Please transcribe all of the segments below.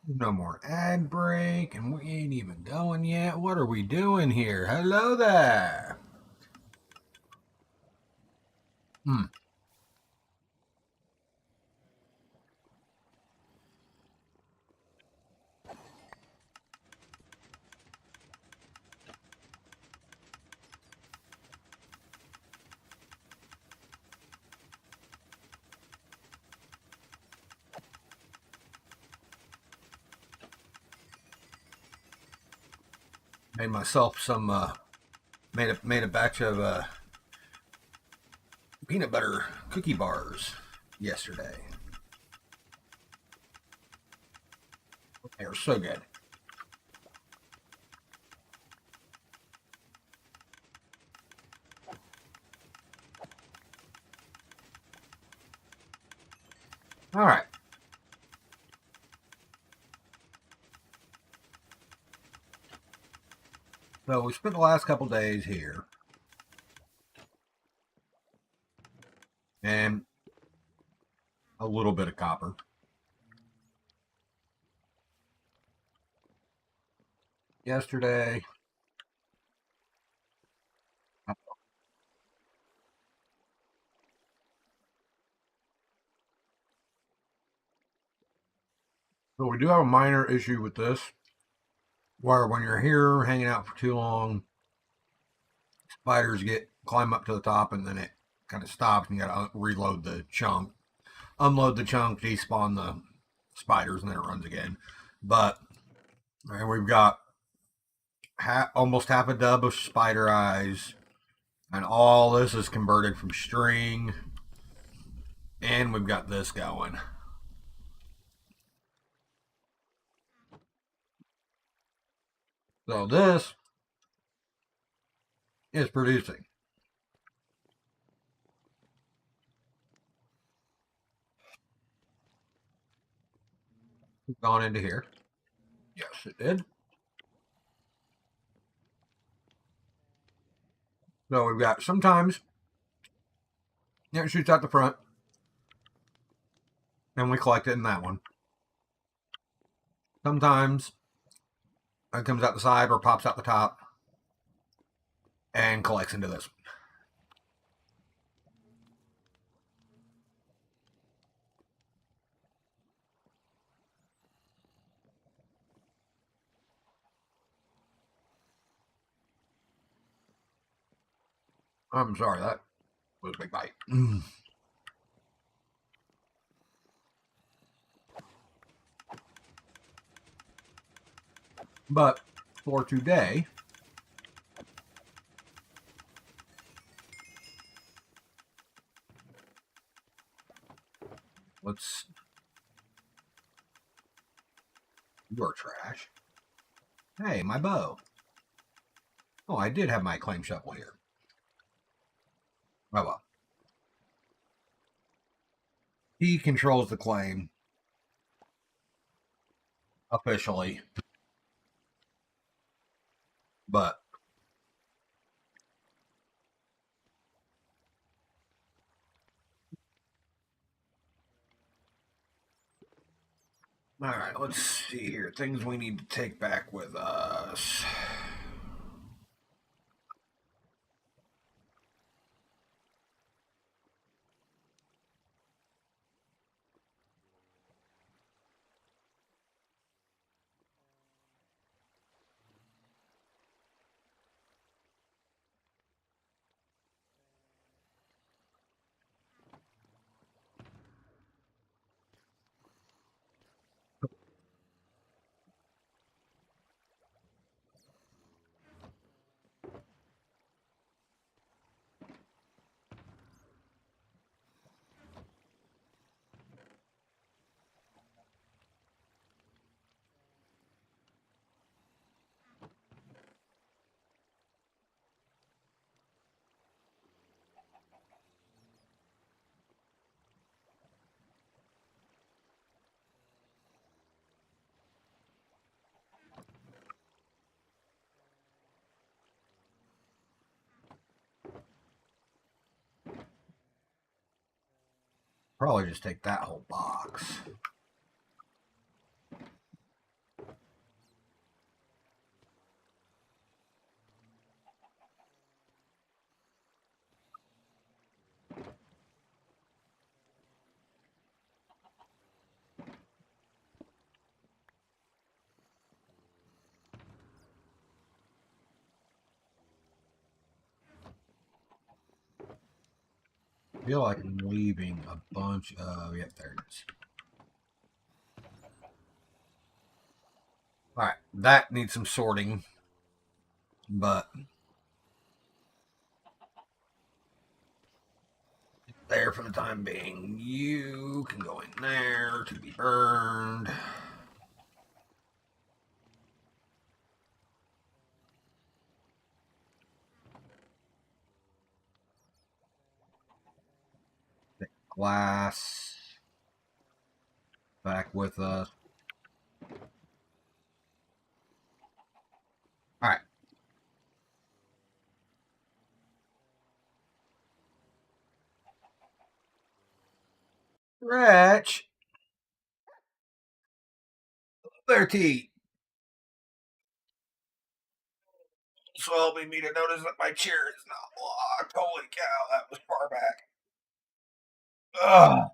No more ad break, and we ain't even going yet. What are we doing here? Hello there. Hmm. Made myself some. Made a batch of peanut butter cookie bars yesterday. They were so good. All right. So we spent the last couple days here, and a little bit of copper. Yesterday, so we do have a minor issue with this, where when you're here hanging out for too long, spiders get climb up to the top, and then it kind of stops, and you got to reload the chunk, unload the chunk, despawn the spiders, and then it runs again. But and we've got almost half a dub of spider eyes, and all this is converted from string, and we've got this going. So this is producing. It's gone into here. Yes, it did. So we've got sometimes it shoots out the front, and we collect it in that one. Sometimes it comes out the side or pops out the top and collects into this. I'm sorry, that was a big bite. But for today, let's. You're trash. Hey, my bow. Oh, I did have my claim shovel here. Oh well. He controls the claim officially, but all right. Let's see here. Things we need to take back with us. Probably just take that whole box. feel like I'm leaving a bunch of... Yep, there it is. Alright, that needs some sorting. But... there for the time being. You can go in there to be burned. Glass back with us. All right. Stretch. There, T. So helping me to notice that my chair is not locked. Holy cow, that was far back. Ugh.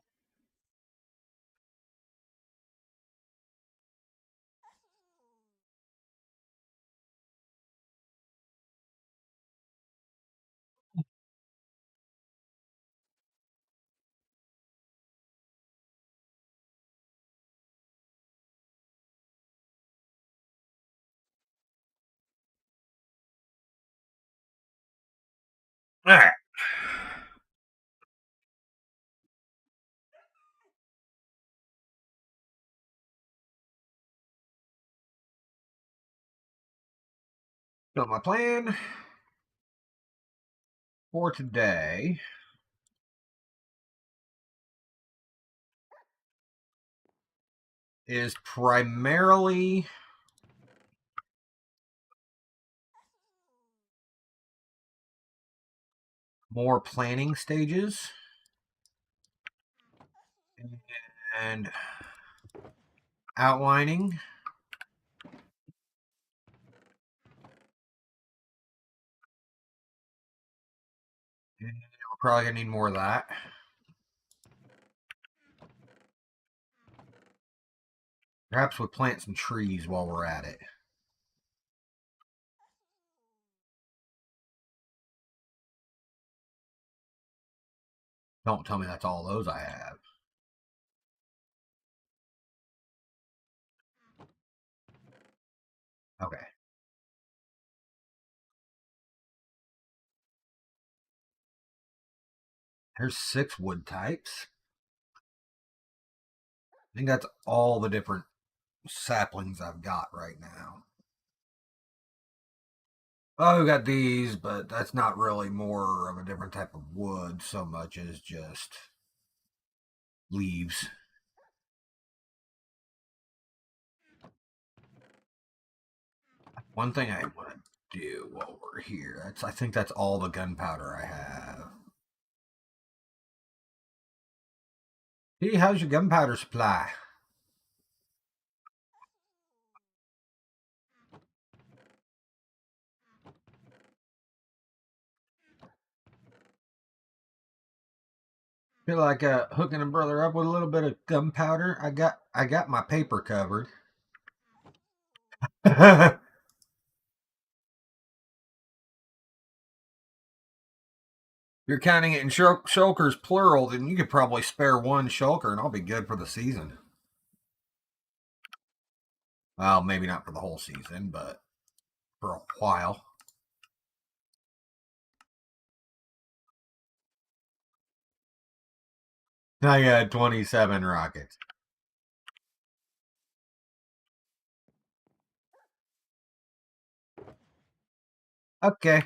All right. So my plan for today is primarily more planning stages and outlining. And we're probably gonna need more of that. Perhaps we'll plant some trees while we're at it. Don't tell me that's all those I have. Okay. There's 6 wood types. I think that's all the different saplings I've got right now. Oh, we got these, but that's not really more of a different type of wood so much as just leaves. One thing I want to do while we're here, I think that's all the gunpowder I have. Hey, how's your gunpowder supply? Feel like hooking a brother up with a little bit of gunpowder. I got my paper covered. You're counting it in shulkers plural, then you could probably spare one shulker and I'll be good for the season. Well, maybe not for the whole season, but for a while. I got 27 rockets. Okay.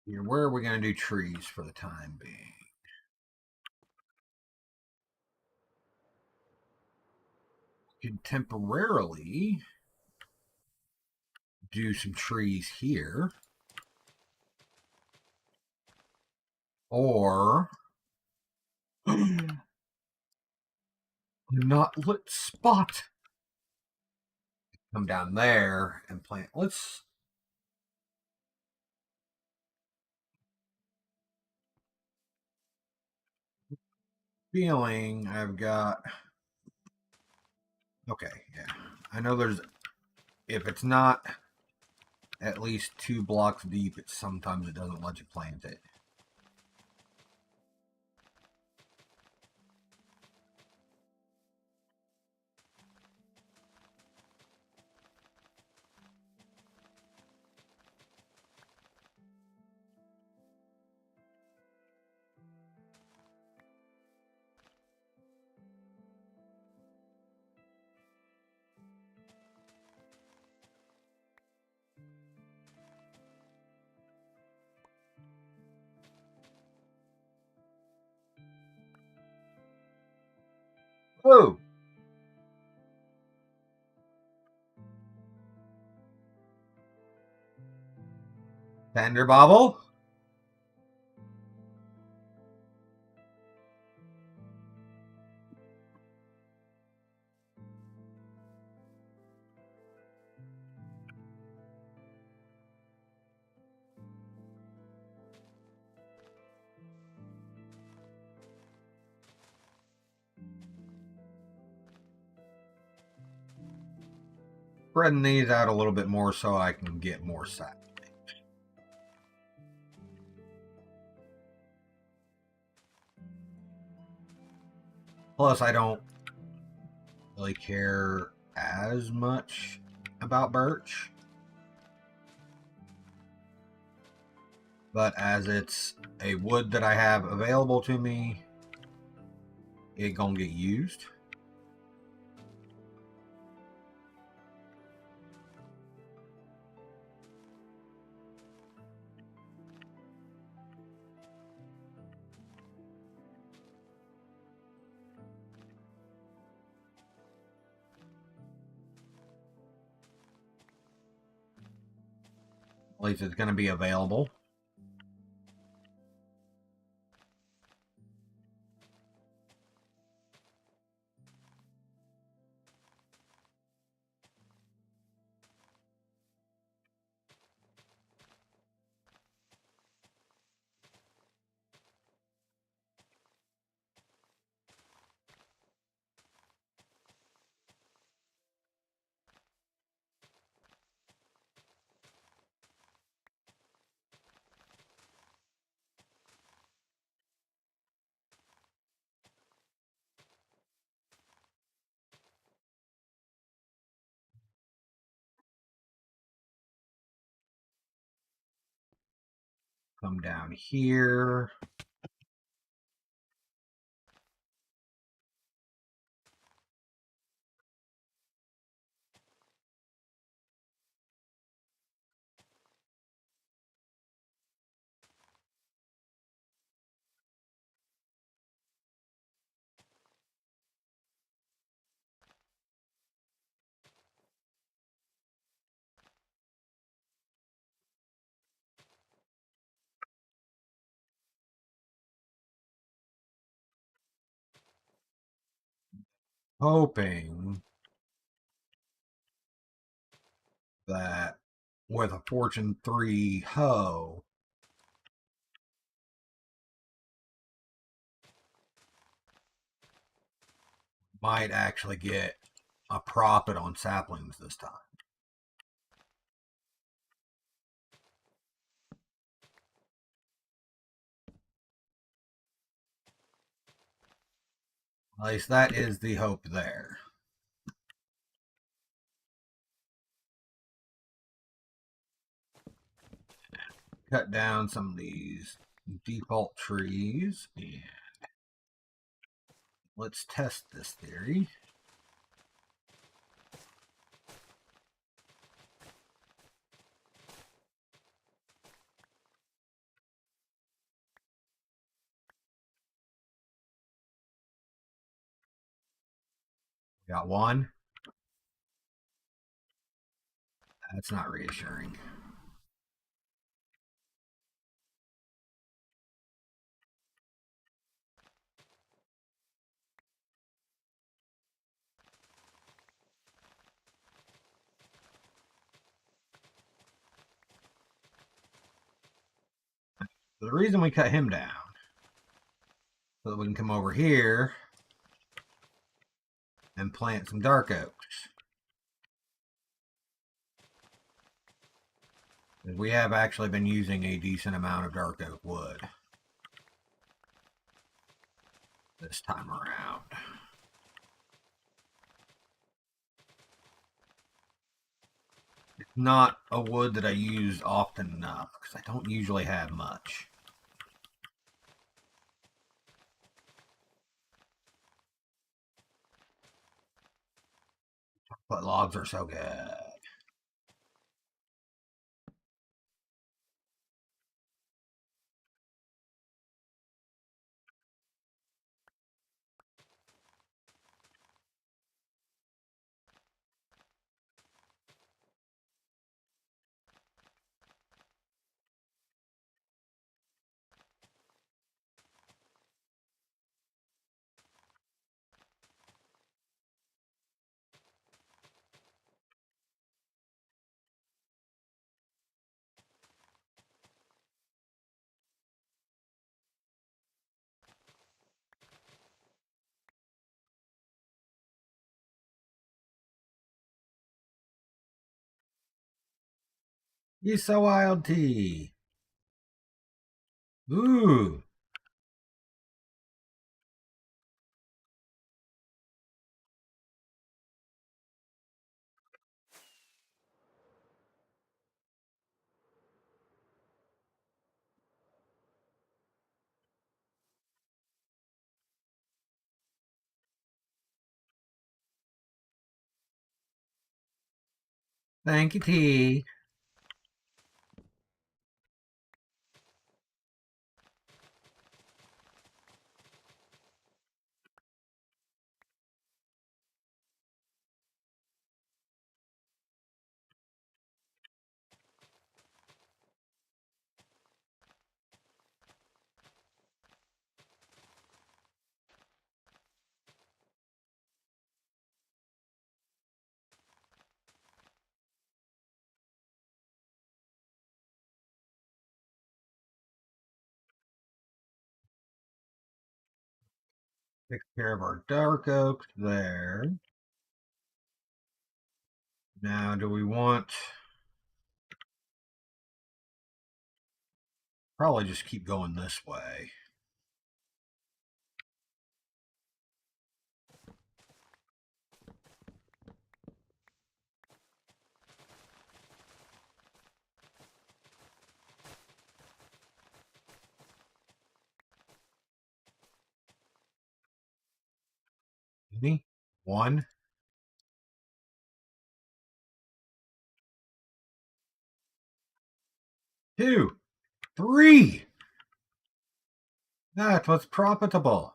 Here, where are we going to do trees for the time being? Could temporarily do some trees here. Or not lit spot. Come down there and plant. Let's feeling I've got. Okay, yeah. I know there's. If it's not at least 2 blocks deep, sometimes it doesn't let you plant it. Oh! Tender bobble? Spreading these out a little bit more so I can get more sap. Plus, I don't really care as much about birch. But as it's a wood that I have available to me, it's gonna get used. At least it's gonna be available. Come down here. Hoping that with a Fortune 3 hoe, might actually get a profit on saplings this time. At least that is the hope there. Cut down some of these default trees and let's test this theory. Got one. That's not reassuring. So the reason we cut him down so that we can come over here and plant some dark oaks. We have actually been using a decent amount of dark oak wood this time around. It's not a wood that I use often enough because I don't usually have much. But logs are so good. You so wild tea. Ooh. Thank you, tea. Take care of our dark oak there. Now, do we want... Probably just keep going this way. Any? 1, 2, 3. That was profitable.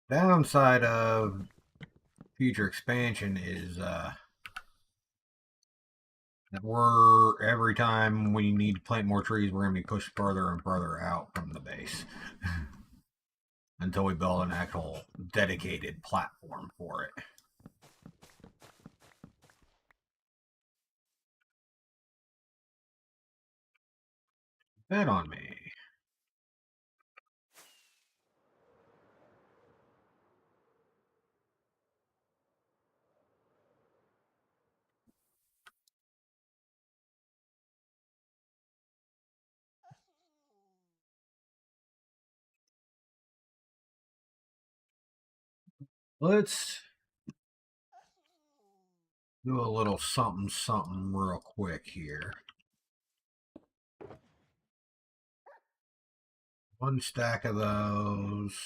Downside of future expansion is that we're every time we need to plant more trees, we're going to be pushed further and further out from the base until we build an actual dedicated platform for it. Bet on me. Let's do a little something something real quick here. 1 stack of those.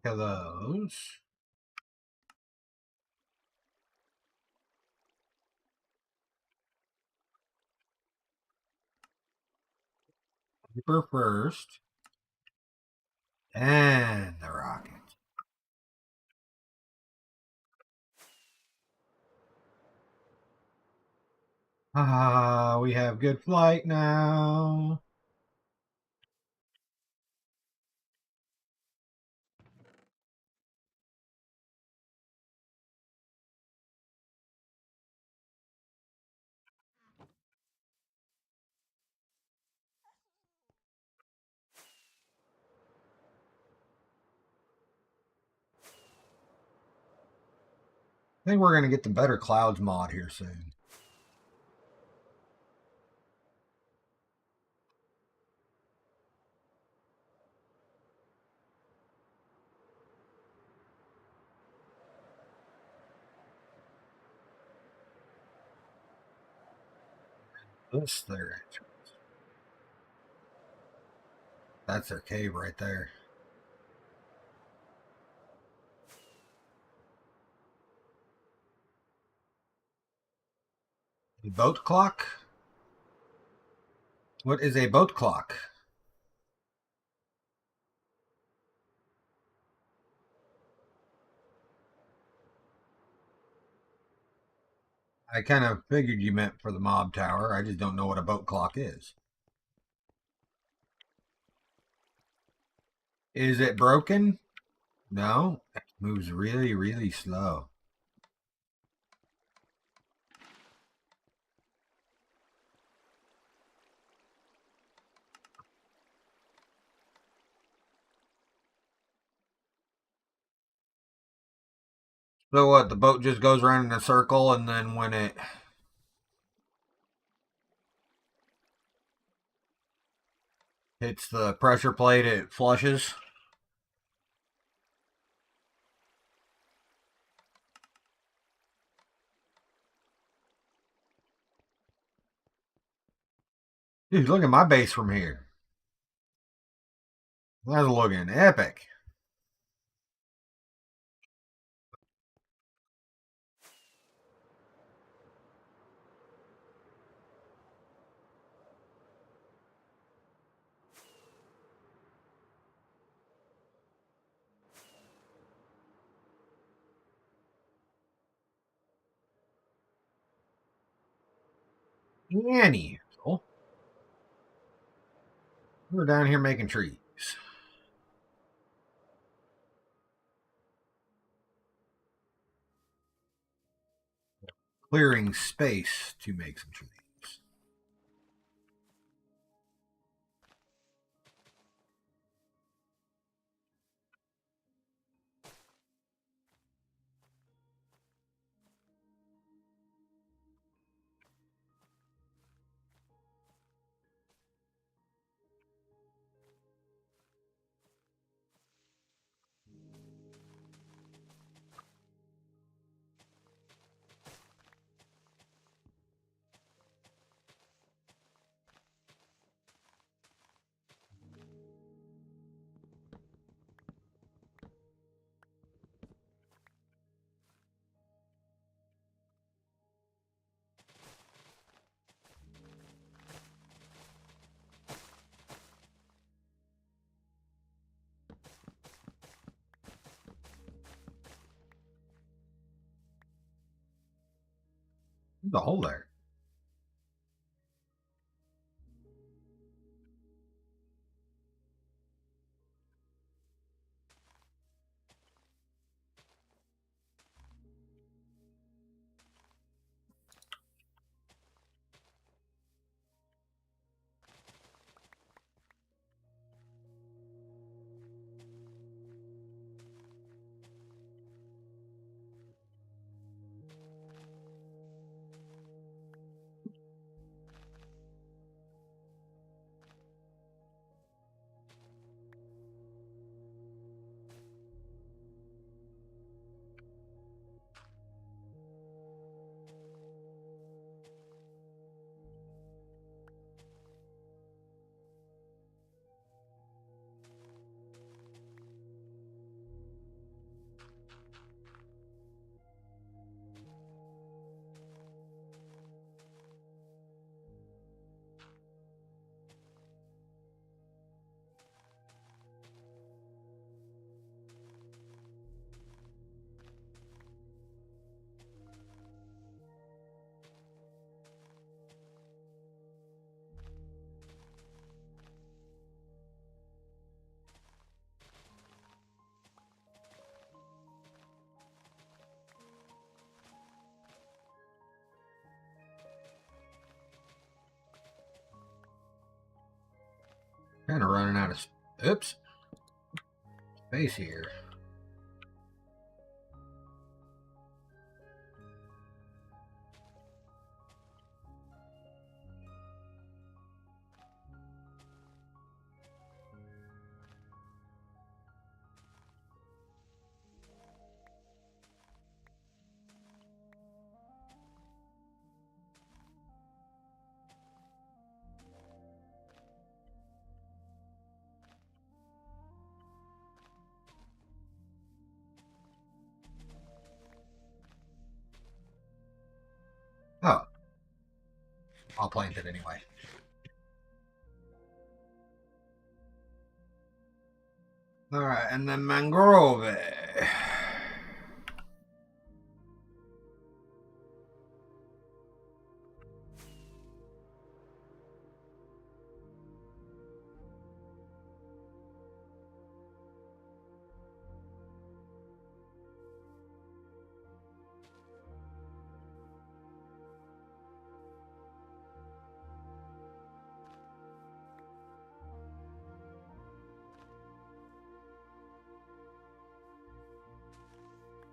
of those. Paper first. And the rocket. Ah, we have good flight now. I think we're going to get the Better Clouds mod here soon. This their entrance. That's their cave right there. A boat clock? What is a boat clock? I kind of figured you meant for the mob tower. I just don't know what a boat clock is. Is it broken? No. It moves really, really slow. So what? The boat just goes around in a circle, and then when it hits the pressure plate, it flushes. Dude, look at my base from here. That's looking epic. Anyhow, we're down here making trees. Clearing space to make some trees. There's a hole there. Kind of running out of oops space here. Oh, I'll plant it anyway. All right, and then mangrove.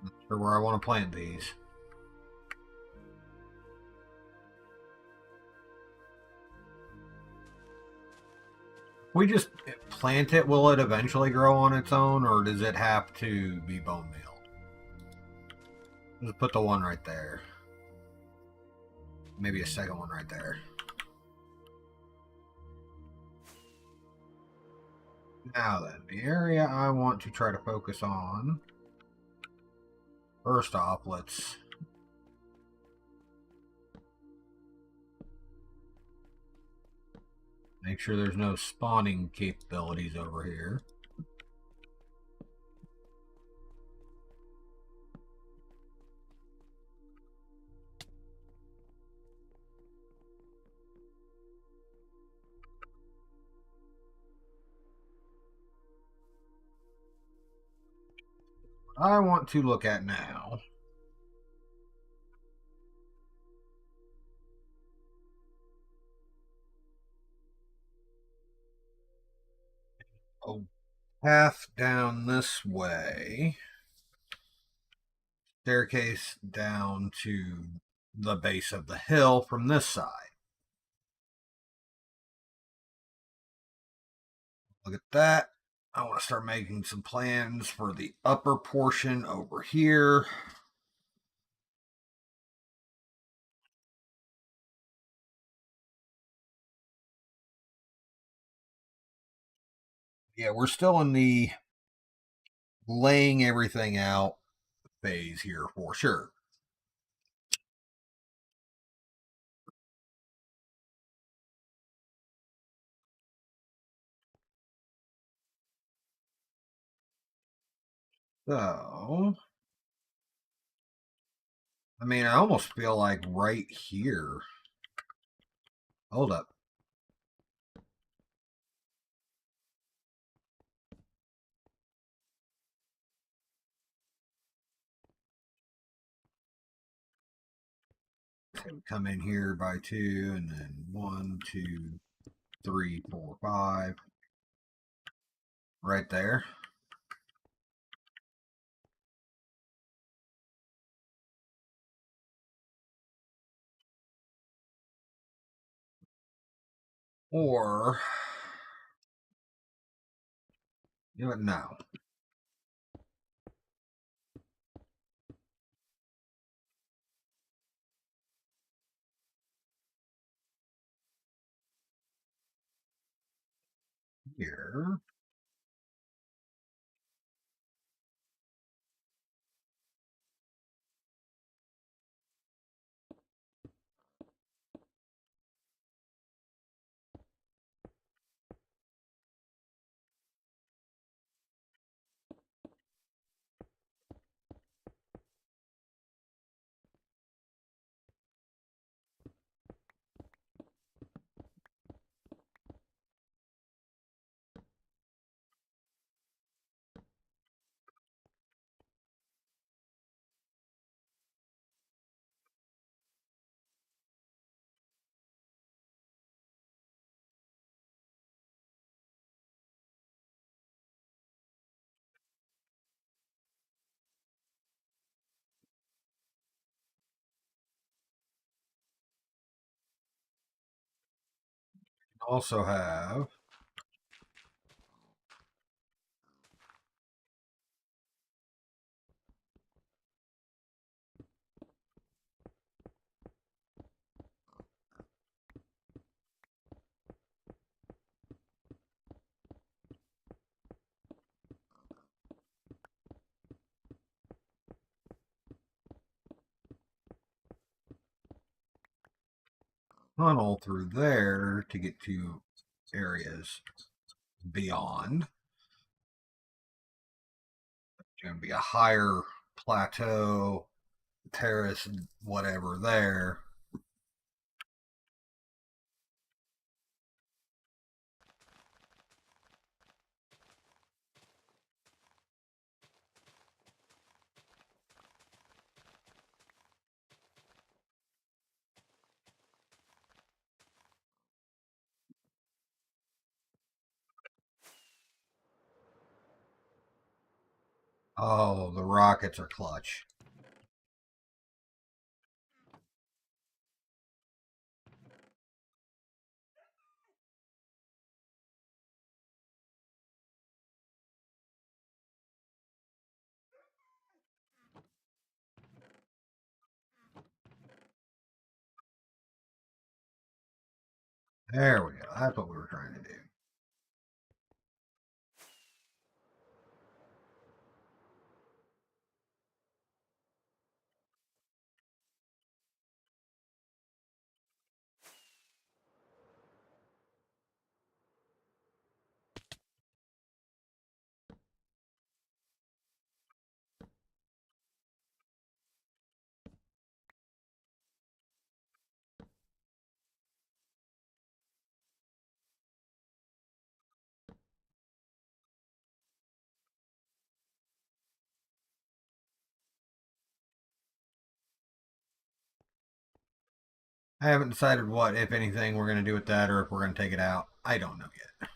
Not sure where I want to plant these. We just plant it, will it eventually grow on its own, or does it have to be bone meal? Just put the one right there. Maybe a second one right there. Now then, the area I want to try to focus on. First off, let's make sure there's no spawning capabilities over here. What I want to look at now a path down this way, staircase down to the base of the hill from this side. Look at that. I want to start making some plans for the upper portion over here. Yeah, we're still in the laying everything out phase here for sure. So, I mean, I almost feel like right here. Hold up. Come in here by 2, and then 1, 2, 3, 4, 5. Right there. Or, you know what, now. Here. Also have tunnel through there to get to areas beyond. It's going to be a higher plateau, terrace, whatever there. Oh, the rockets are clutch. There we go. That's what we were trying to do. I haven't decided what, if anything, we're going to do with that or if we're going to take it out. I don't know yet.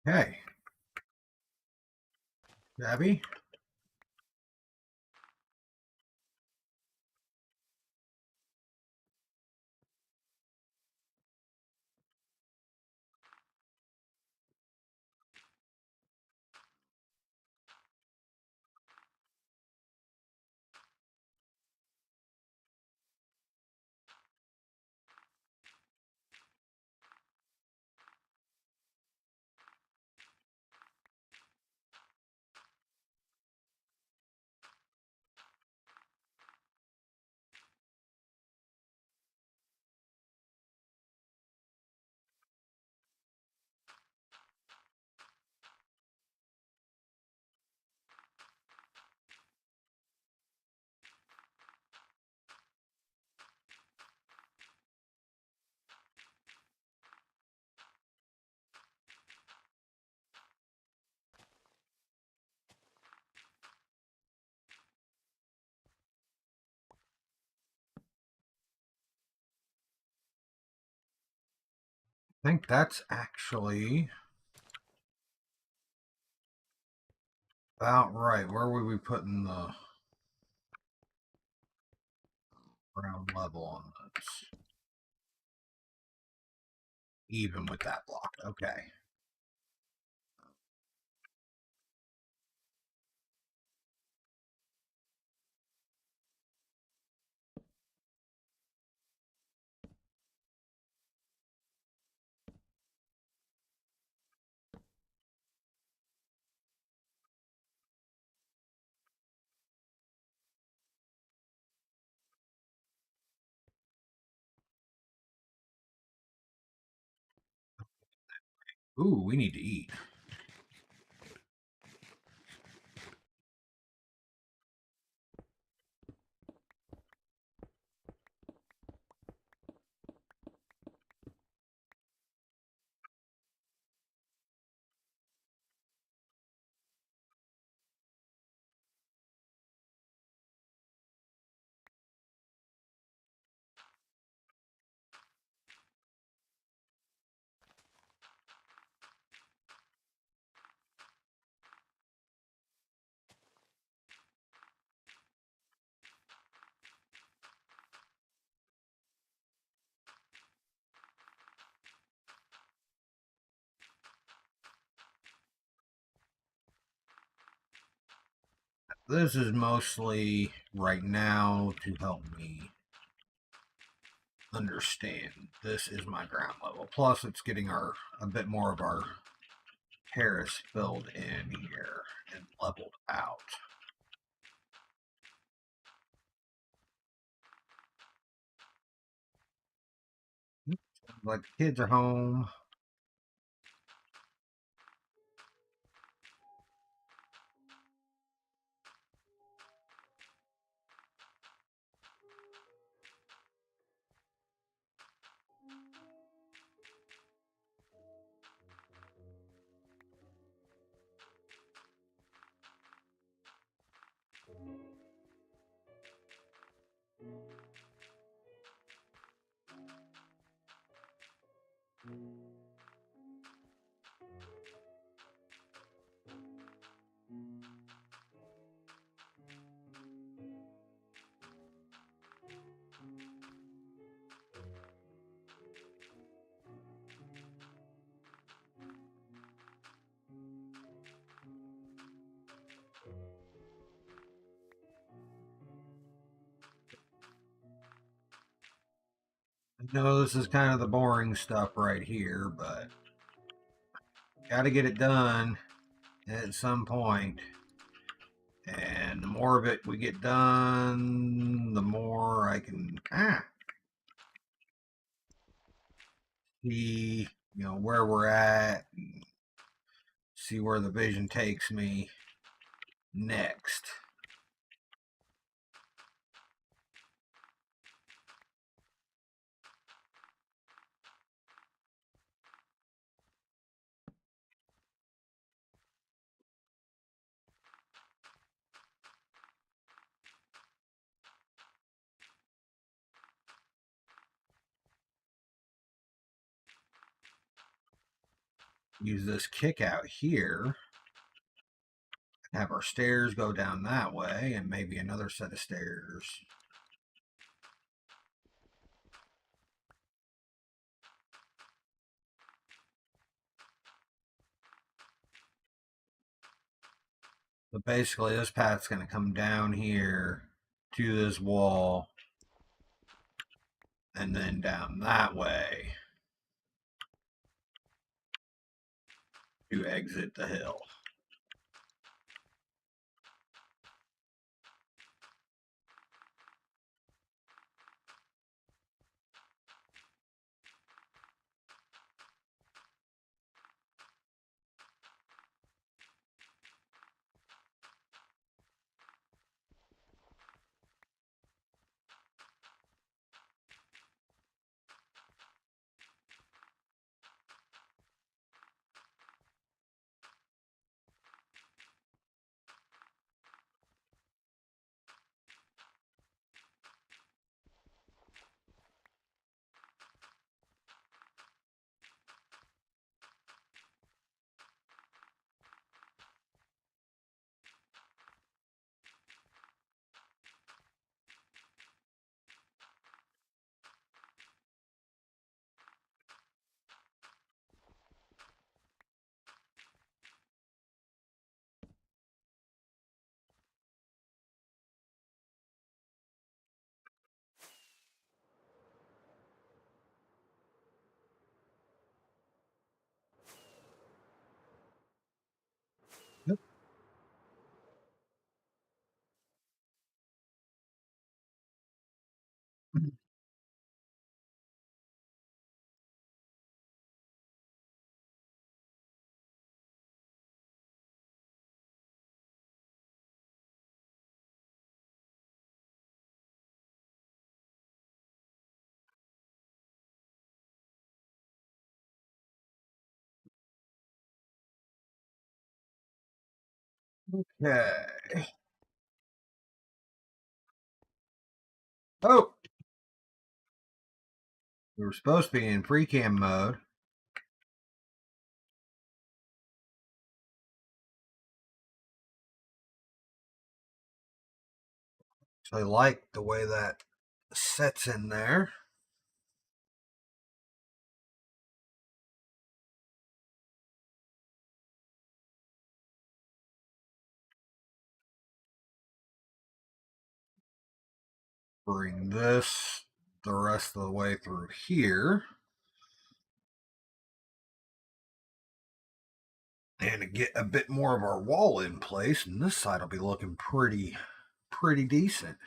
Hey, Abby? I think that's actually about right. Where were we putting the ground level on this? Even with that block. Okay. Ooh, we need to eat. This is mostly right now to help me understand. This is my ground level. Plus, it's getting a bit more of our terrace filled in here and leveled out. Like the kids are home. I know this is kind of the boring stuff right here, but got to get it done at some point. And the more of it we get done, the more I can see, where we're at, and see where the vision takes me next. Use this kick out here, have our stairs go down that way, and maybe another set of stairs. But basically, this path's going to come down here to this wall and then down that way to exit the hill. Okay. Oh, we were supposed to be in pre-cam mode. So I like the way that sets in there. Bring this the rest of the way through here. And to get a bit more of our wall in place, and this side will be looking pretty decent.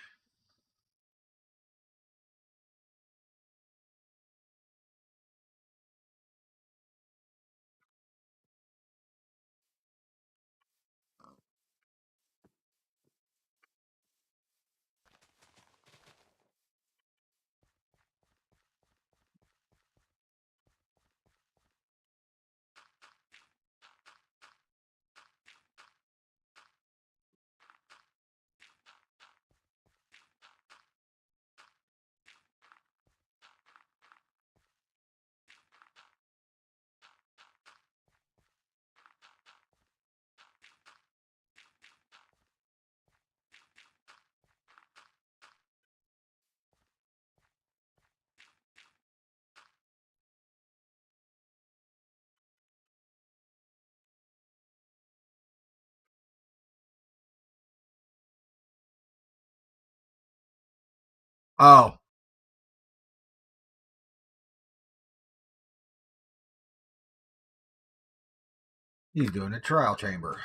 Oh, he's doing a trial chamber.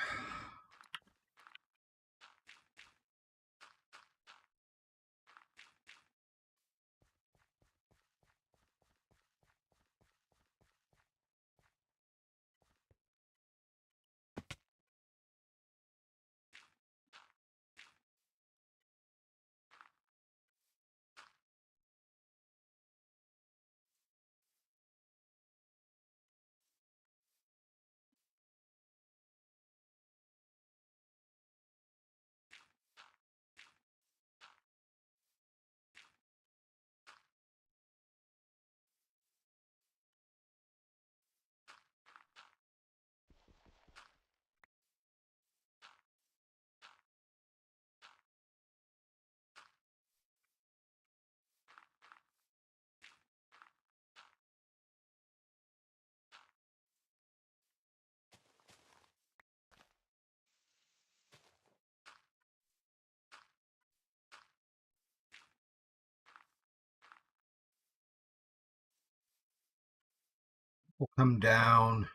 We'll come down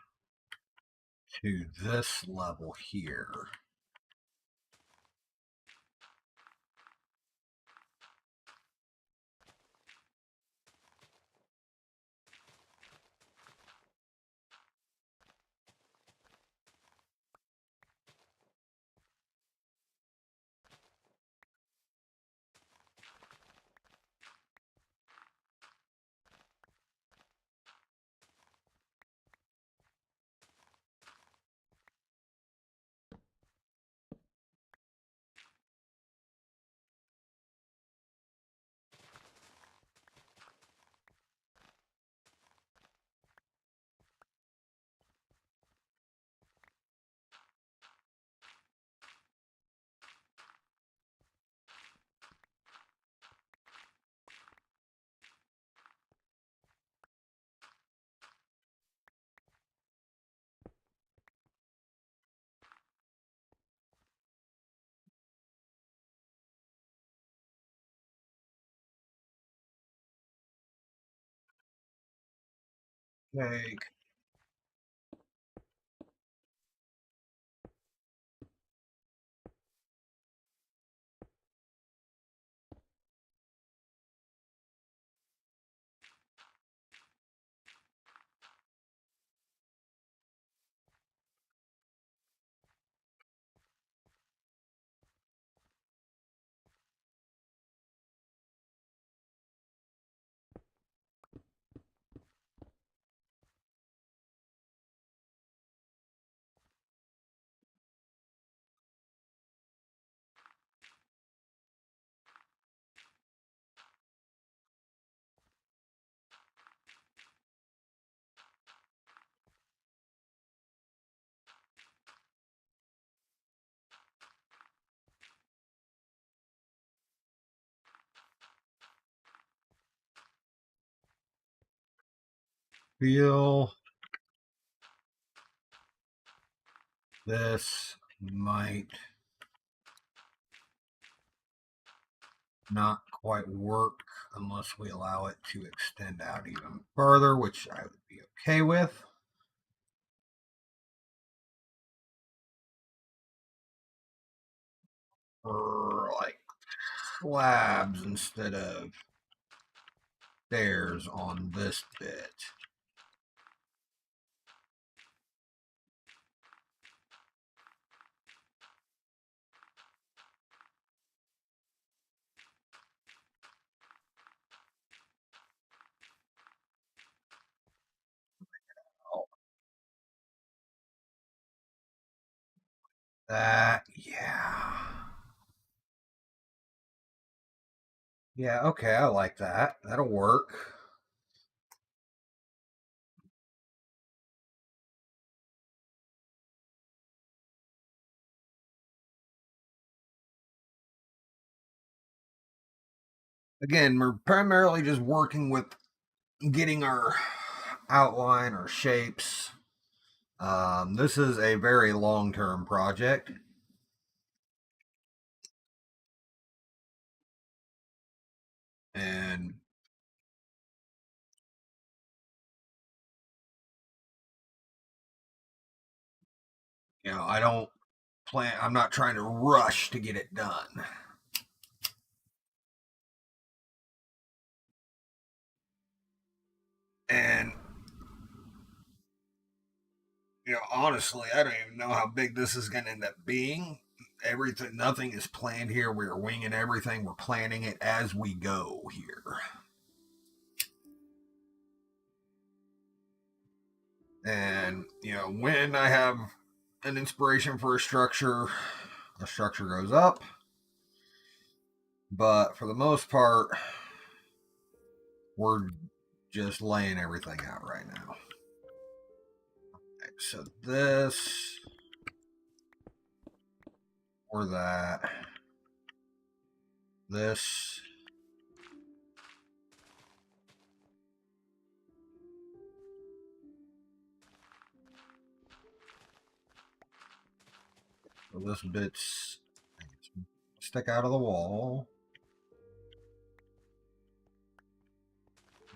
to this level here. Okay. feel this might not quite work unless we allow it to extend out even further, which I would be okay with. Or like slabs instead of stairs on this bit. That, yeah. Yeah, okay, I like that. That'll work. Again, we're primarily just working with getting our outline, our shapes. This is a very long-term project. And I don't I'm not trying to rush to get it done. And honestly, I don't even know how big this is going to end up being. Everything, nothing is planned here. We're winging everything. We're planning it as we go here. And when I have an inspiration for a structure, the structure goes up. But for the most part, we're just laying everything out right now. Okay, so this or that, this. So this bit's stick out of the wall.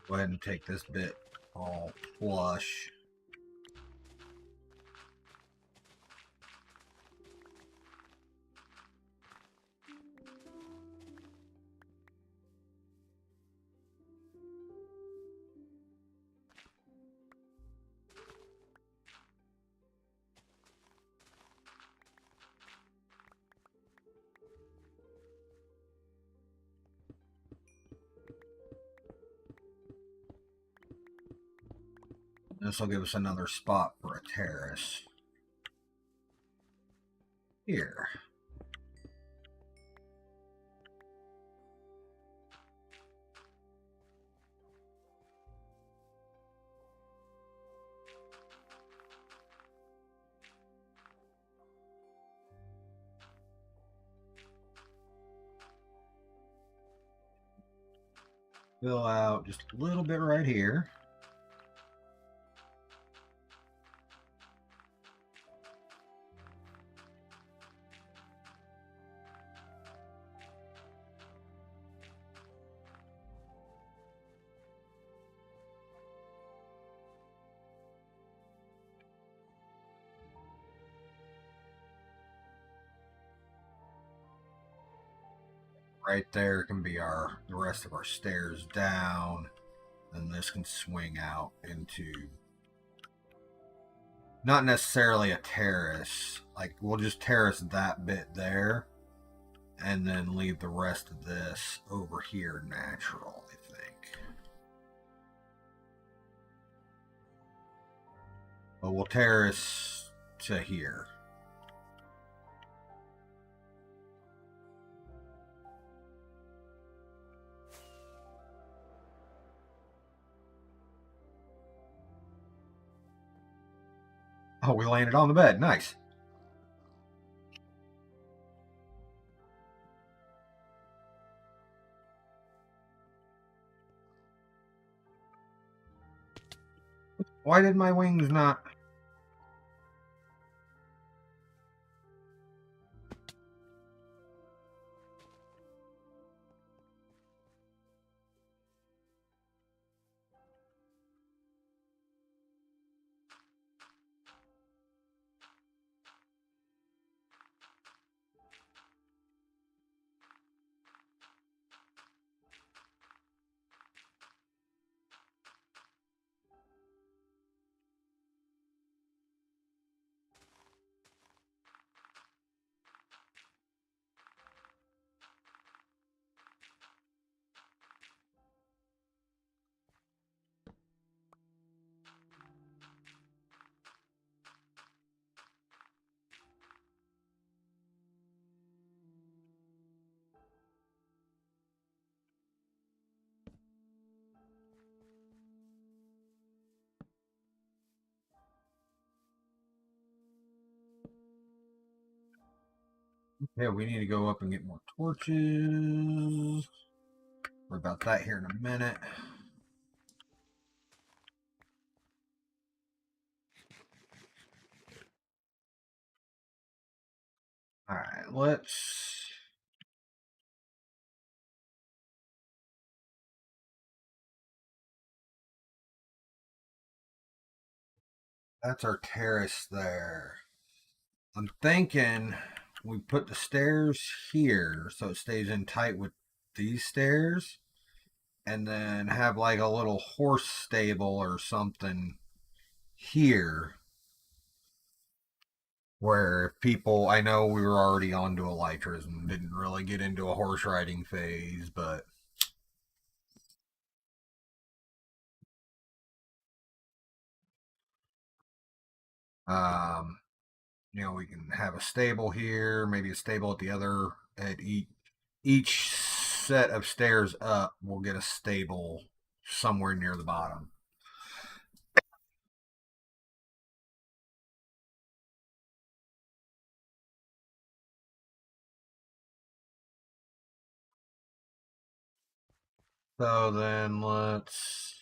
Go ahead and take this bit all flush. This will give us another spot for a terrace. Here. Fill out just a little bit right here. Right there can be the rest of our stairs down, and this can swing out into not necessarily a terrace. Like we'll just terrace that bit there, and then leave the rest of this over here natural, I think. But we'll terrace to here. Oh, we landed on the bed. Nice. Why did my wings not? Yeah, we need to go up and get more torches. We're about that here in a minute. All right, let's. That's our terrace there. I'm thinking we put the stairs here so it stays in tight with these stairs, and then have like a little horse stable or something here where if people, I know we were already onto elytras and didn't really get into a horse riding phase, but um, we can have a stable here, maybe a stable at the other at each set of stairs up. We'll get a stable somewhere near the bottom. So then let's.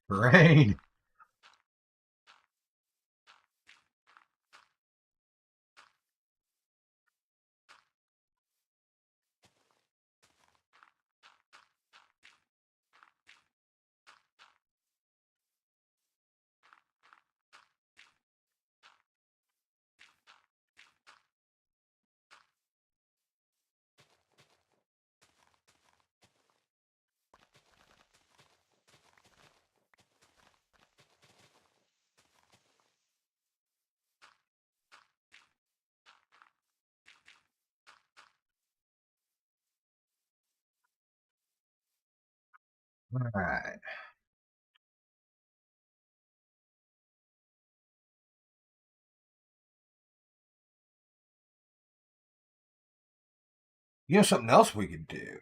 Great. All right. You know something else we could do?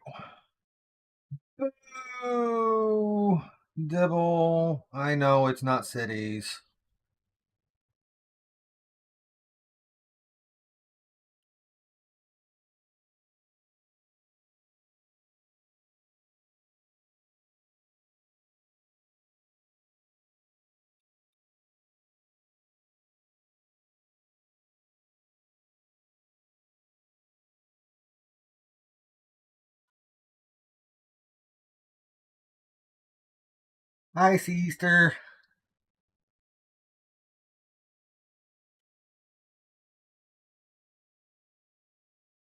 Oh, double. I know it's not cities. Hi, Easter.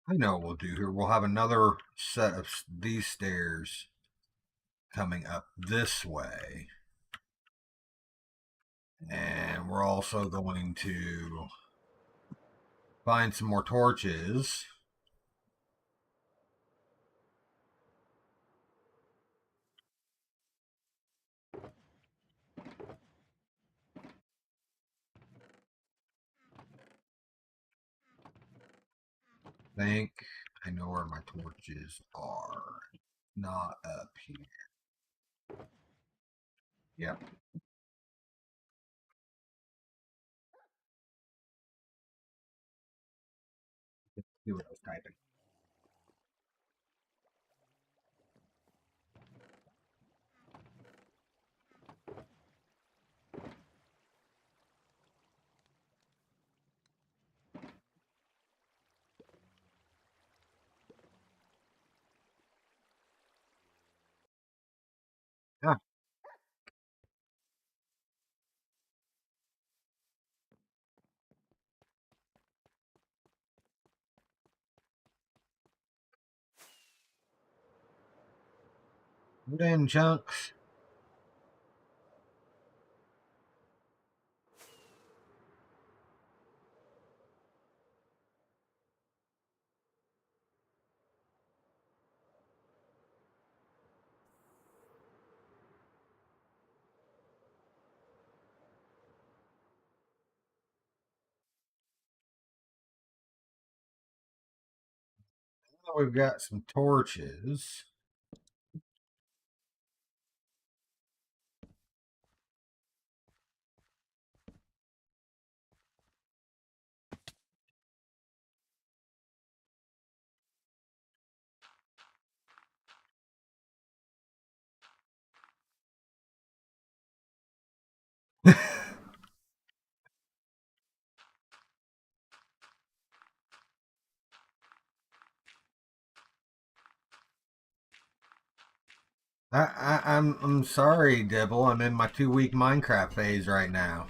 I know what we'll do here. We'll have another set of these stairs coming up this way. And we're also going to find some more torches. I think I know where my torches are. Not up here. Yep. See what I was typing. Yeah. Put in chunks. Now we've got some torches. I'm sorry, Dibble. I'm in my 2 week Minecraft phase right now.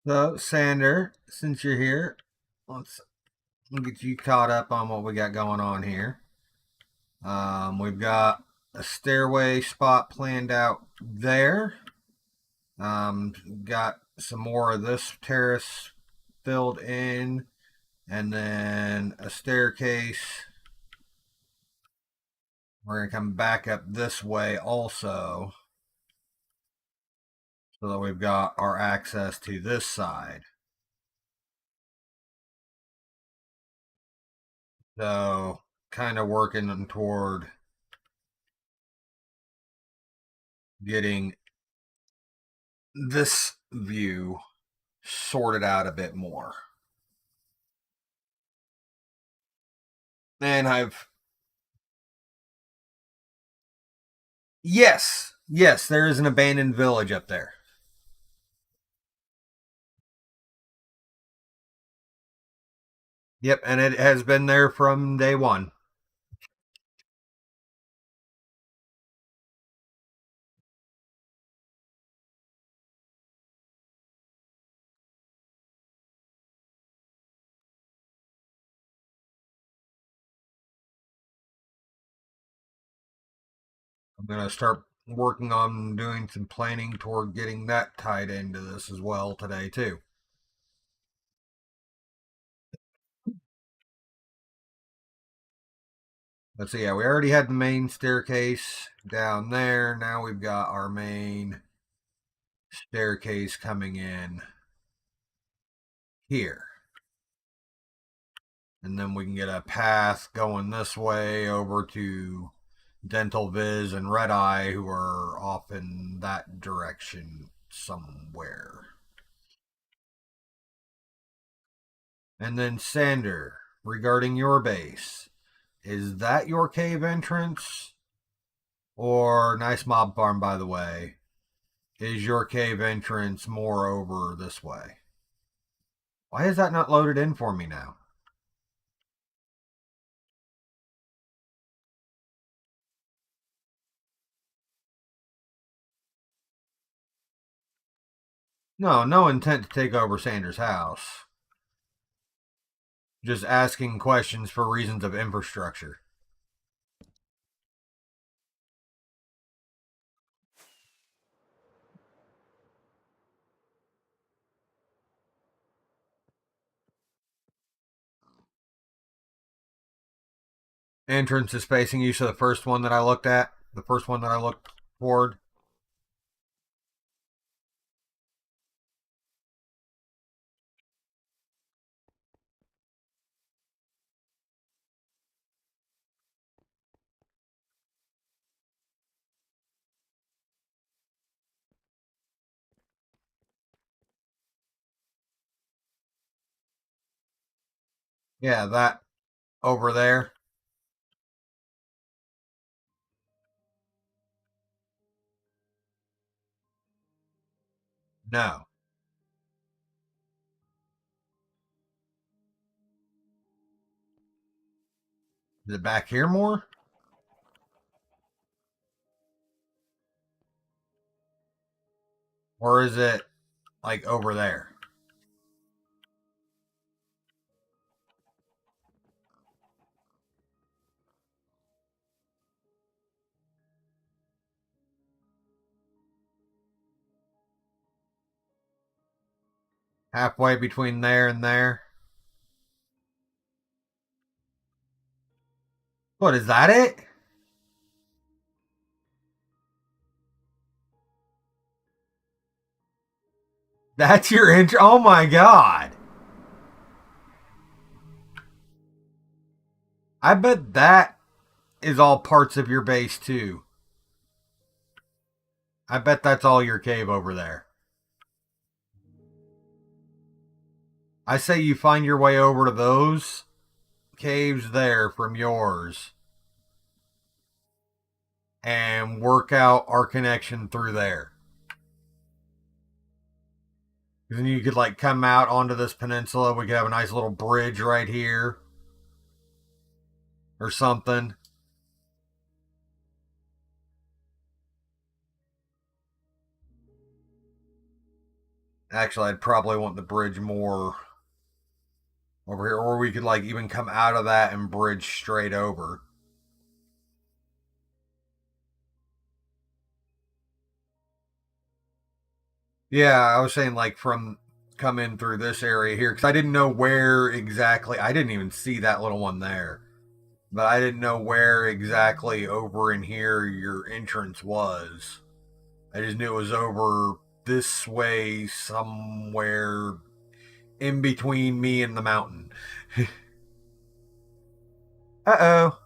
So, Sander, since you're here, let's get you caught up on what we got going on here. We've got a stairway spot planned out there. Got some more of this terrace filled in, and then a staircase. We're going to come back up this way also, so that we've got our access to this side. So, kind of working toward getting this view sorted out a bit more. And yes, there is an abandoned village up there. Yep, and it has been there from day one. I'm going to start working on doing some planning toward getting that tied into this as well today, too. Let's see, yeah, we already had the main staircase down there. Now we've got our main staircase coming in here. And then we can get a path going this way over to Dental Viz and Red Eye, who are off in that direction somewhere. And then Sander, regarding your base, is that your cave entrance? Or nice mob farm, by the way, is your cave entrance more over this way? Why is that not loaded in for me now? No, no intent to take over Sanders' house. Just asking questions for reasons of infrastructure. Entrance is facing you, so the first one that I looked at, the first one that I looked toward. Yeah, that over there. No. Is it back here more? Or is it like over there? Halfway between there and there? What, is that it? That's your intro? Oh my god. I bet that is all parts of your base too. I bet that's all your cave over there. I say you find your way over to those caves there from yours and work out our connection through there. Then you could like come out onto this peninsula. We could have a nice little bridge right here or something. Actually, I'd probably want the bridge more over here, or we could like even come out of that and bridge straight over. Yeah, I was saying like from come in through this area here because I didn't know where exactly. I didn't even see that little one there, but I didn't know where exactly over in here your entrance was. I just knew it was over this way somewhere in between me and the mountain. Uh-oh.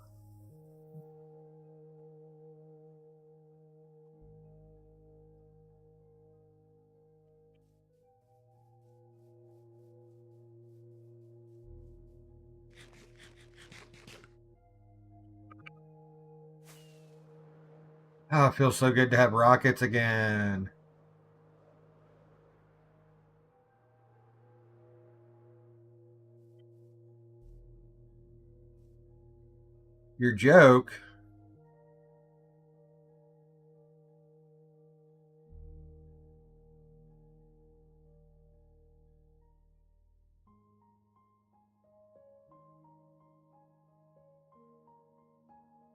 Oh, it feels so good to have rockets again. Your joke.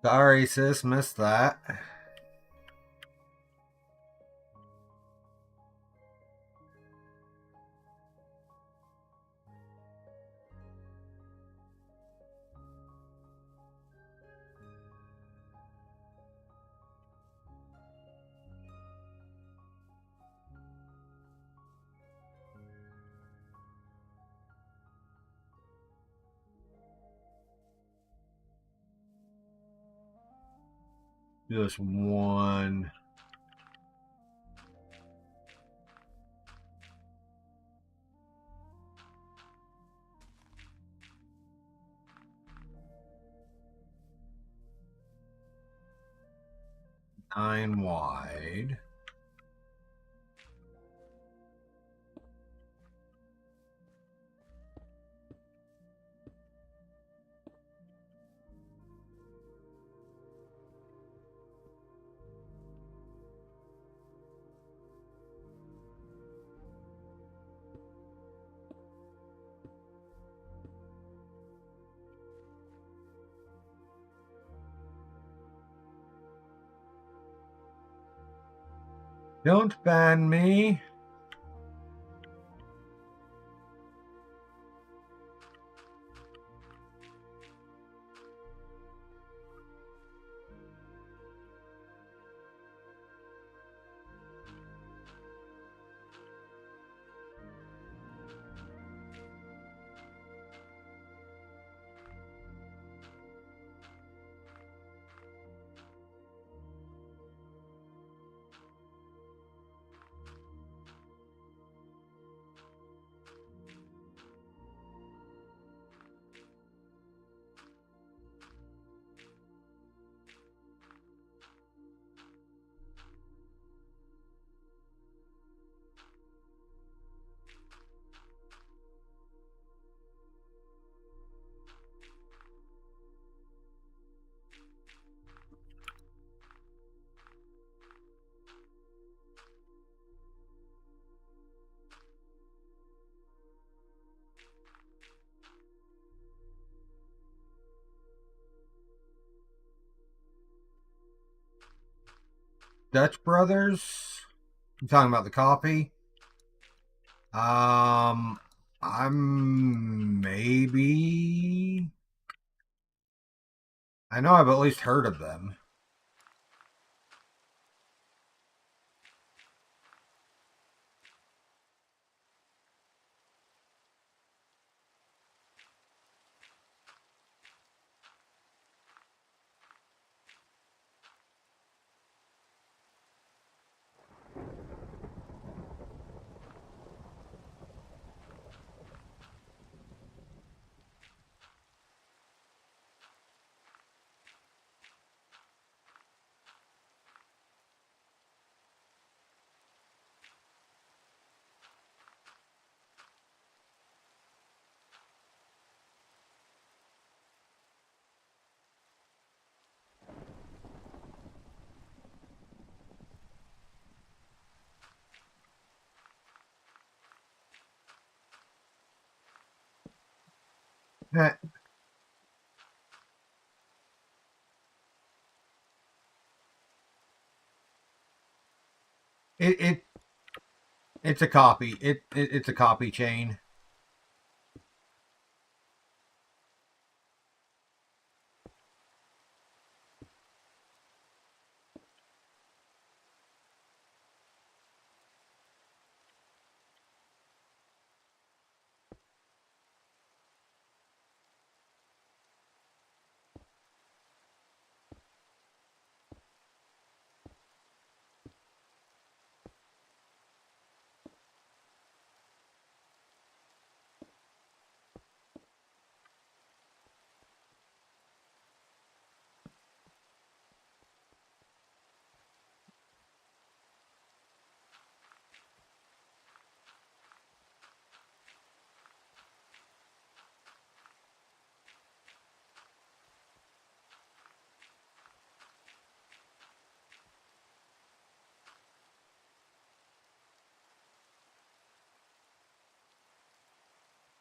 Sorry, sis, missed that. Just one. 9 wide. Don't ban me. Dutch Brothers. You talking about the coffee? I'm maybe. I know I've at least heard of them. Eh, It, it it's a copy. It's a copy chain.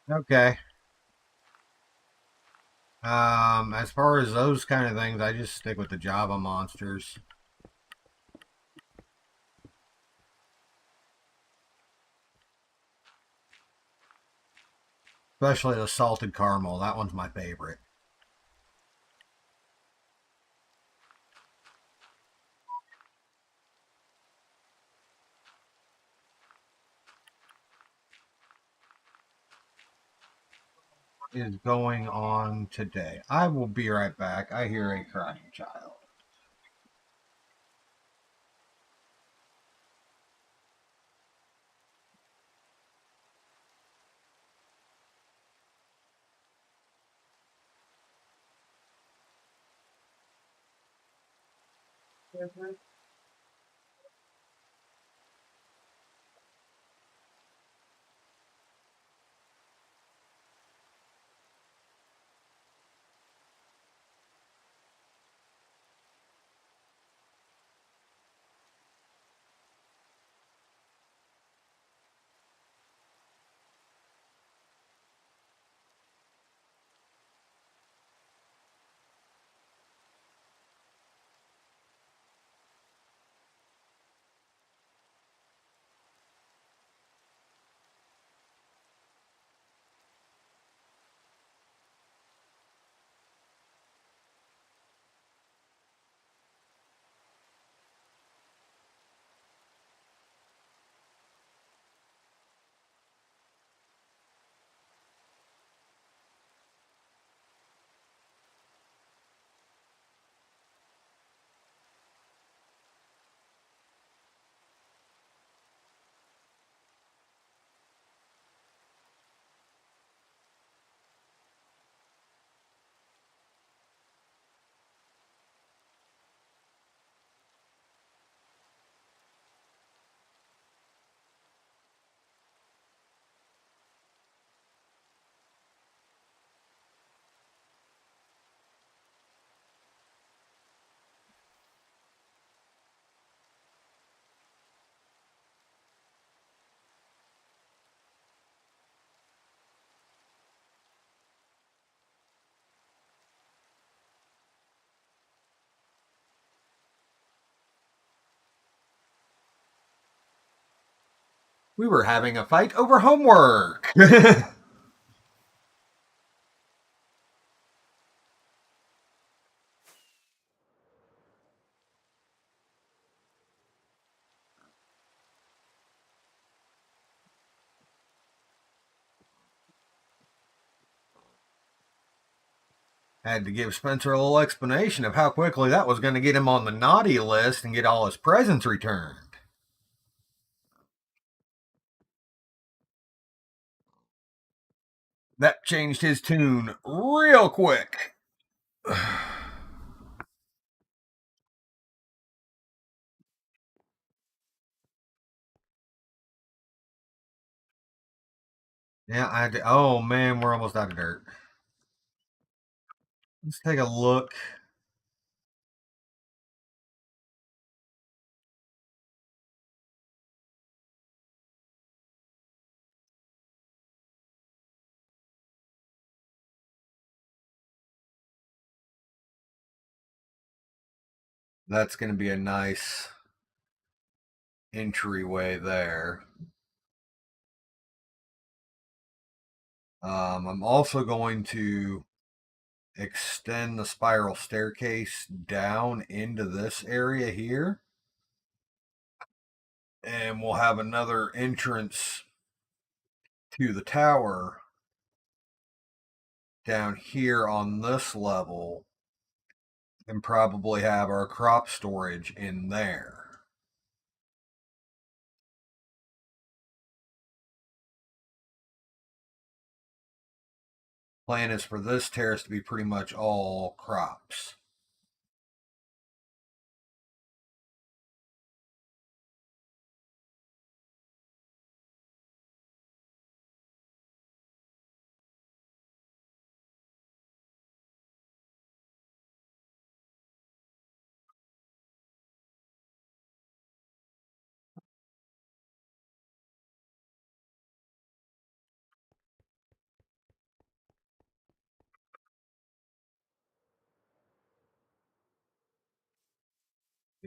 Okay. As far as those kind of things, I just stick with the Java monsters. Especially the salted caramel. That one's my favorite. Is going on today. I will be right back. I hear a crying child. We were having a fight over homework. Had to give Spencer a little explanation of how quickly that was going to get him on the naughty list and get all his presents returned. That changed his tune real quick. Yeah, I had to. Oh man, we're almost out of dirt. Let's take a look. That's going to be a nice entryway there. I'm also going to extend the spiral staircase down into this area here. And we'll have another entrance to the tower down here on this level, and probably have our crop storage in there. Plan is for this terrace to be pretty much all crops.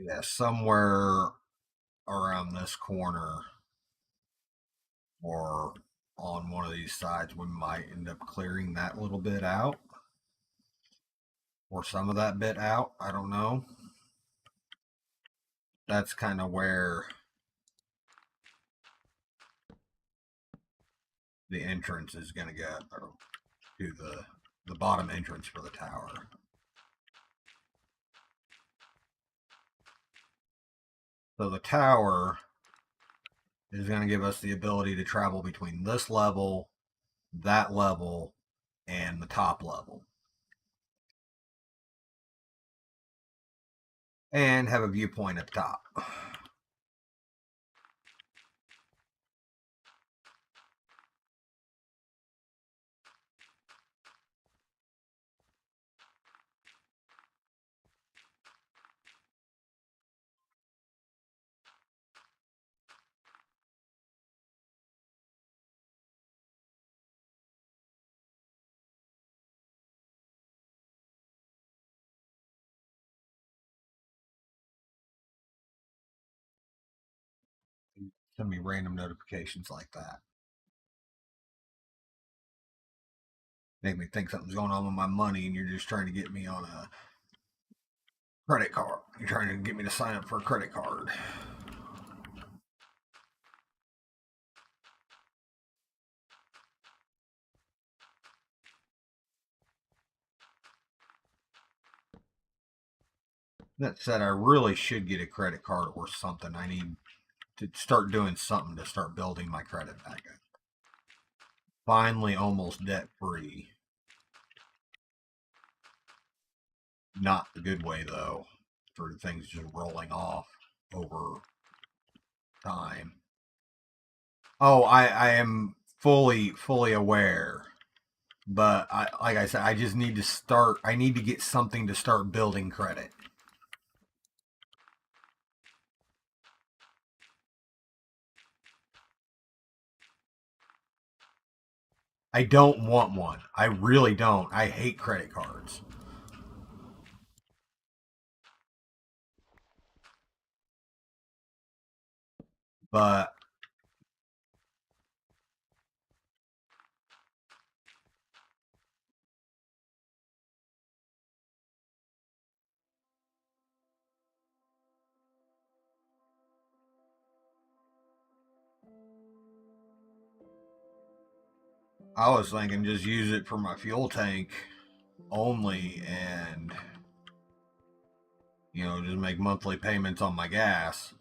Yeah, somewhere around this corner or on one of these sides, we might end up clearing that little bit out or some of that bit out. I don't know. That's kind of where the entrance is going to go, or to the bottom entrance for the tower. So the tower is going to give us the ability to travel between this level, that level, and the top level. And have a viewpoint at the top. Send me random notifications like that. Make me think something's going on with my money and you're just trying to get me on a credit card. You're trying to get me to sign up for a credit card. That said, I really should get a credit card or something. I need to start doing something to start building my credit back up. Finally, almost debt free. Not the good way, though, for things just rolling off over time. Oh, I am fully aware. But like I said, I just need to start. I need to get something to start building credit. I don't want one. I really don't. I hate credit cards. But I was thinking just use it for my fuel tank only, and just make monthly payments on my gas.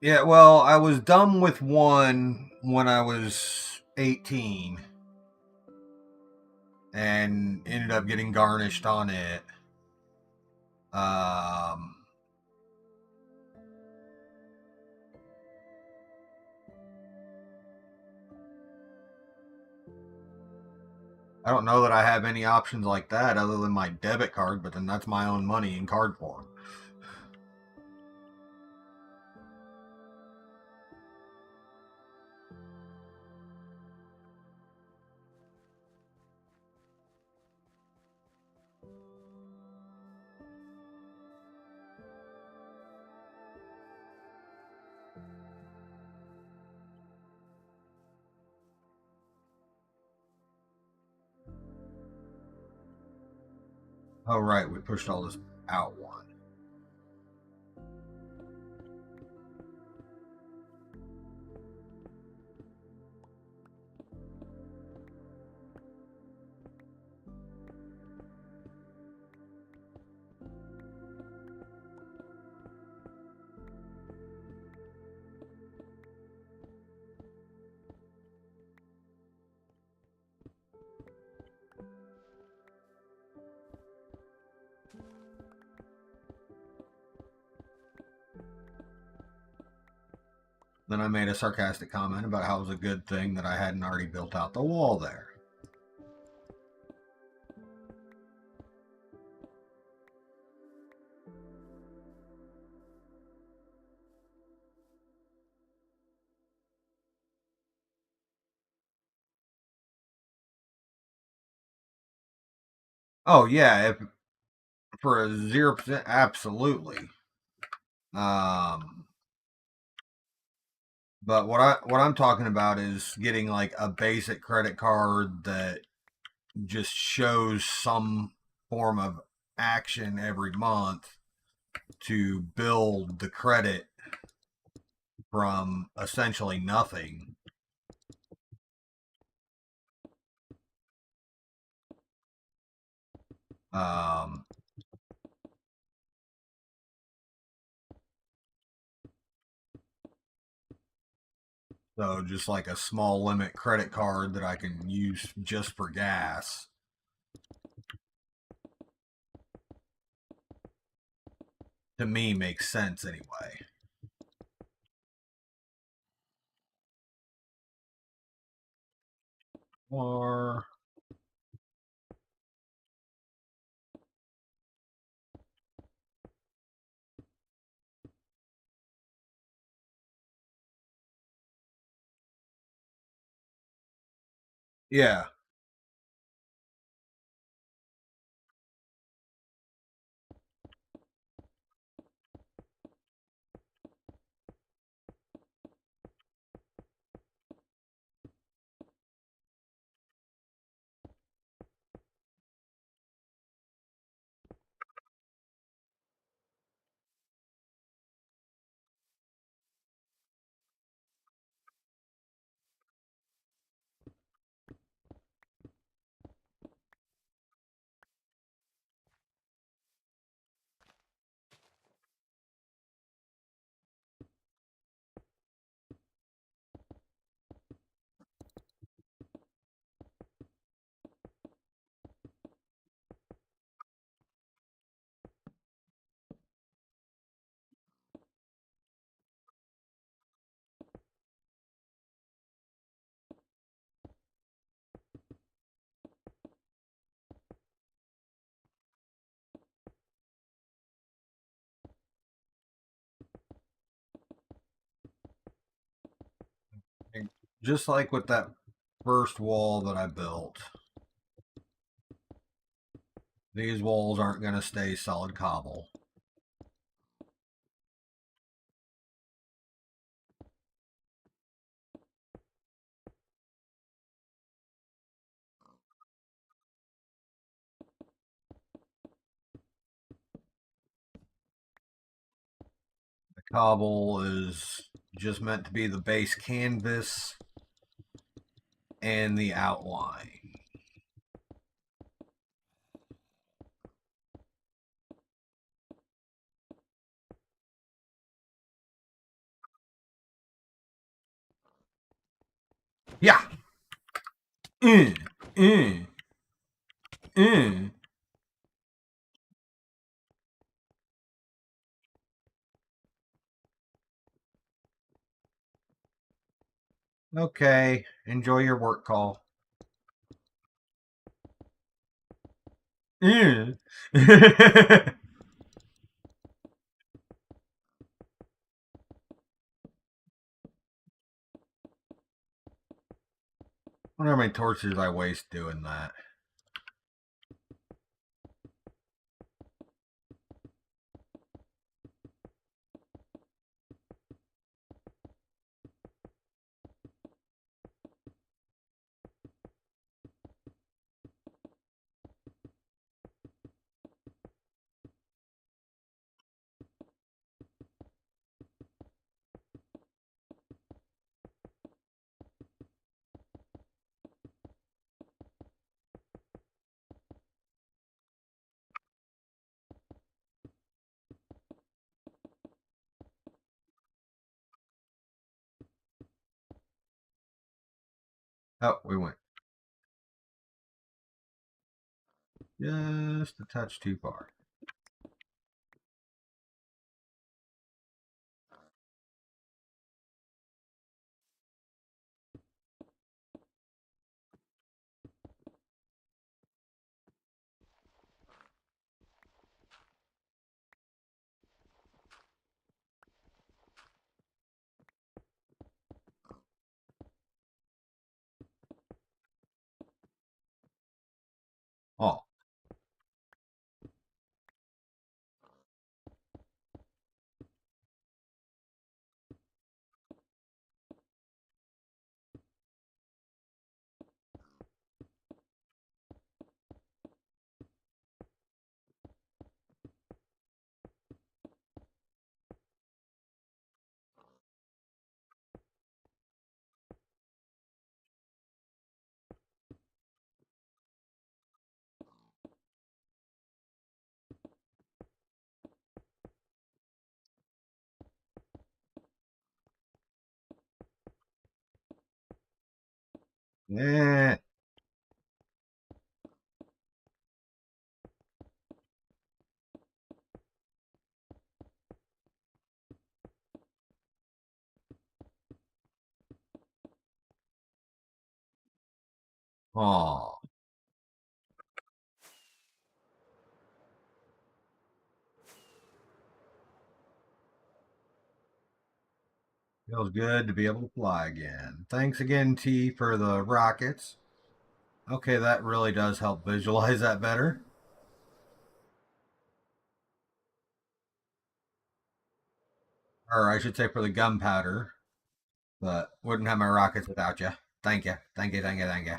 Yeah, well, I was done with one when I was 18 and ended up getting garnished on it. Um, I don't know that I have any options like that other than my debit card, but then that's my own money in card form. Oh, right, we pushed all this out one. Then I made a sarcastic comment about how it was a good thing that I hadn't already built out the wall there. Oh yeah, if for a 0%, absolutely. Um, but what I'm talking about is getting like a basic credit card that just shows some form of action every month to build the credit from essentially nothing. Um, so just like a small limit credit card that I can use just for gas. To me, makes sense anyway. Or yeah, just like with that first wall that I built, these walls aren't going to stay solid cobble. Cobble is just meant to be the base canvas and the outline. Yeah. Mm, mm, mm. Okay. Enjoy your work call. Mm. I wonder how many torches I waste doing that. Oh, we went just a touch too far. Oh, yeah. Oh, feels good to be able to fly again. Thanks again, T, for the rockets. Okay, that really does help visualize that better. Or I should say for the gunpowder. But wouldn't have my rockets without you. Thank you. Thank you. Thank you. Thank you.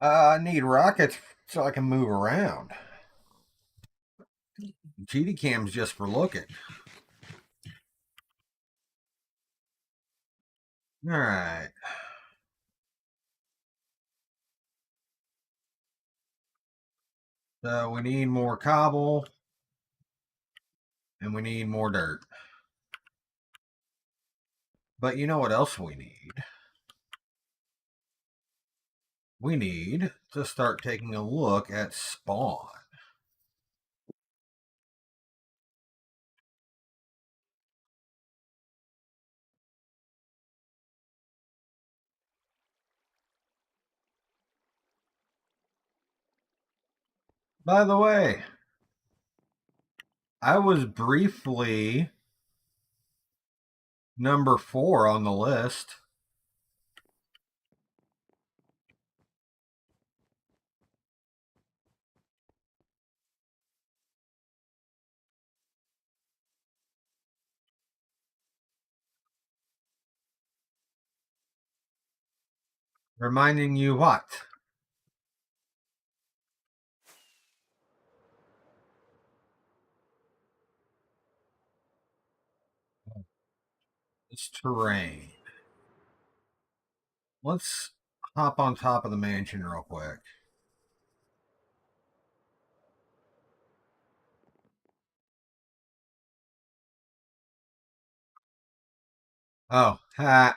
I need rockets so I can move around. GD cam's just for looking. All right. So we need more cobble and we need more dirt. But you know what else we need? We need to start taking a look at spawn. By the way, I was briefly number 4 on the list. Reminding you what? It's terrain. Let's hop on top of the mansion real quick. Oh, ha.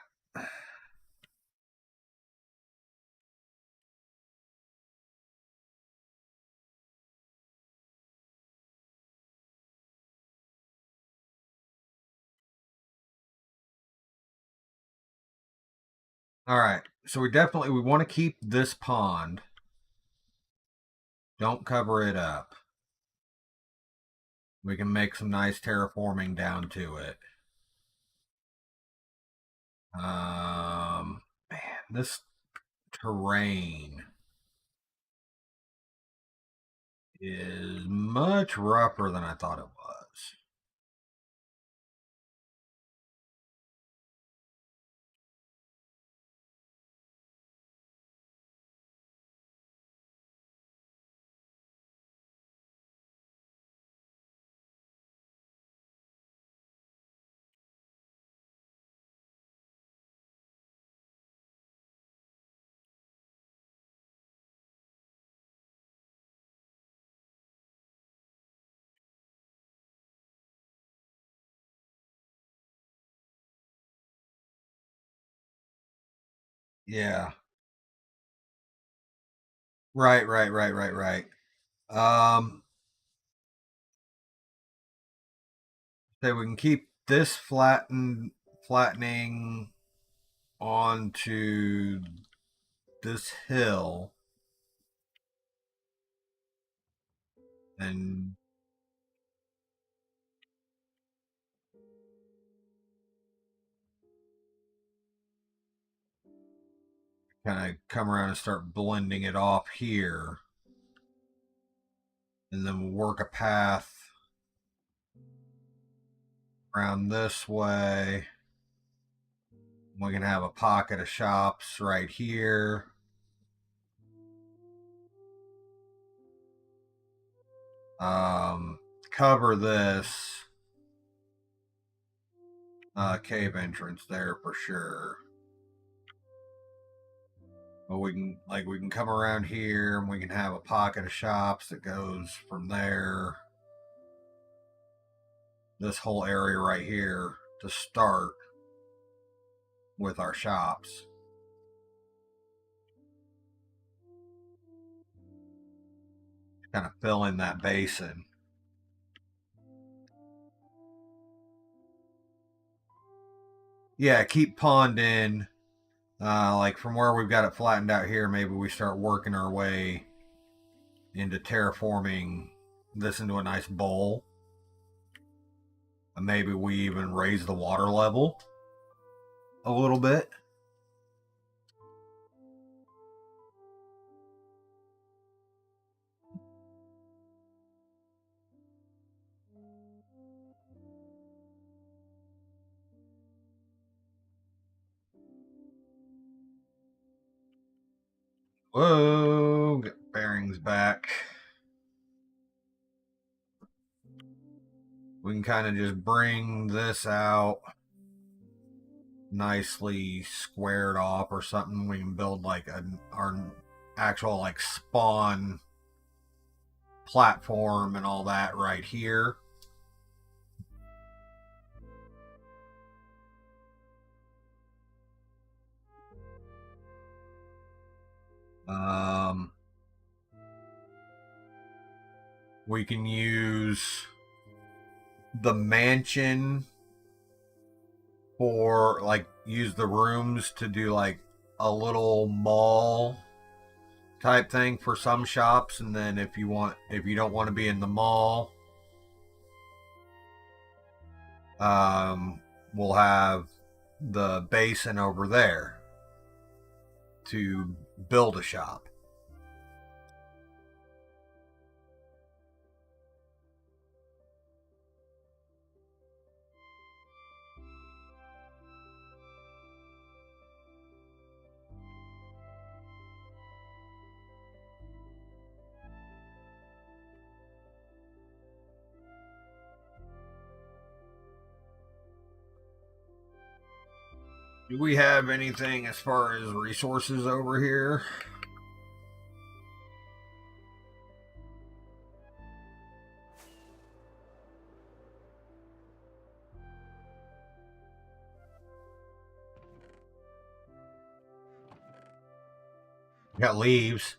All right. So we want to keep this pond. Don't cover it up. We can make some nice terraforming down to it. Man, this terrain is much rougher than I thought it was. Yeah. Right. So we can keep this flattening onto this hill and kind of come around and start blending it off here. And then we'll work a path around this way. We can have a pocket of shops right here. Cover this cave entrance there for sure. But we can come around here and we can have a pocket of shops that goes from there. This whole area right here to start with our shops. Kind of fill in that basin. Yeah, keep pond in. Like from where we've got it flattened out here, maybe we start working our way into terraforming this into a nice bowl. And maybe we even raise the water level a little bit. Whoa, get bearings back. We can kind of just bring this out nicely squared off or something. We can build like our actual like spawn platform and all that right here. Um, we can use the mansion for like use the rooms to do like a little mall type thing for some shops, and then if you don't want to be in the mall, we'll have the basin over there to build a shop. Do we have anything as far as resources over here? We got leaves.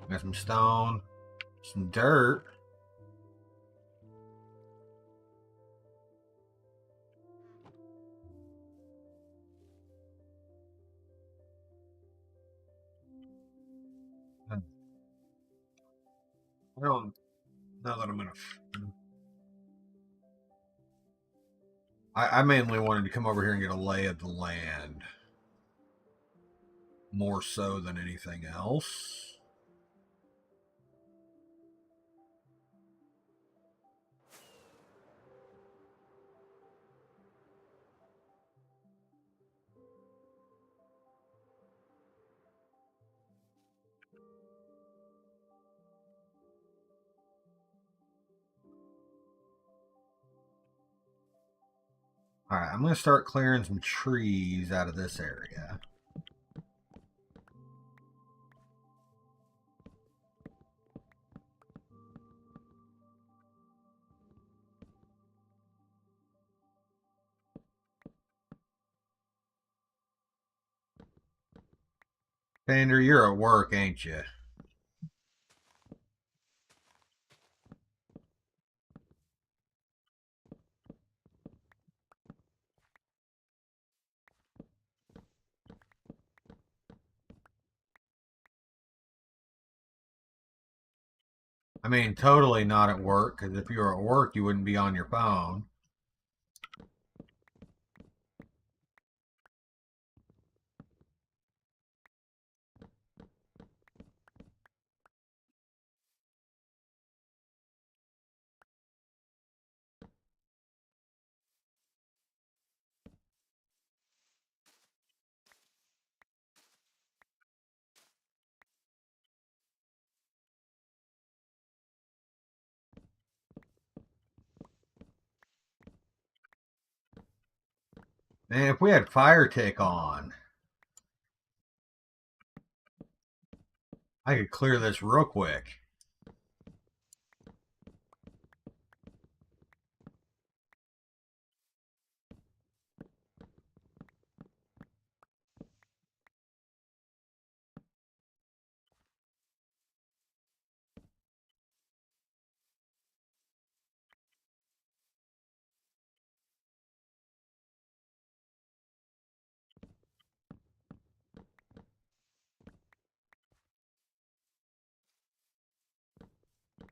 We got some stone. Some dirt. I don't know that I'm gonna. I mainly wanted to come over here and get a lay of the land more so than anything else. All right, I'm gonna start clearing some trees out of this area. Sander, you're at work, ain't you? I mean, totally not at work, because if you were at work, you wouldn't be on your phone. And if we had fire tick on, I could clear this real quick.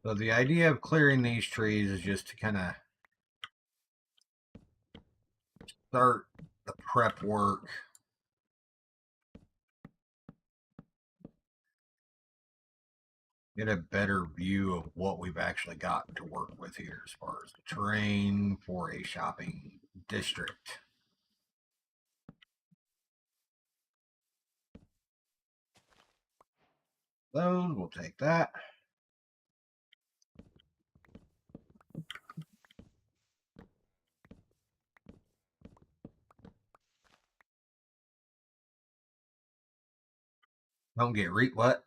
So the idea of clearing these trees is just to kind of start the prep work. Get a better view of what we've actually got to work with here as far as the terrain for a shopping district. Those, we'll take that. Don't get what?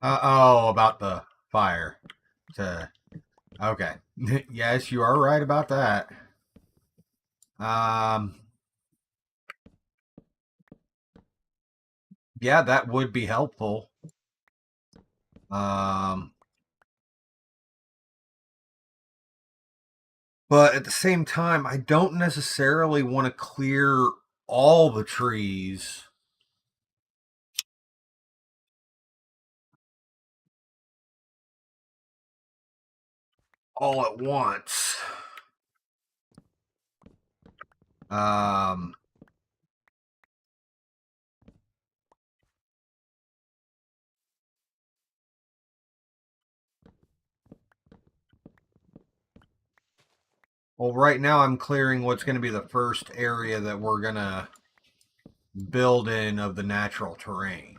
Oh, about the fire. To okay. Yes, you are right about that. Um, yeah, that would be helpful. Um, but at the same time, I don't necessarily want to clear all the trees all at once. Um, Well, right now I'm clearing what's going to be the first area that we're going to build in of the natural terrain.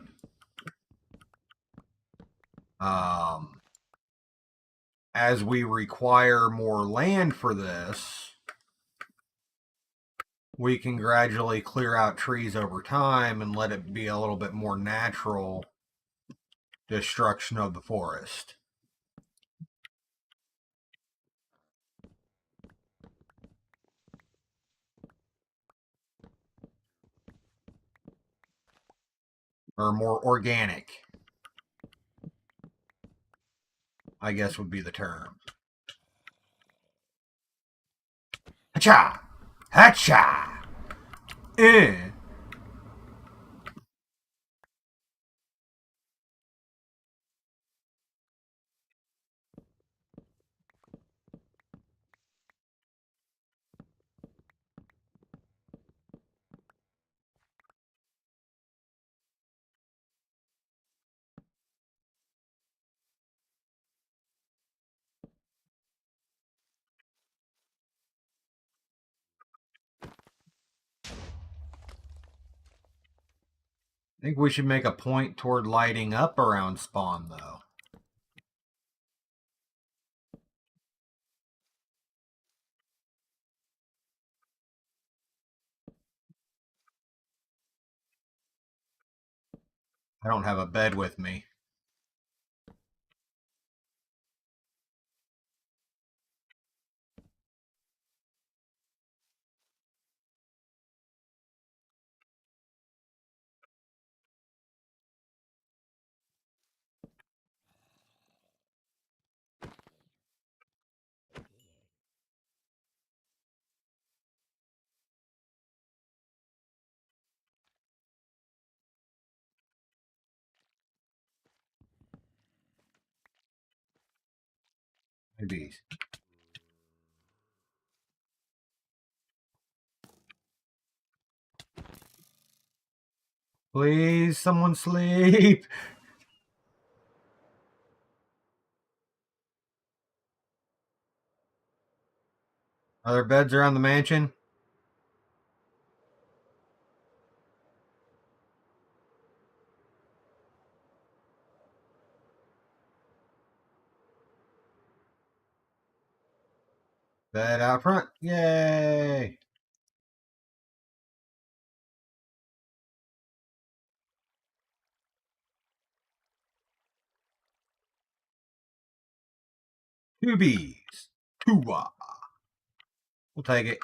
As we require more land for this, we can gradually clear out trees over time and let it be a little bit more natural destruction of the forest. Or more organic, I guess would be the term. Hacha! Hacha! Eh. I think we should make a point toward lighting up around spawn, though. I don't have a bed with me. Maybe. Please, someone sleep. Are there beds around the mansion? Bed out front. Yay! Two bees. Two. We'll take it.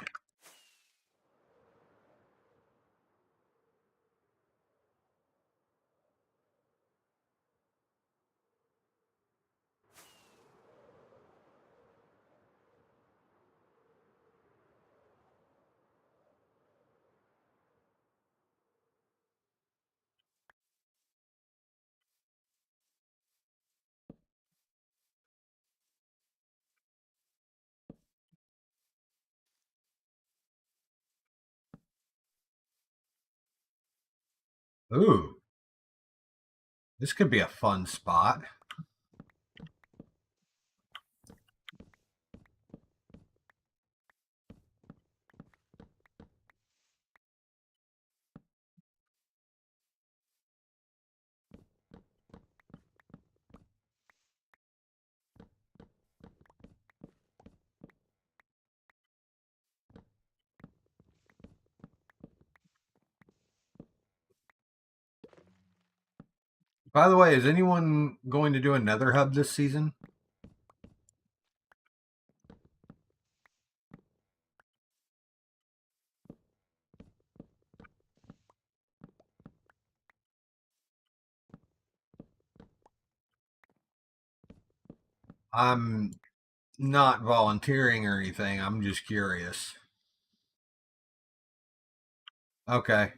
Ooh, this could be a fun spot. By the way, is anyone going to do another hub this season? I'm not volunteering or anything. I'm just curious. Okay.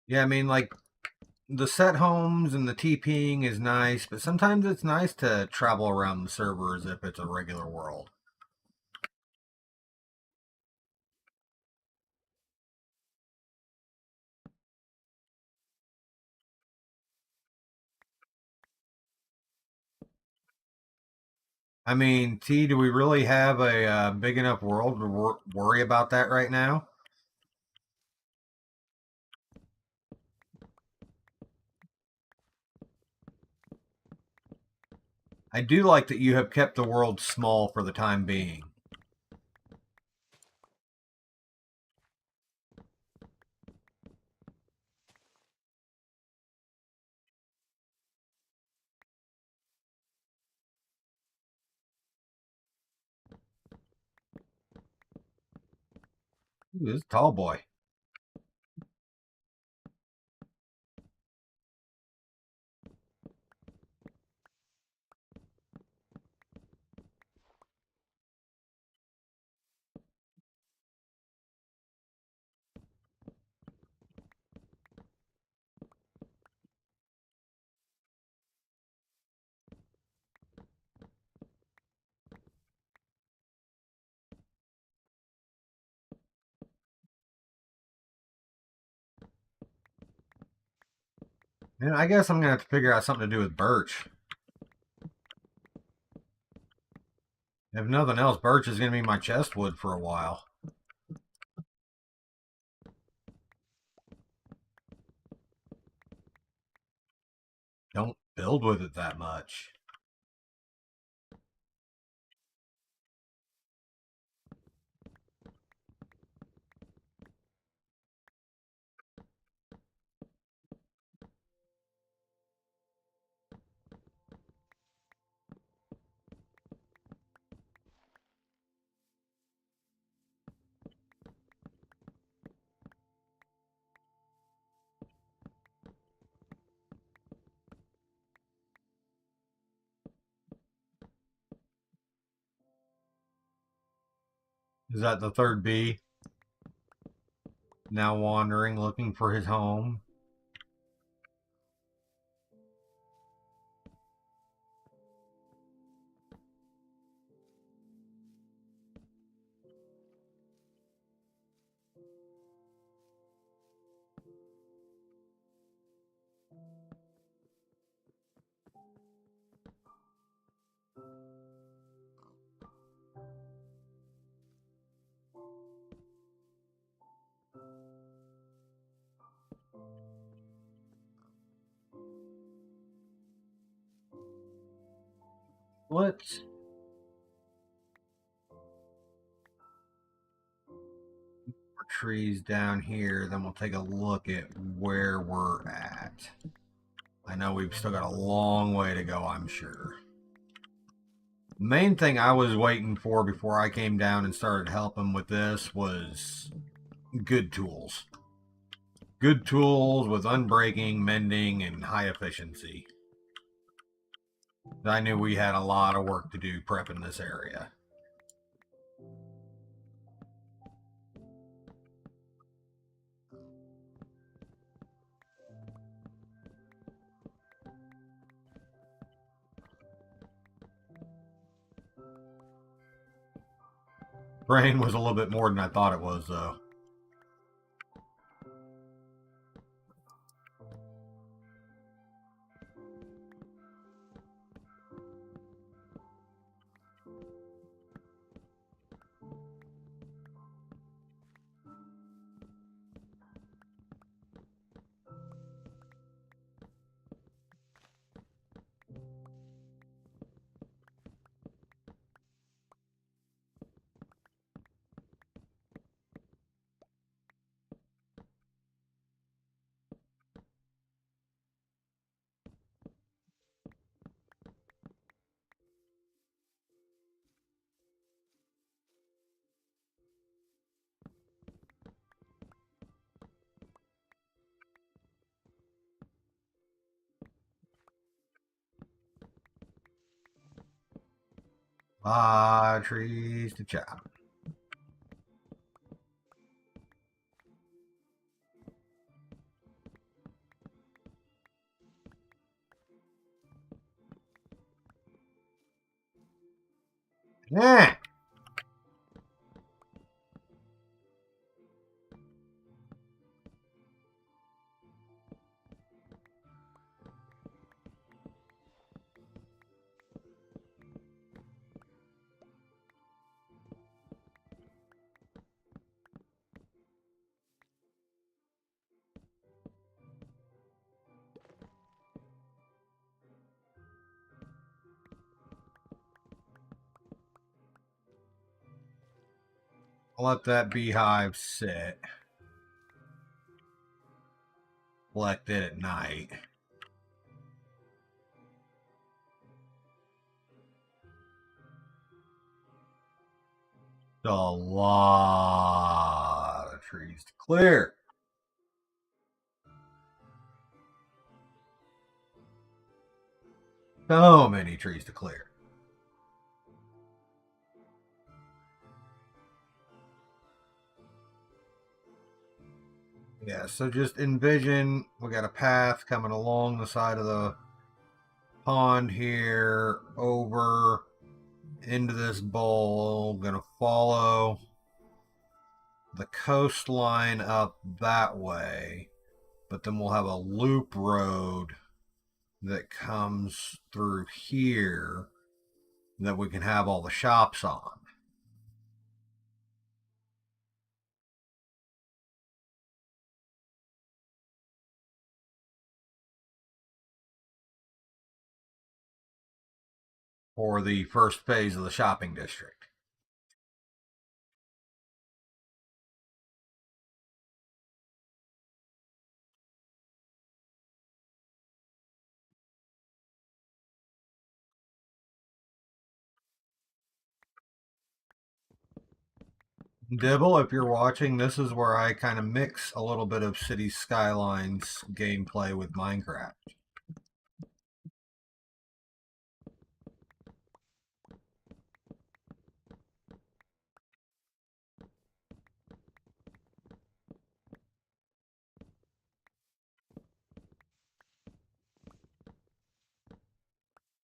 Yeah, I mean, like, the set homes and the TPing is nice, but sometimes it's nice to travel around the server as if it's a regular world. I mean, T, do we really have a big enough world to worry about that right now? I do like that you have kept the world small for the time being. Ooh, this is a tall boy. And I guess I'm gonna have to figure out something to do with Birch. If nothing else, Birch is gonna be my chest wood for a while. Don't build with it that much. Is that the third bee? Now wandering, looking for his home. Let's trees down here, then we'll take a look at where we're at. I know we've still got a long way to go, I'm sure. The main thing I was waiting for before I came down and started helping with this was good tools. Good tools with unbreaking, mending, and high efficiency. I knew we had a lot of work to do prepping this area. Brain was a little bit more than I thought it was, though. Trees to chop. Yeah. let that beehive sit. Collect it at night. A lot of trees to clear. So many trees to clear. Yeah, so just envision we got a path coming along the side of the pond here, over into this bowl. Gonna follow the coastline up that way, but then we'll have a loop road that comes through here that we can have all the shops on. For the first phase of the shopping district. Dibble, if you're watching, this is where I kind of mix a little bit of City Skylines gameplay with Minecraft.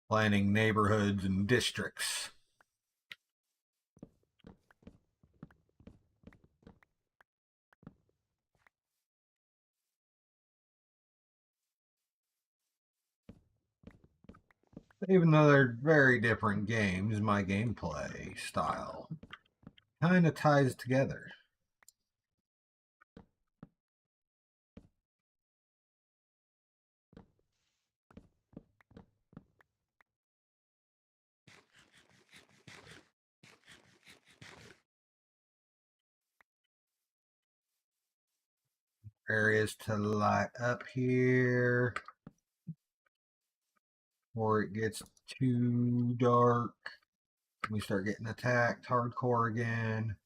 Planning neighborhoods and districts. Even though they're very different games, my gameplay style kind of ties together. Areas to light up here before it gets too dark. We start getting attacked hardcore again.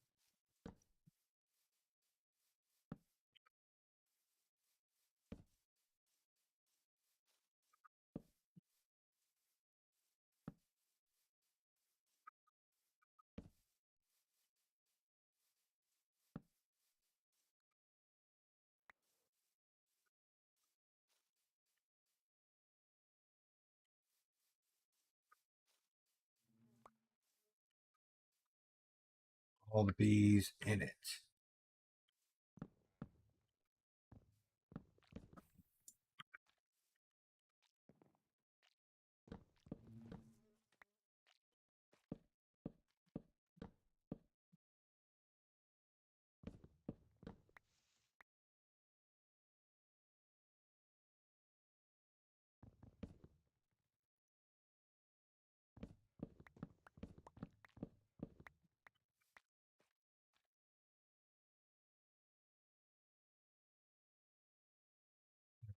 All the bees in it.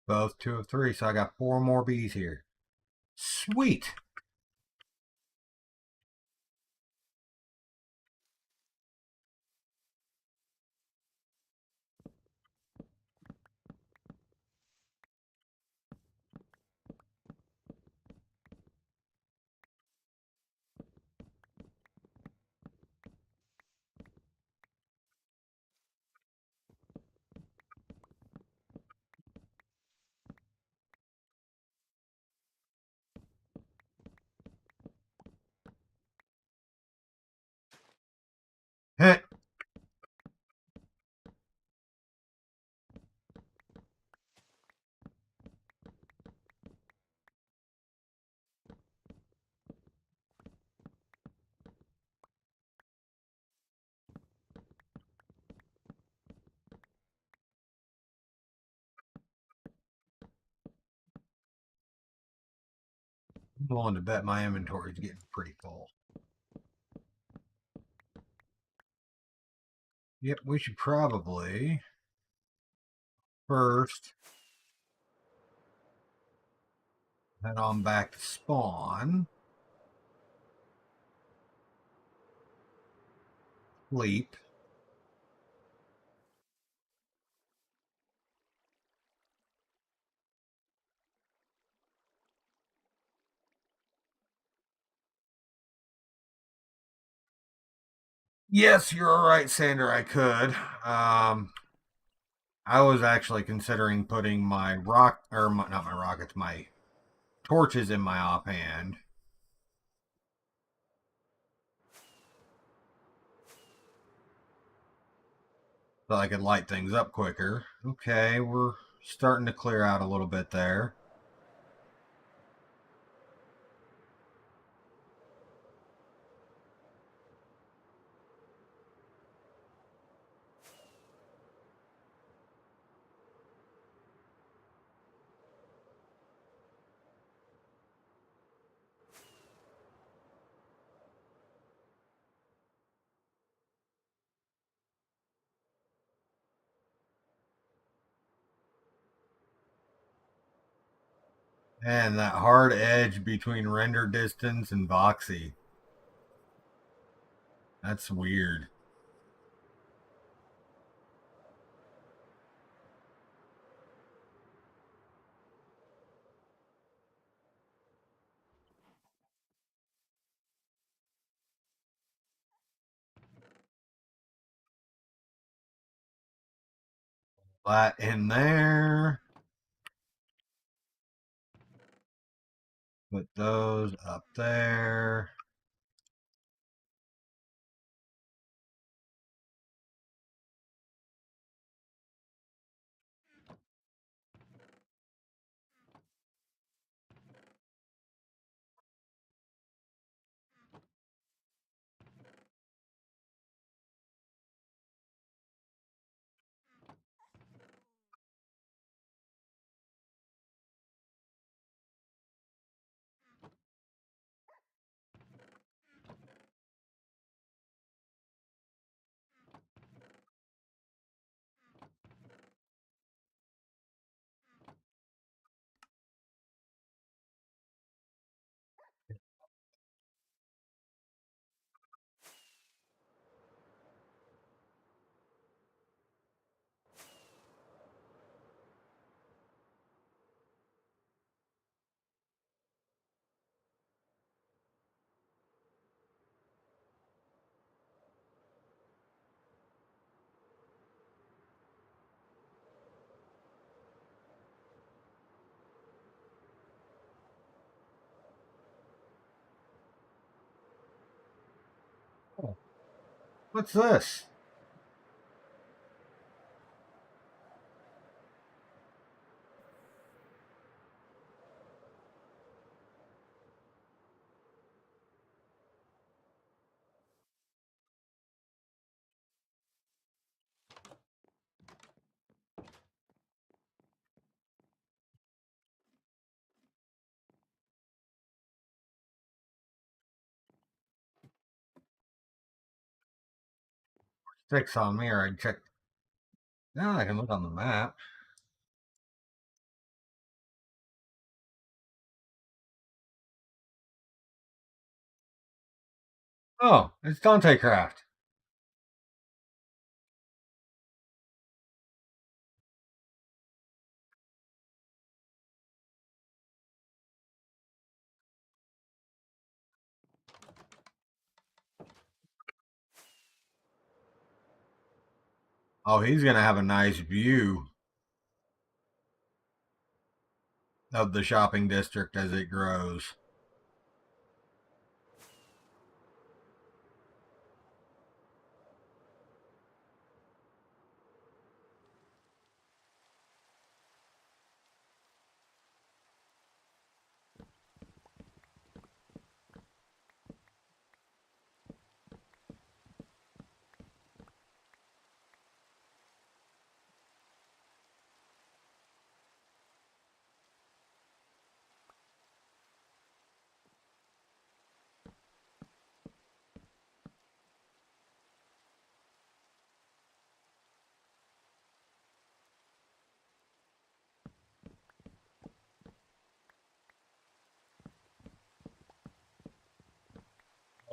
Both 2 of 3, so I got 4 more bees here. Sweet. Heh. I'm willing to bet my inventory is getting pretty full. Yep, we should probably first head on back to spawn. Sleep. Yes, you're all right, Sander. I could. I was actually considering putting my not my rockets, my torches in my offhand so I could light things up quicker. Okay, we're starting to clear out a little bit there. And that hard edge between render distance and voxy. That's weird. That in there. Put those up there. Oh, what's this? Sticks on me, or I check. Now I can look on the map. Oh, it's Sandercraft. Oh, he's gonna have a nice view of the shopping district as it grows.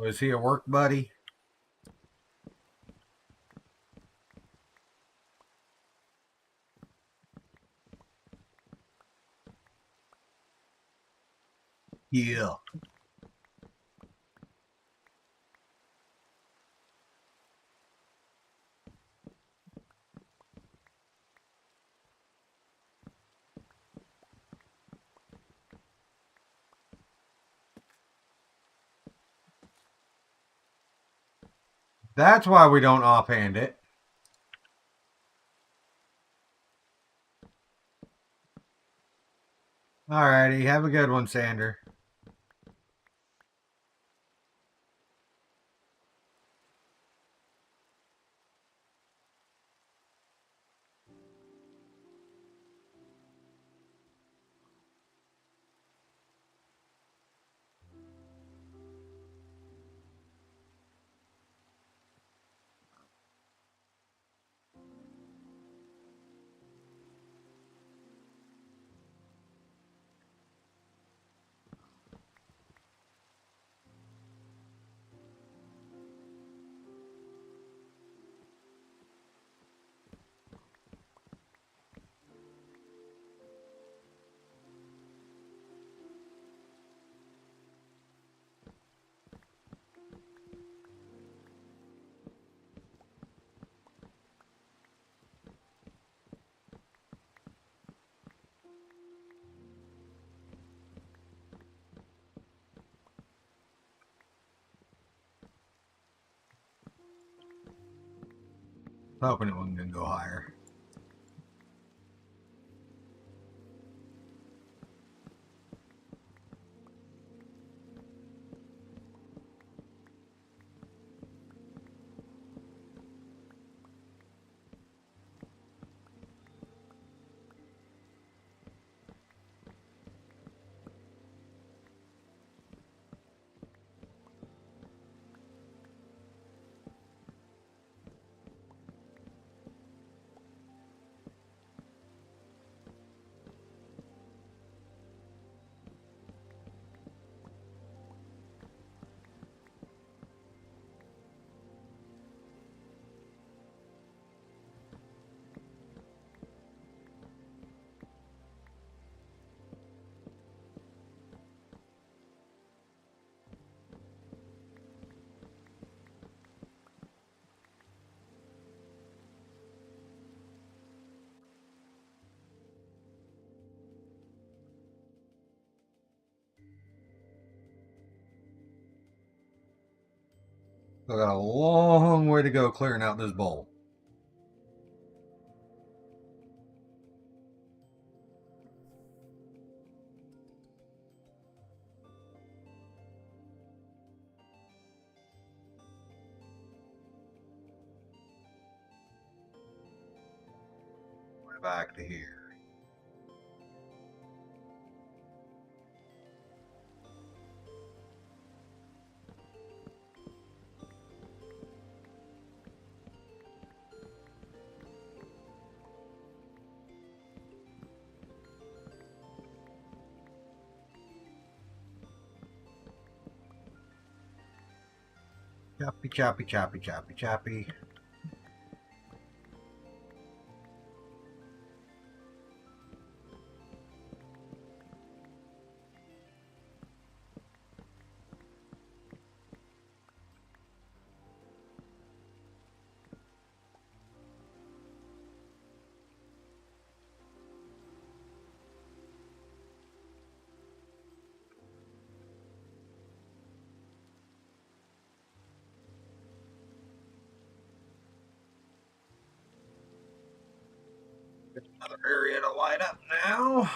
Was he a work buddy? Yeah. That's why we don't offhand it. Alrighty, have a good one, Sander. Hoping it wasn't going to go higher. So I got a long way to go clearing out this bowl. Back to here. Choppy, choppy, choppy, choppy, choppy. Another area to light up now.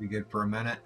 Be good for a minute.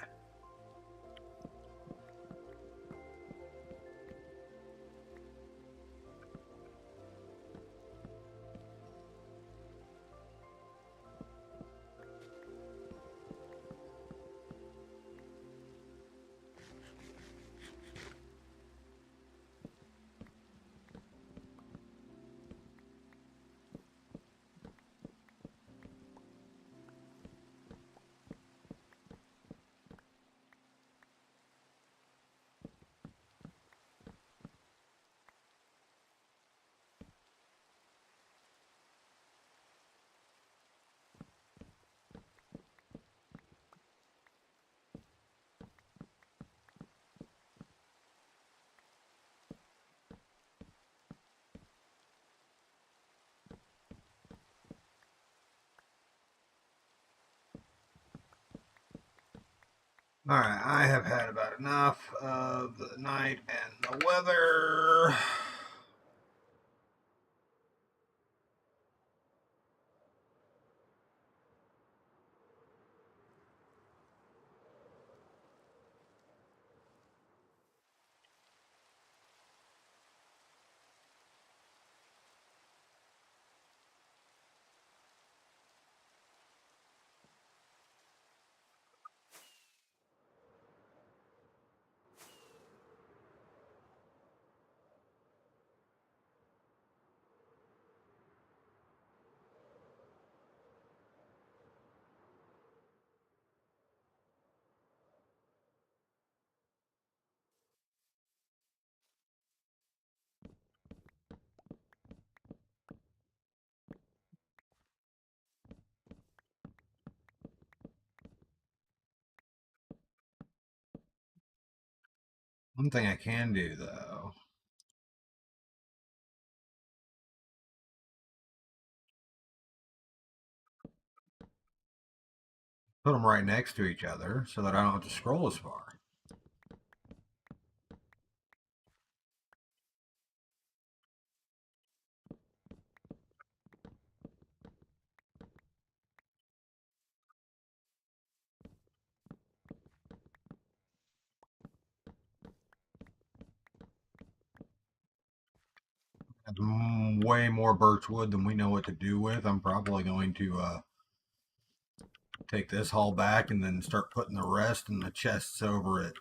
All right, I have had about enough of the night and the weather. One thing I can do though, put them right next to each other so that I don't have to scroll as far. That's way more birch wood than we know what to do with. I'm probably going to take this haul back and then start putting the rest in the chests over at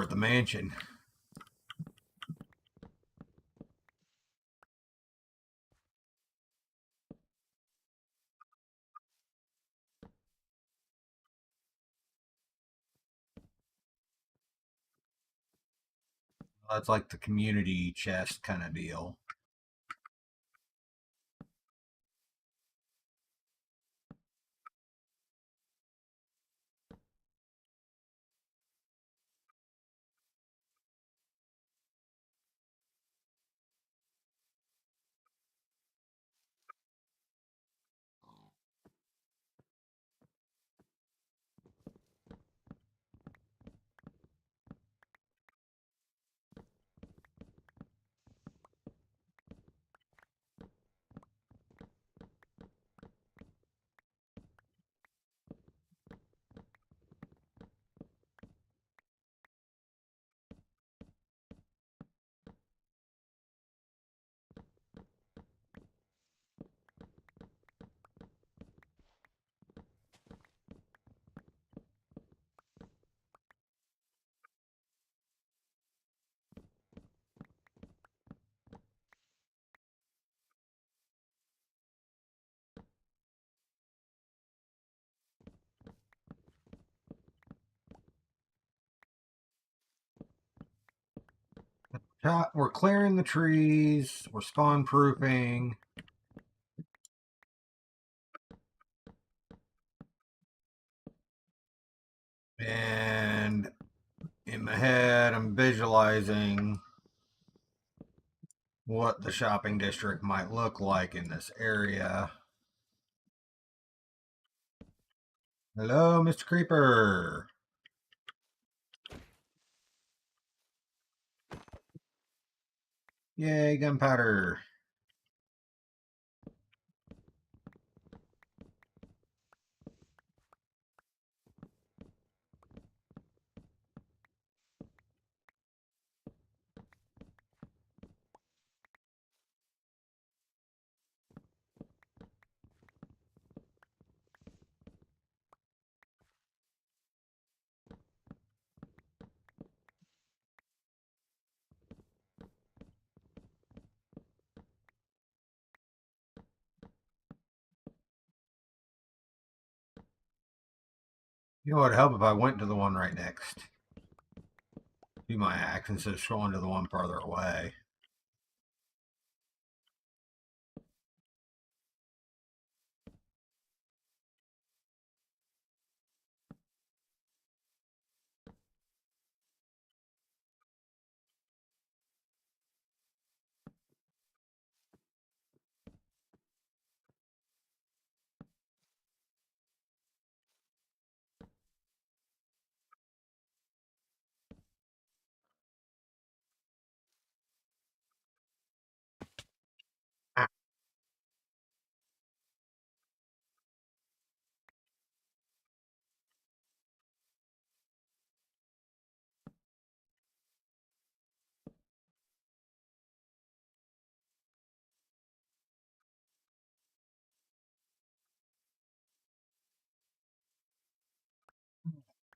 the mansion. That's like the community chest kind of deal. We're clearing the trees. We're spawn proofing. And in my head, I'm visualizing what the shopping district might look like in this area. Hello, Mr. Creeper. Yay, gunpowder. You know, it'd help if I went to the one right next to my axe instead of scrolling to the one farther away. Ah,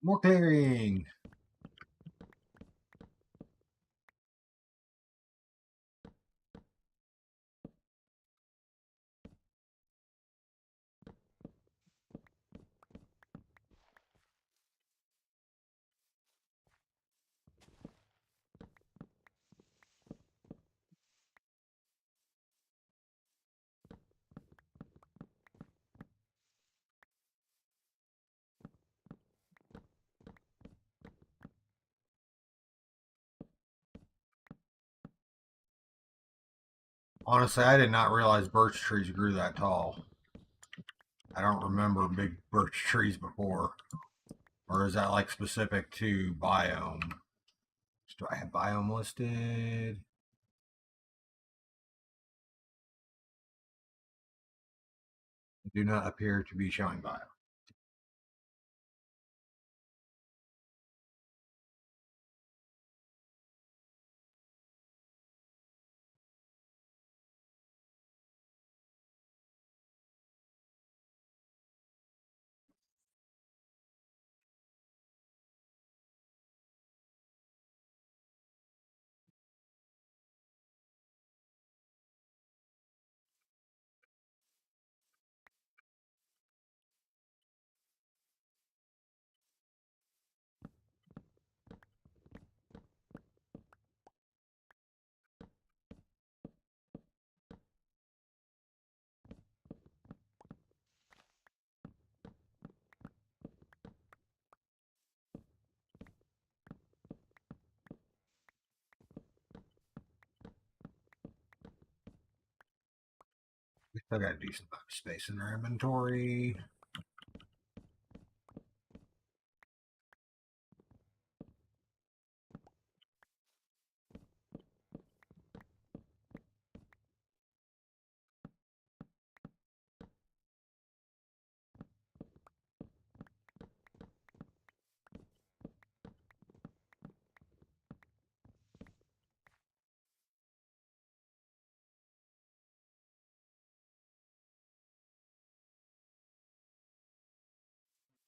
more clearing. Honestly, I did not realize birch trees grew that tall. I don't remember big birch trees before. Or is that like specific to biome? Do I have biome listed? Do not appear to be showing biome. We still got a decent amount of space in our inventory.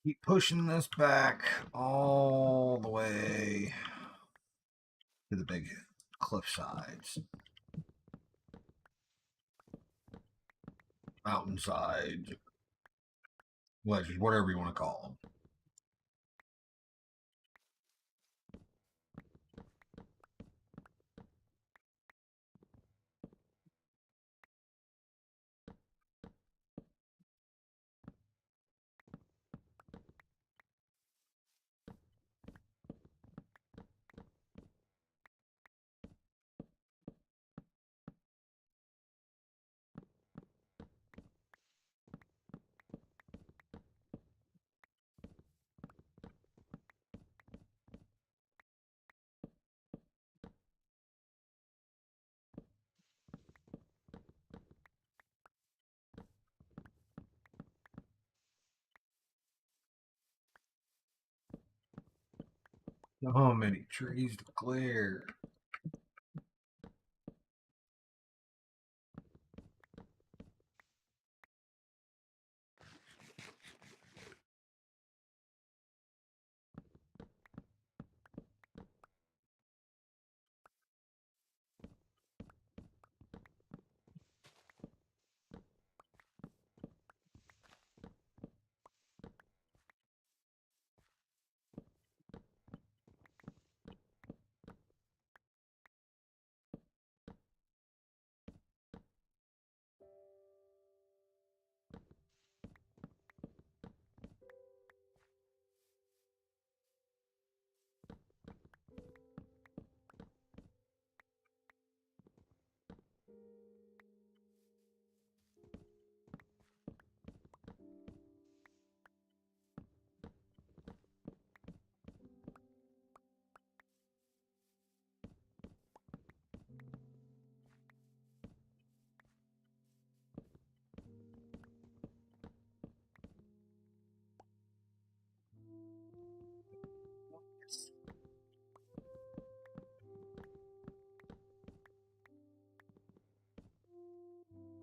Keep pushing this back all the way to the big cliff sides, mountainsides, ledges, whatever you want to call them. So many trees to clear.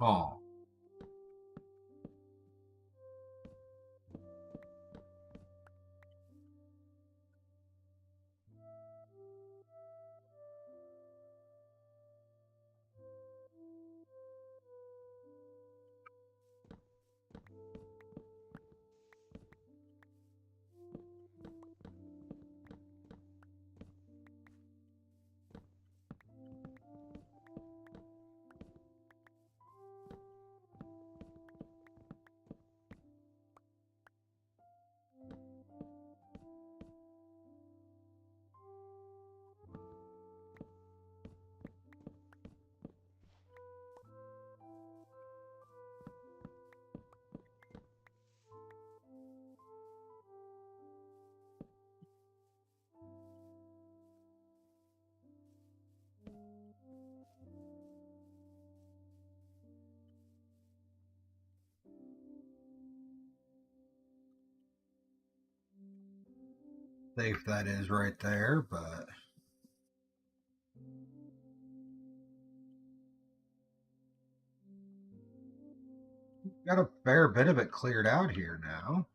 Oh. Safe that is right there, but got a fair bit of it cleared out here now.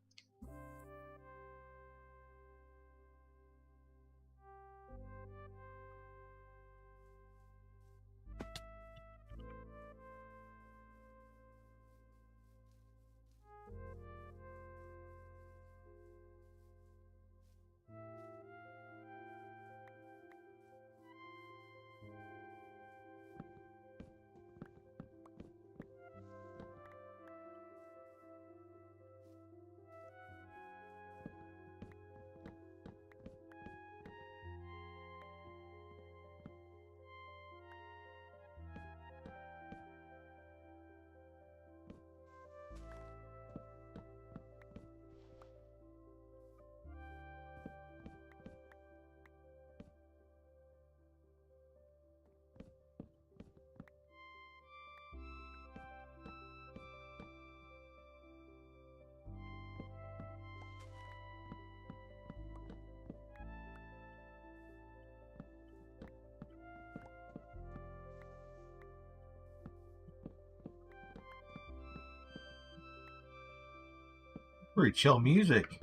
Pretty chill music.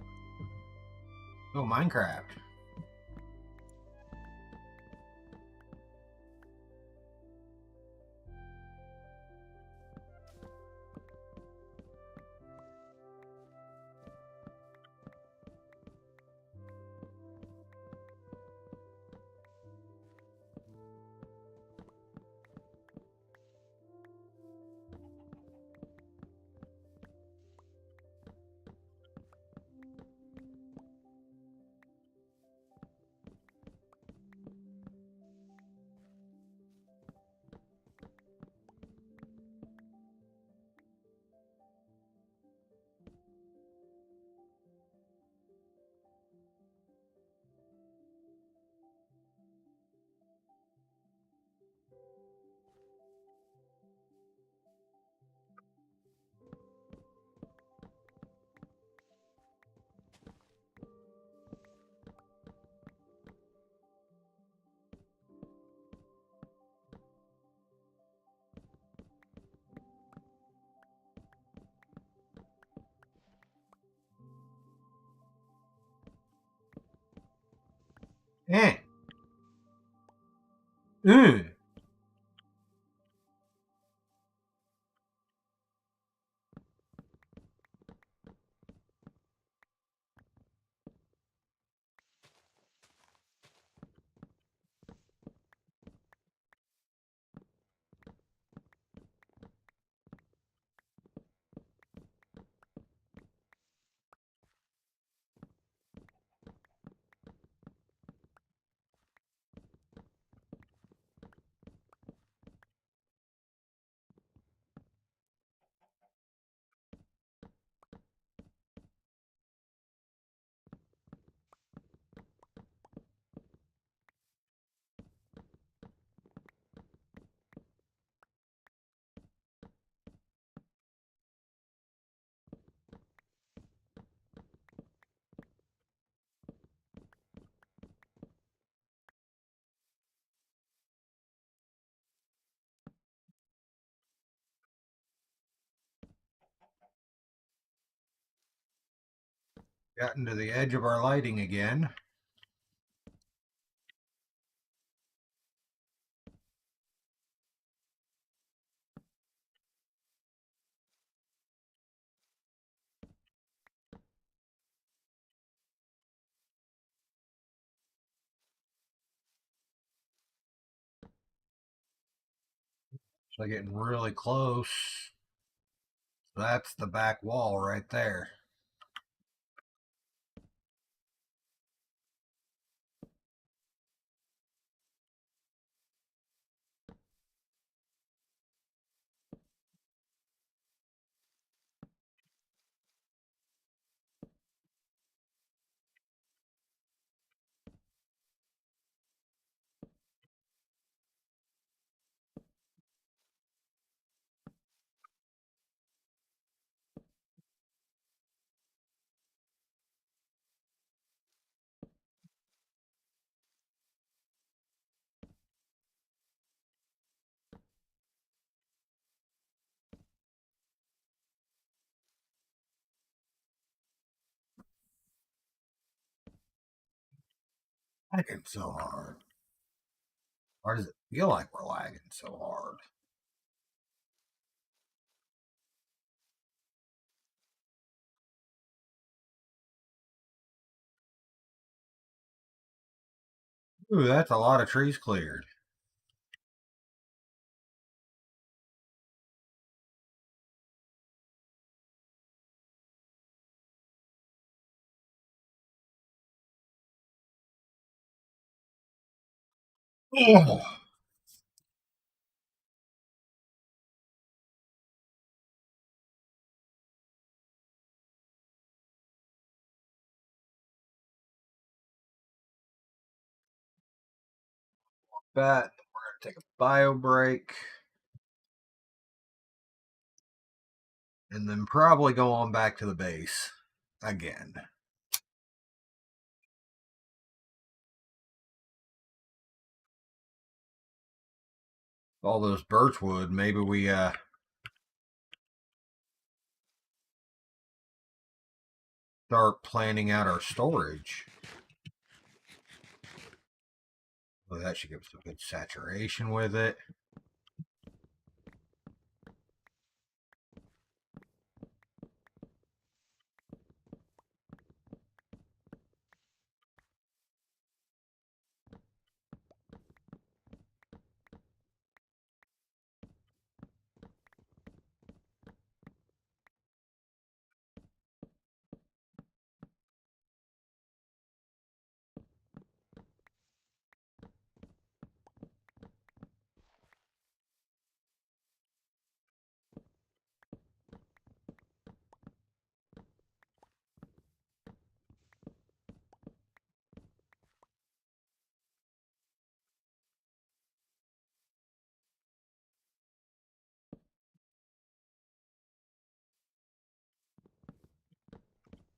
Oh, Minecraft. Eh. Mm. Gotten to the edge of our lighting again. So getting really close. That's the back wall right there. Lagging so hard. Why does it feel like we're lagging so hard? Ooh, that's a lot of trees cleared. Oh. That we're gonna take a bio break and then probably go on back to the base again. All those birchwood, maybe we start planning out our storage. Well, that should give us a good saturation with it.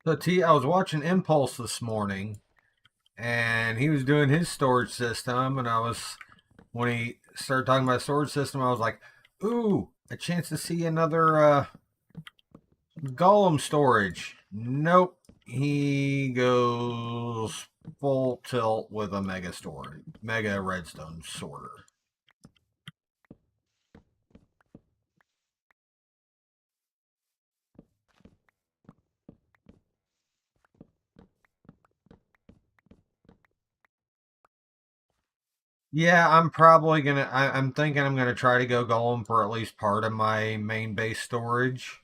So T, I was watching Impulse this morning, and he was doing his storage system, and when he started talking about storage system, I was like, "Ooh, a chance to see another Golem storage." Nope, he goes full tilt with a mega redstone sorter. Yeah, I'm thinking I'm gonna try to go Golem for at least part of my main base storage.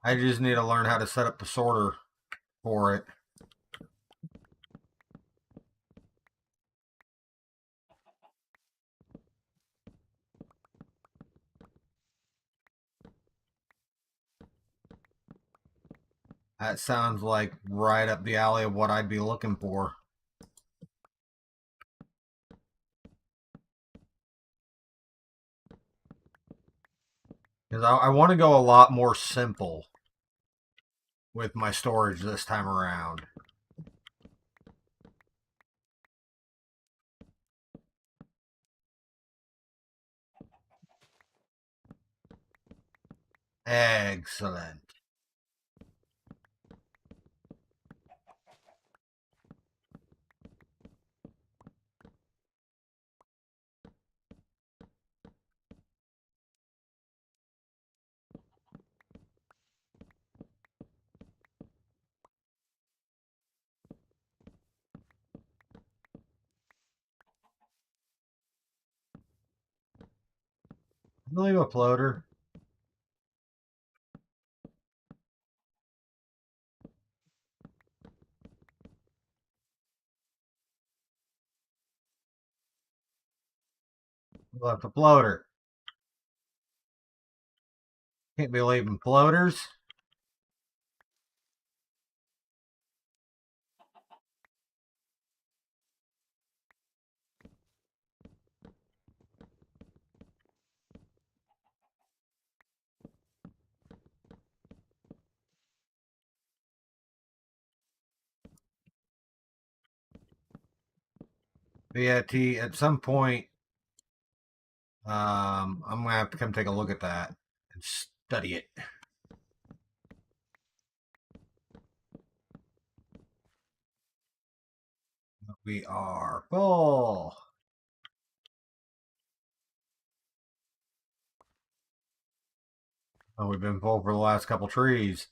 I just need to learn how to set up the sorter for it. That sounds like right up the alley of what I'd be looking for. Because I want to go a lot more simple with my storage this time around. Excellent. Leave a floater. Left a floater. Can't be leaving floaters. But yeah, T, at some point, I'm gonna have to come take a look at that and study it. We are full. Oh, we've been full for the last couple trees.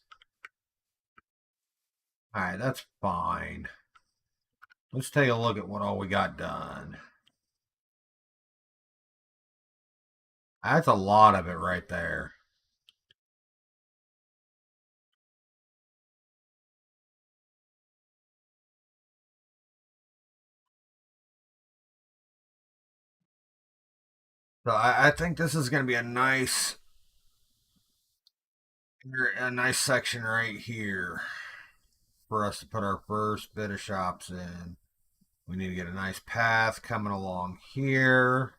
All right, that's fine. Let's take a look at what all we got done. That's a lot of it right there. So I think this is going to be a nice section right here for us to put our first bit of shops in. We need to get a nice path coming along here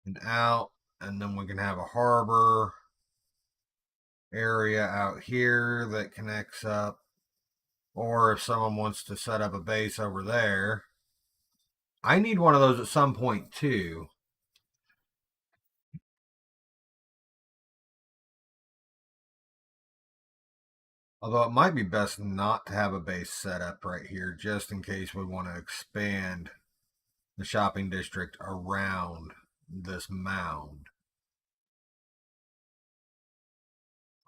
and out, and then we can have a harbor area out here that connects up. Or if someone wants to set up a base over there, I need one of those at some point too. Although it might be best not to have a base set up right here just in case we want to expand the shopping district around this mound.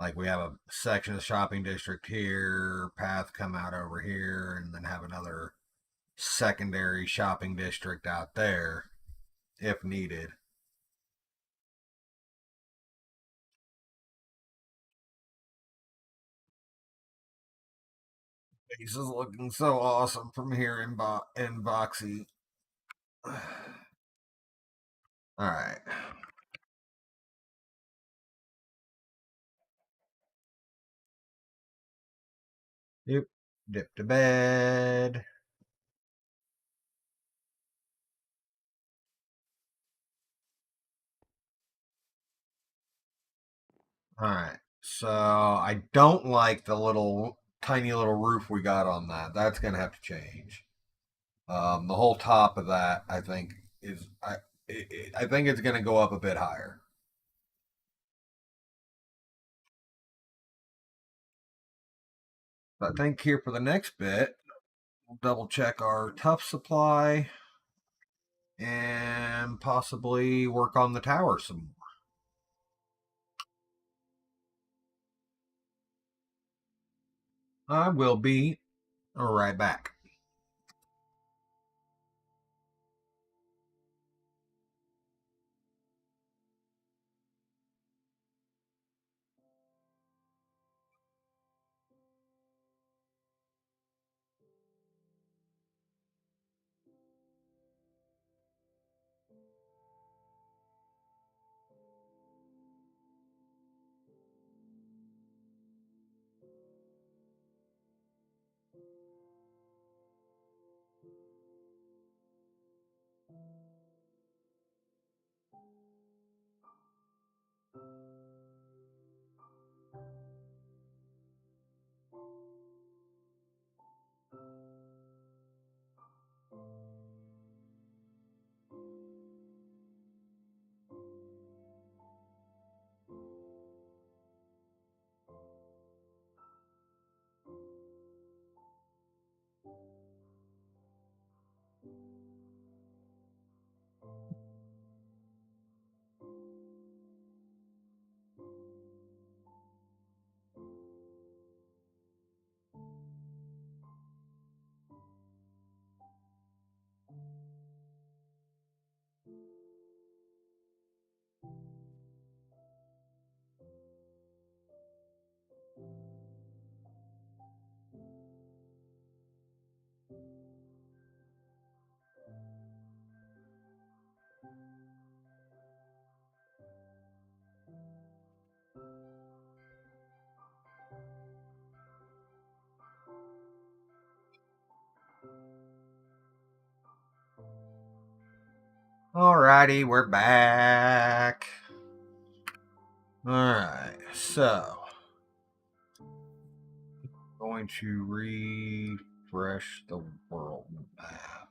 Like we have a section of the shopping district here, path come out over here, and then have another secondary shopping district out there if needed. This is looking so awesome from here in Boxy. All right. Yep. Dip to bed. All right. So I don't like the little tiny little roof we got on that. That's gonna have to change. The whole top of that, I think, is I think it's gonna go up a bit higher. I think here for the next bit, we'll double check our tough supply and possibly work on the tower some more. I will be right back. Alrighty, we're back. Alright, so going to refresh the world map.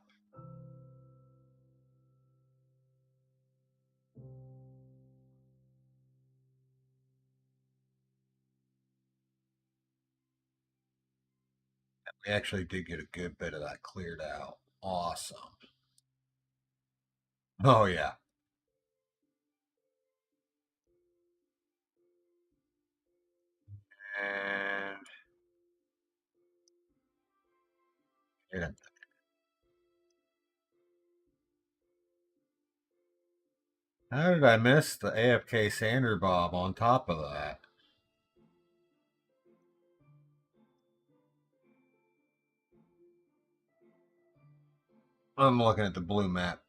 We actually did get a good bit of that cleared out. Awesome. Oh yeah. And yeah. How did I miss the AFK Sander Bob on top of that? I'm looking at the blue map.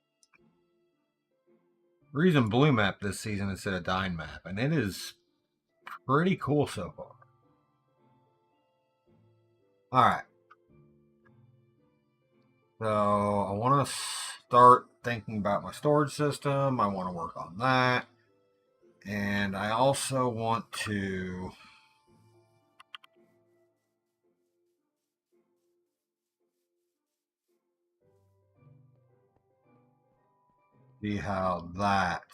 We're using blue map this season instead of Dine map, and it is pretty cool so far. Alright. So I want to start thinking about my storage system. I want to work on that. And I also want to see how that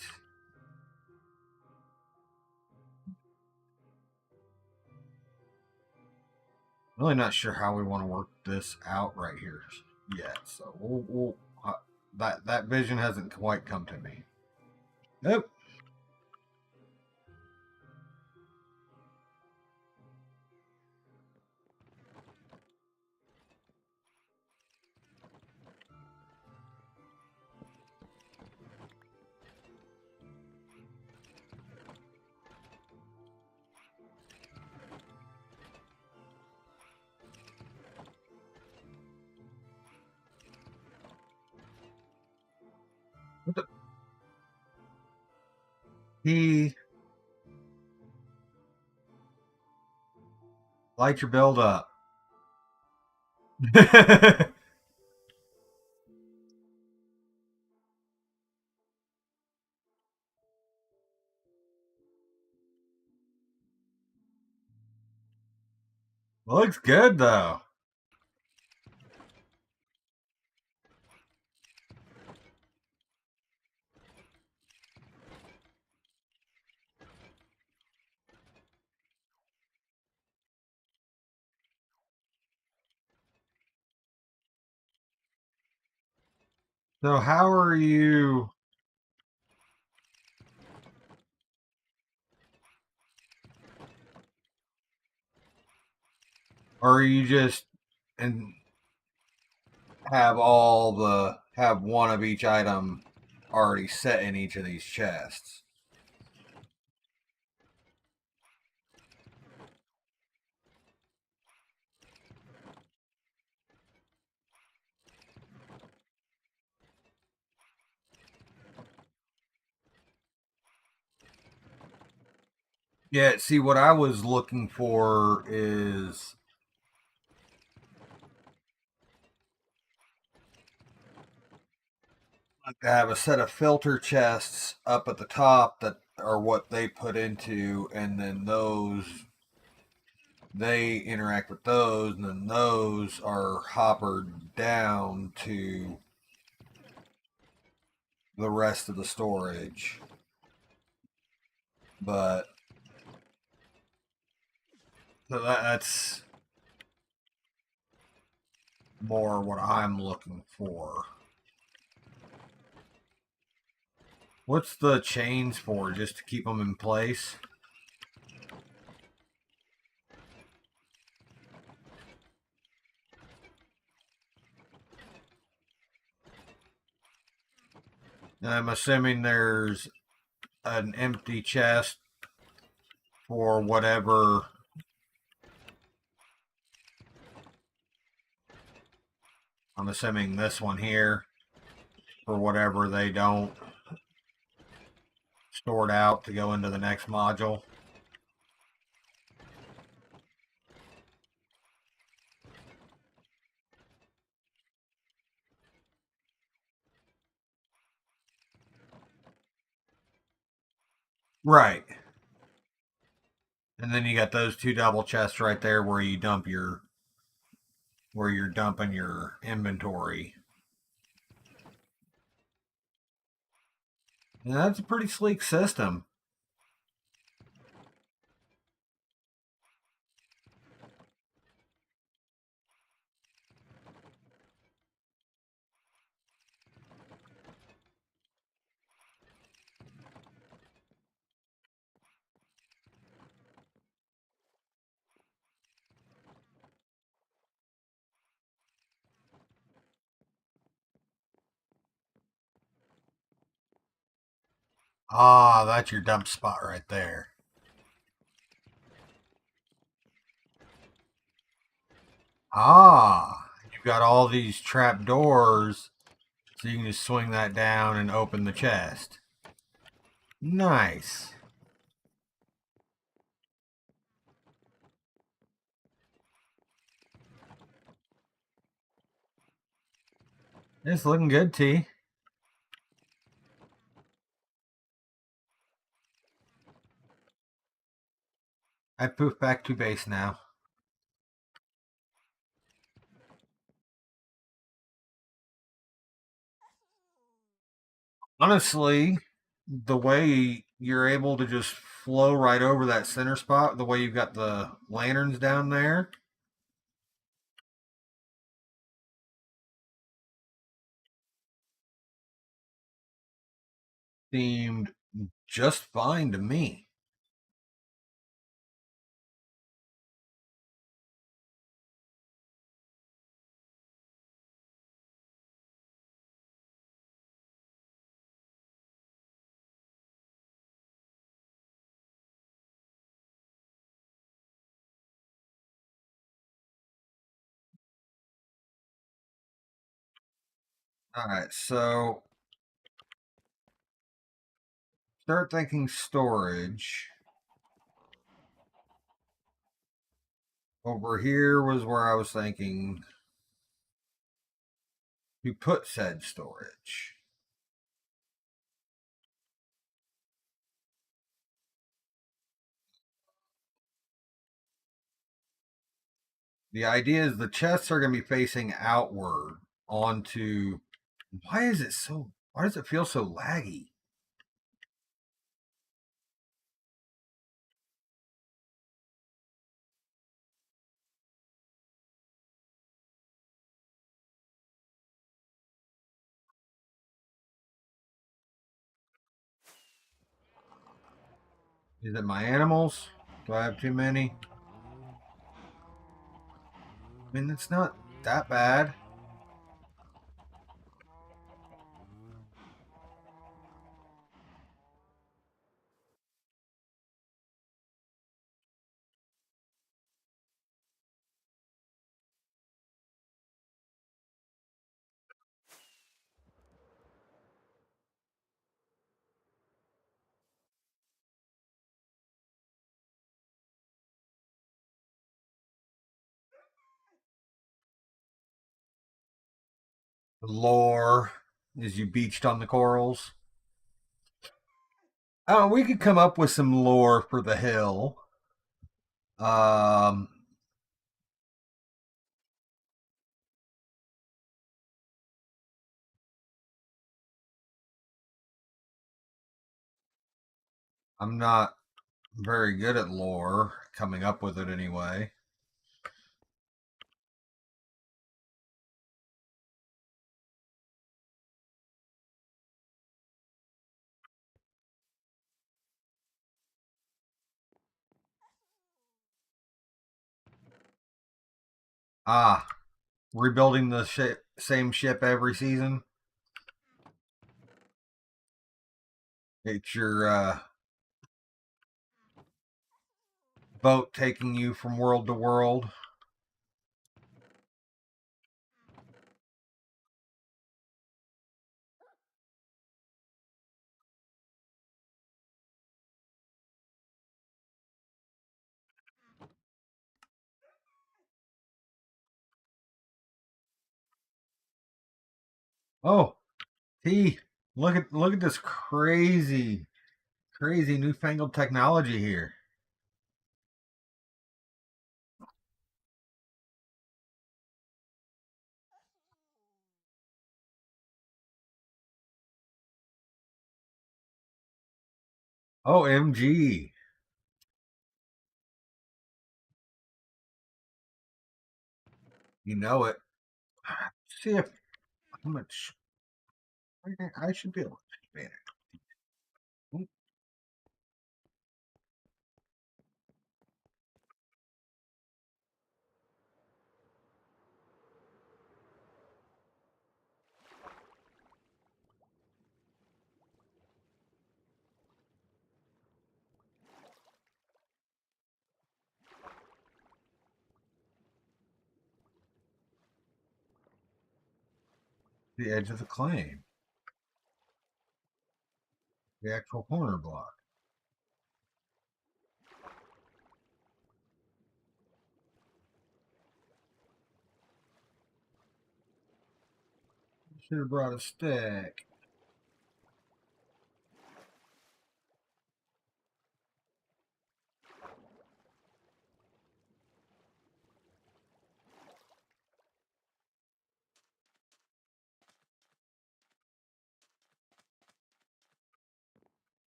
really not sure how we want to work this out right here yet. So we'll that vision hasn't quite come to me. Nope. What the? He light your build up. Looks good though. So how are you? Or are you just and have one of each item already set in each of these chests? Yeah, see what I was looking for is like to have a set of filter chests up at the top that are what they put into, and then those they interact with those, and then those are hoppered down to the rest of the storage. But so that's more what I'm looking for. What's the chains for? Just to keep them in place? I'm assuming there's an empty chest for whatever. I'm assuming this one here for whatever they don't store it out to go into the next module. Right. And then you got those two double chests right there where you're dumping your inventory. And that's a pretty sleek system. Ah, that's your dump spot right there. Ah, you've got all these trap doors, so you can just swing that down and open the chest. Nice. It's looking good, T. I poof back to base now. Honestly, the way you're able to just flow right over that center spot, the way you've got the lanterns down there, seemed just fine to me. All right, so start thinking storage. Over here was where I was thinking to put said storage. The idea is the chests are going to be facing outward onto. Why does it feel so laggy? Is it my animals? Do I have too many? I mean, it's not that bad. The lore is you beached on the corals. Oh, we could come up with some lore for the hill. Um, I'm not very good at lore, coming up with it anyway. Ah, rebuilding the same ship every season. It's your boat taking you from world to world. Oh, T, look at this crazy Crazy newfangled technology here. OMG. You know it. Let's see if how much I should be able to expand it. The edge of the claim. The actual corner block. Should have brought a stick.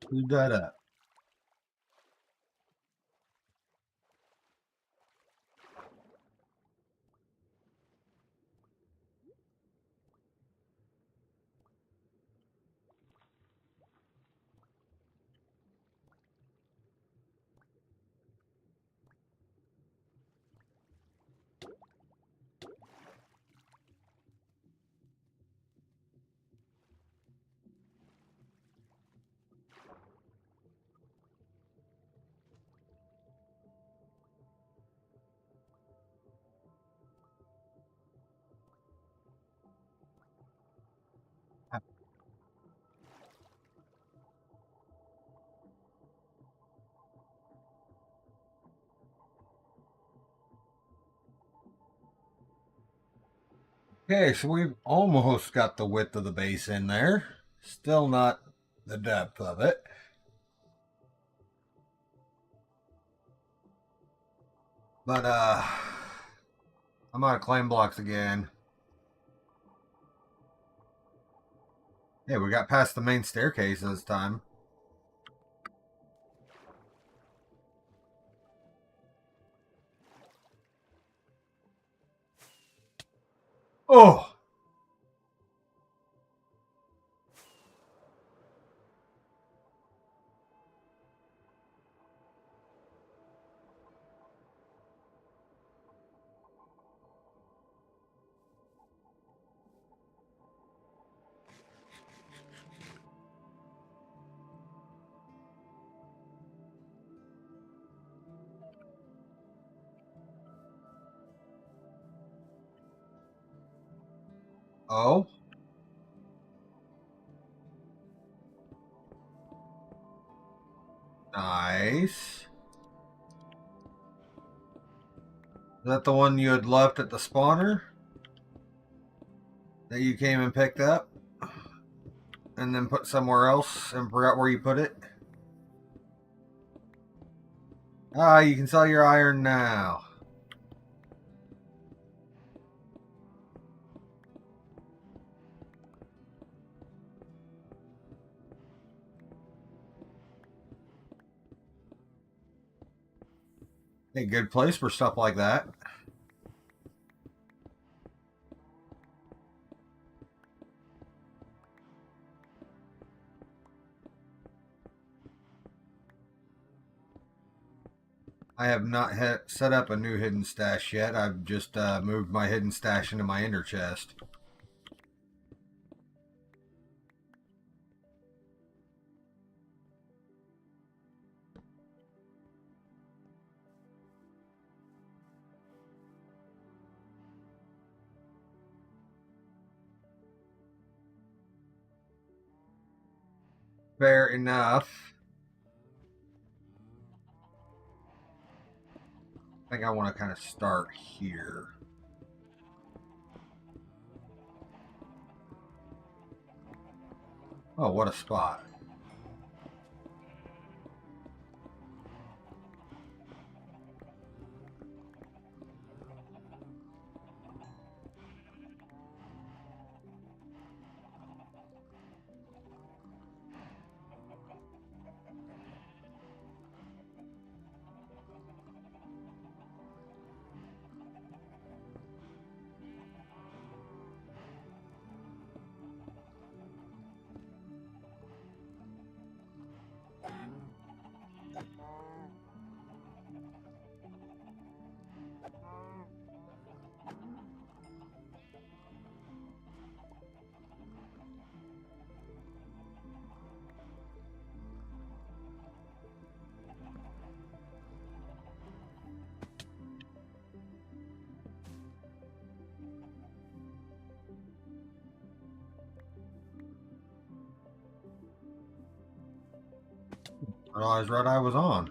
Screwed that up. Okay, so we've almost got the width of the base in there. Still not the depth of it. But I'm out of claim blocks again. Hey, we got past the main staircase this time. Oh! Oh? Nice. Is that the one you had left at the spawner? That you came and picked up? And then put somewhere else and forgot where you put it? Ah, you can sell your iron now. A good place for stuff like that. I have not set up a new hidden stash yet. I've just moved my hidden stash into my ender chest. Fair enough. I think I want to kind of start here. Oh, what a spot. I realized what I was on.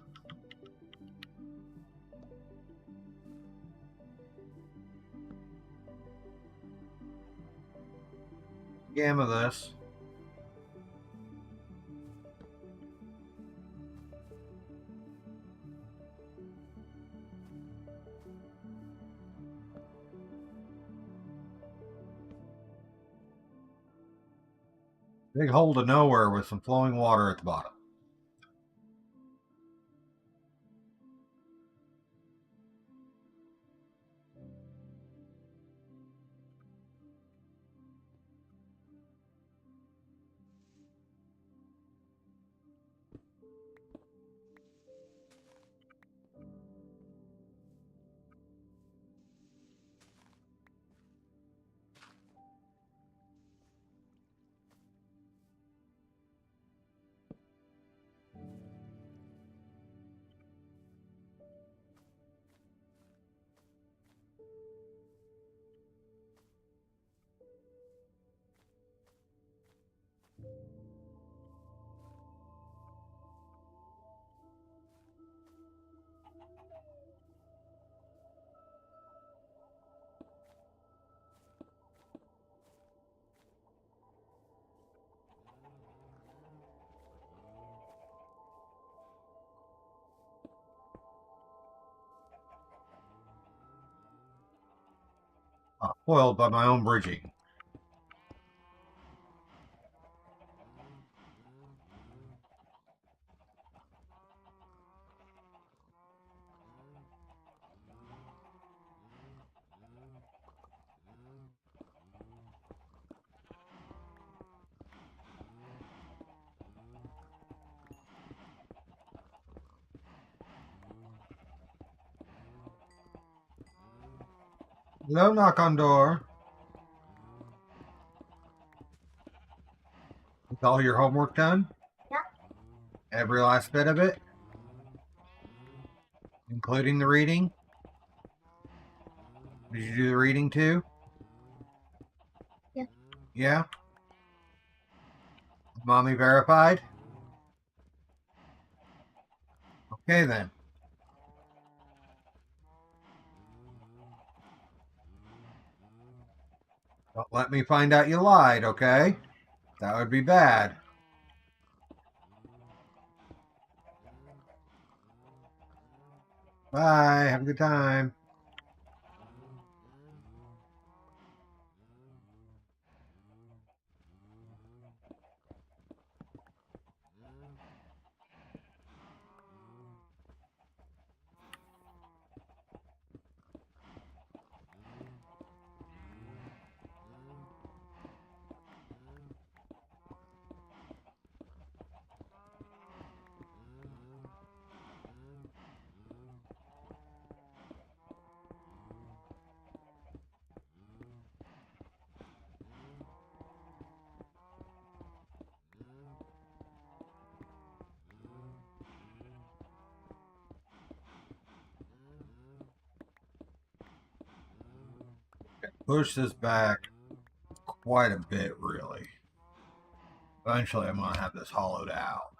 Gamma this. Big hole to nowhere with some flowing water at the bottom. Foiled by my own bridging. No knock on door. Is all your homework done? Yeah. Every last bit of it? Including the reading? Did you do the reading too? Yeah. Yeah? Mommy verified? Okay then. Don't let me find out you lied, okay? That would be bad. Bye. Have a good time. push this back quite a bit, really. Eventually, I'm going to have this hollowed out.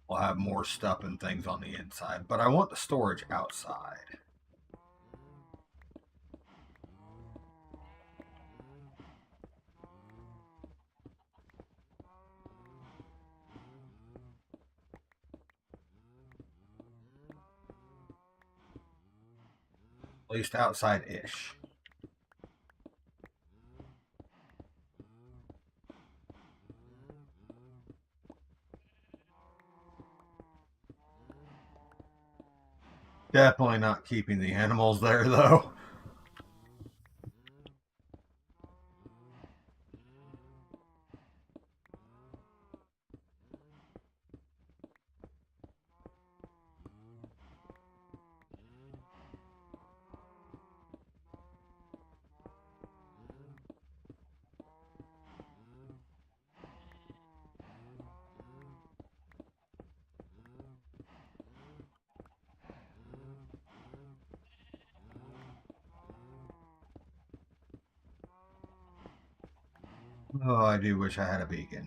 We'll have more stuff and things on the inside, but I want the storage outside. At least outside-ish. Definitely not keeping the animals there, though. Oh, I do wish I had a beacon.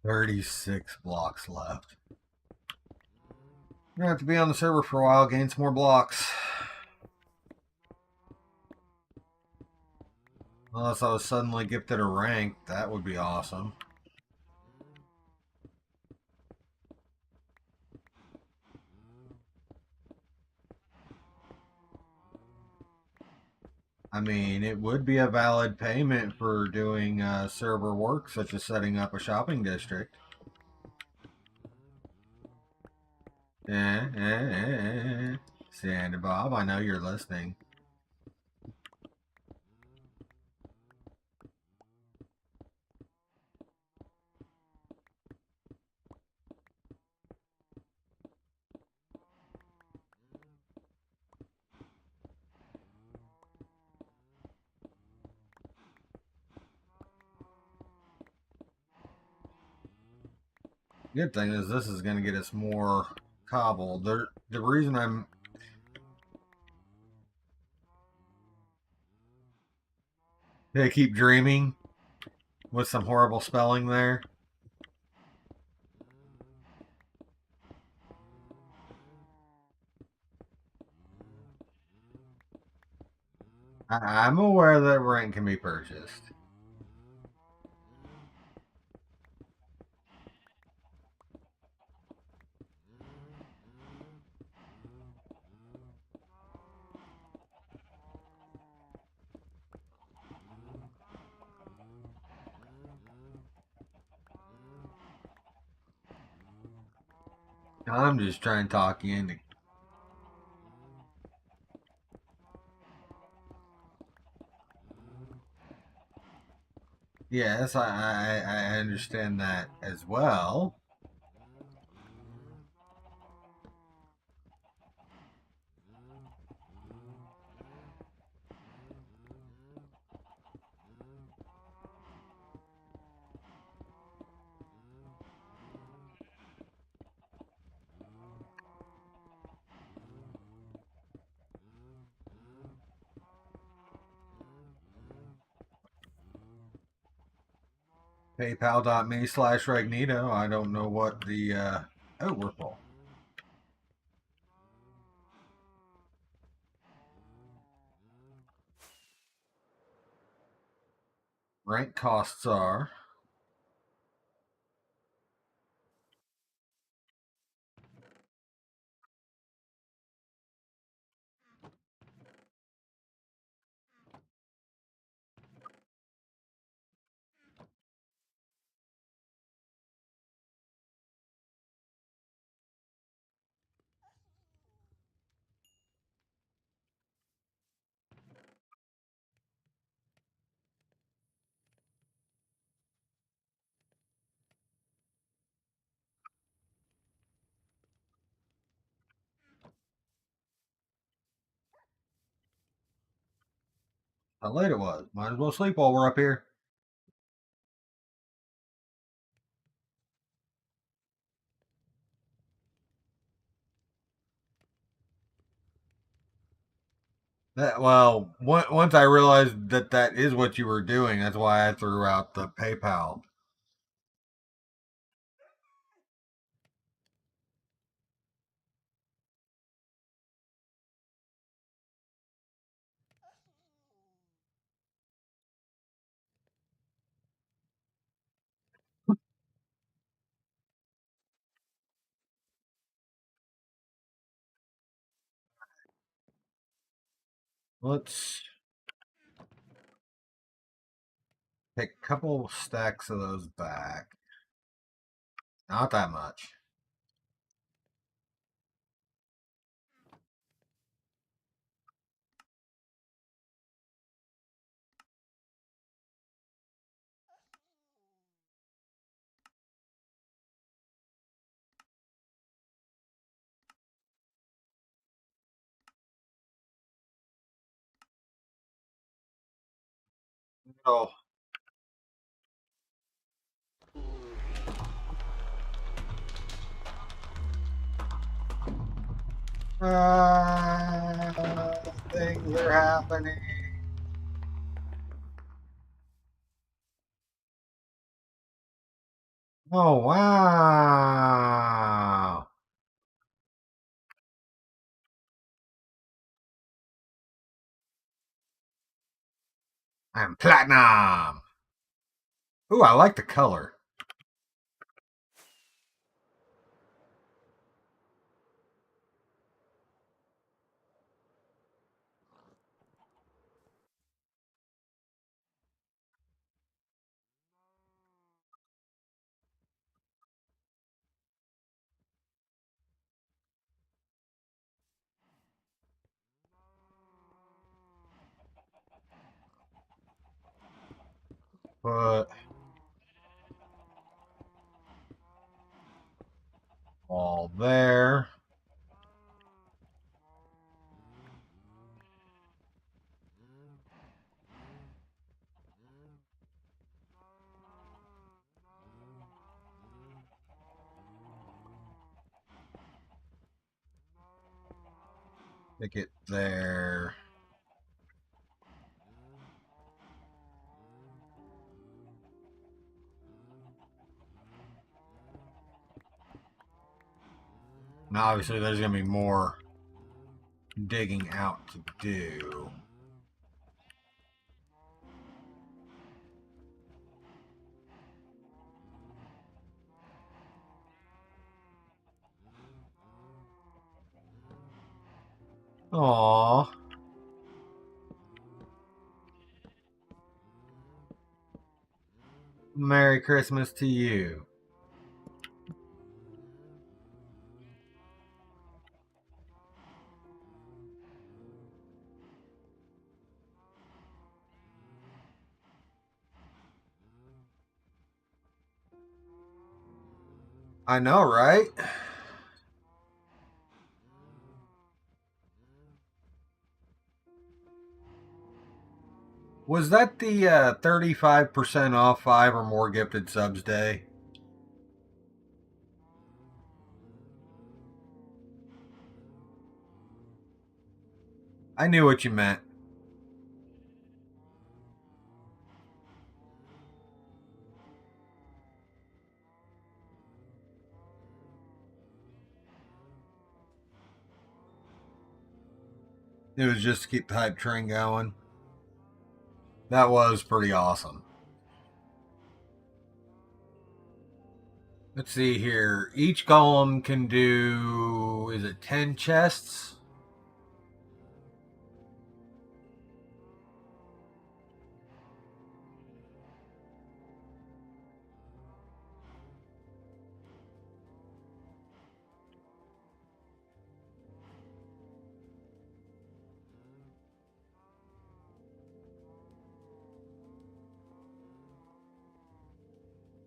$36 blocks left. I'm gonna have to be on the server for a while, gain some more blocks. Unless I was suddenly gifted a rank, that would be awesome. I mean, it would be a valid payment for doing server work, such as setting up a shopping district. Sandy Bob, I know you're listening. Good thing is this is going to get us more cobble. The reason I'm I keep dreaming with some horrible spelling there. I'm aware that rank can be purchased. I'm just trying to talk you into. Yes, I understand that as well. PayPal.me/Ragnito. I don't know what the oh, we're full. Rank costs are How late it was. Might as well sleep while we're up here. Well, once I realized that that is what you were doing, that's why I threw out the PayPal. Let's take a couple stacks of those back. Not that much. Oh. Things are happening. Oh, wow. I'm platinum. Ooh, I like the color. Put all there. Stick it there. Now, obviously, there's going to be more digging out to do. Aww. Merry Christmas to you. I know, right? Was that the 35% off 5 or more gifted subs day? I knew what you meant. It was just to keep the hype train going. That was pretty awesome. Let's see here. Each golem can do, is it 10 chests?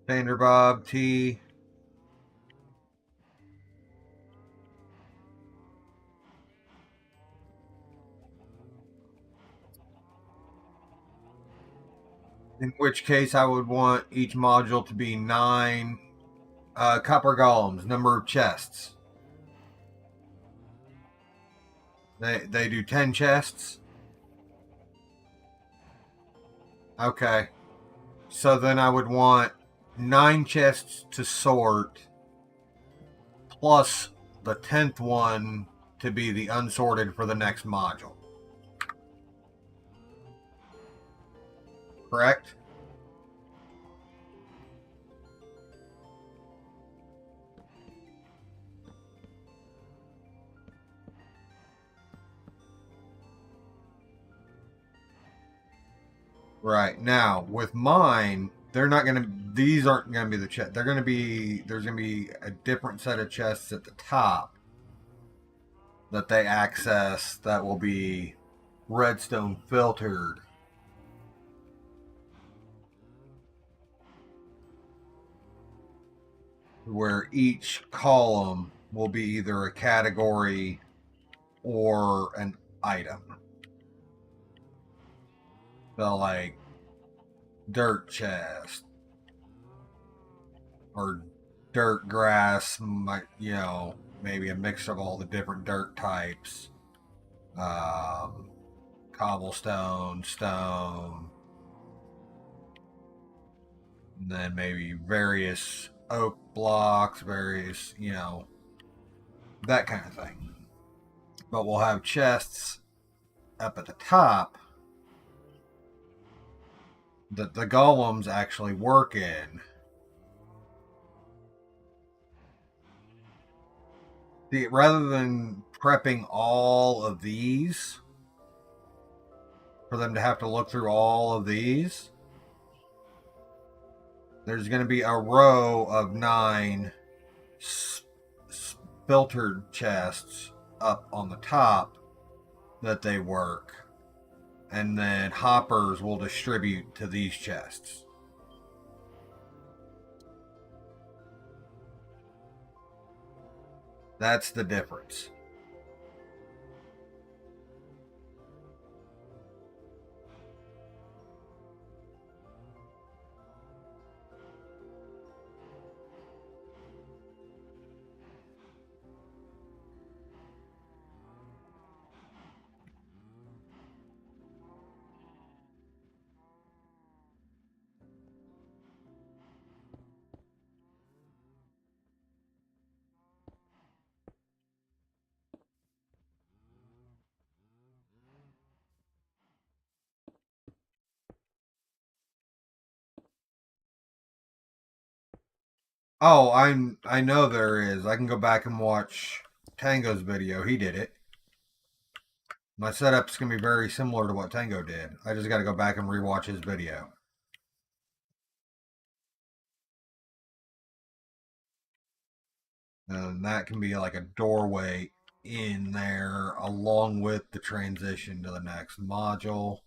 Vanderbob T. In which case, I would want each module to be 9 copper golems, number of chests. They do 10 chests. Okay. So then I would want 9 chests to sort, plus the 10th one to be the unsorted for the next module. Correct? Right. Now, with mine, they're not going to, these aren't going to be the chest. They're going to be, there's going to be a different set of chests at the top that they access that will be redstone filtered. Where each column will be either a category or an item. So, like, dirt chest or dirt grass, maybe a mix of all the different dirt types. Cobblestone, stone, and then maybe various oak blocks, various, that kind of thing. But we'll have chests up at the top that the golems actually work in. Rather than prepping all of these, for them to have to look through all of these, there's going to be a row of 9 filtered chests up on the top that they work, and then hoppers will distribute to these chests. That's the difference. Oh, I know there is. I can go back and watch Tango's video. He did it. My setup's gonna be very similar to what Tango did. I just got to go back and rewatch his video. And that can be like a doorway in there along with the transition to the next module.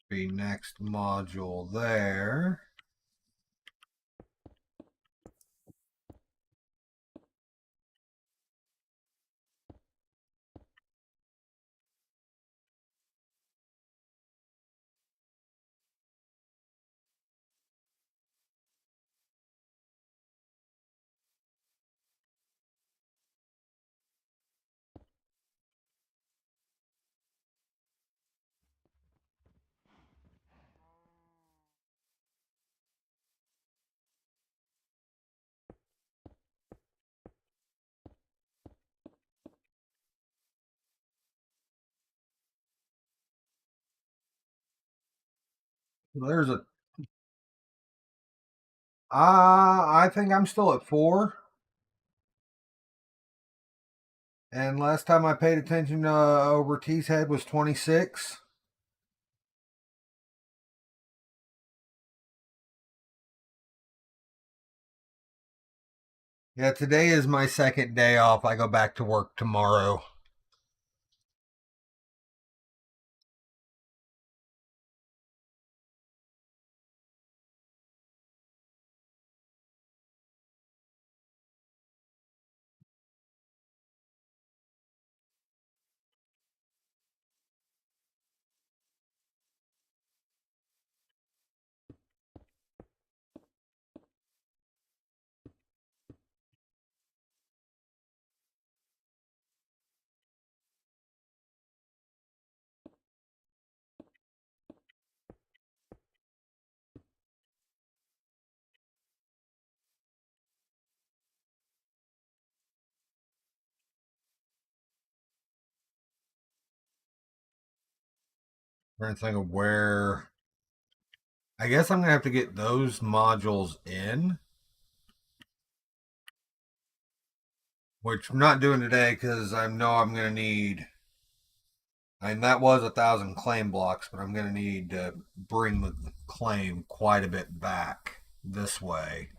Be next module there. There's a I think I'm still at 4. And last time I paid attention over T's head was 26. Yeah, today is my second day off. I go back to work tomorrow. I'm trying to think of where. I guess I'm gonna have to get those modules in, which I'm not doing today because I know I'm gonna need. And that was 1,000 claim blocks, but I'm gonna need to bring the claim quite a bit back this way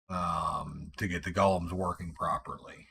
to get the golems working properly.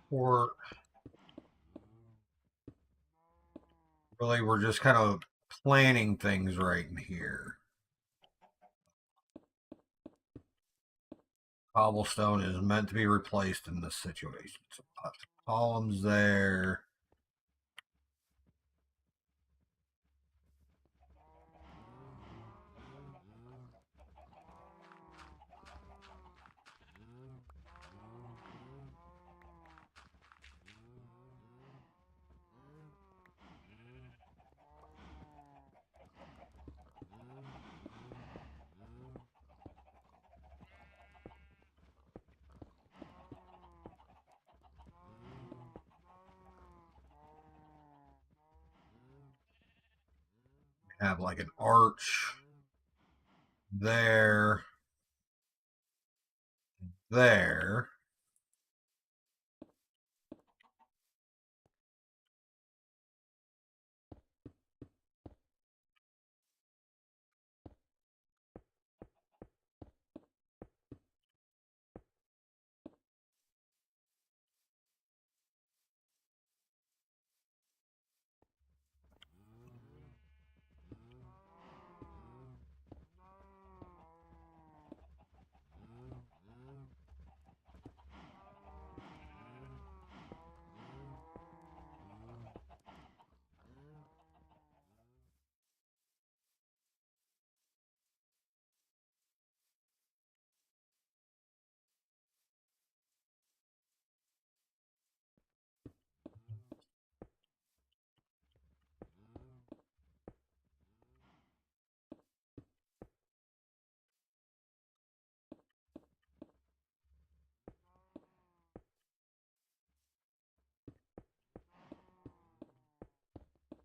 Or really, we're just kind of planning things right in here. Cobblestone is meant to be replaced in this situation. So columns there. Have like an arch there, there.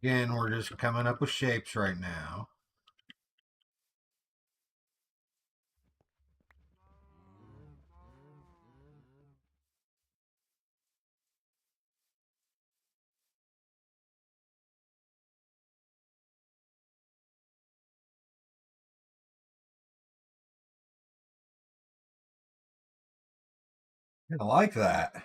Again, we're just coming up with shapes right now. I like that.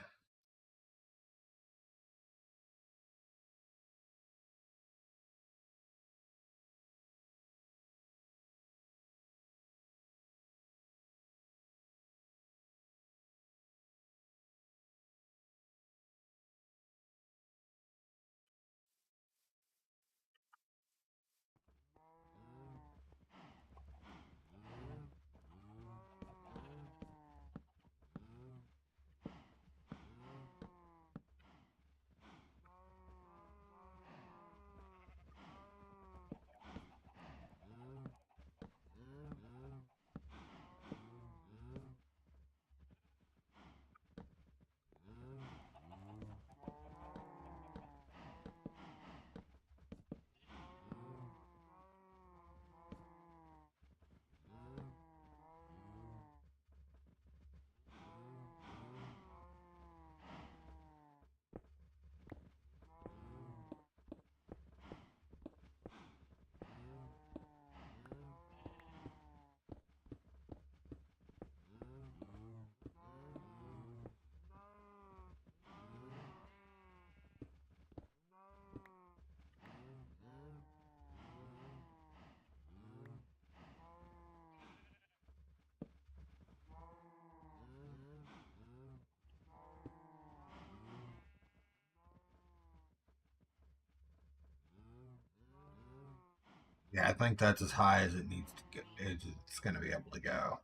Yeah, I think that's as high as it needs to get. It's going to be able to go.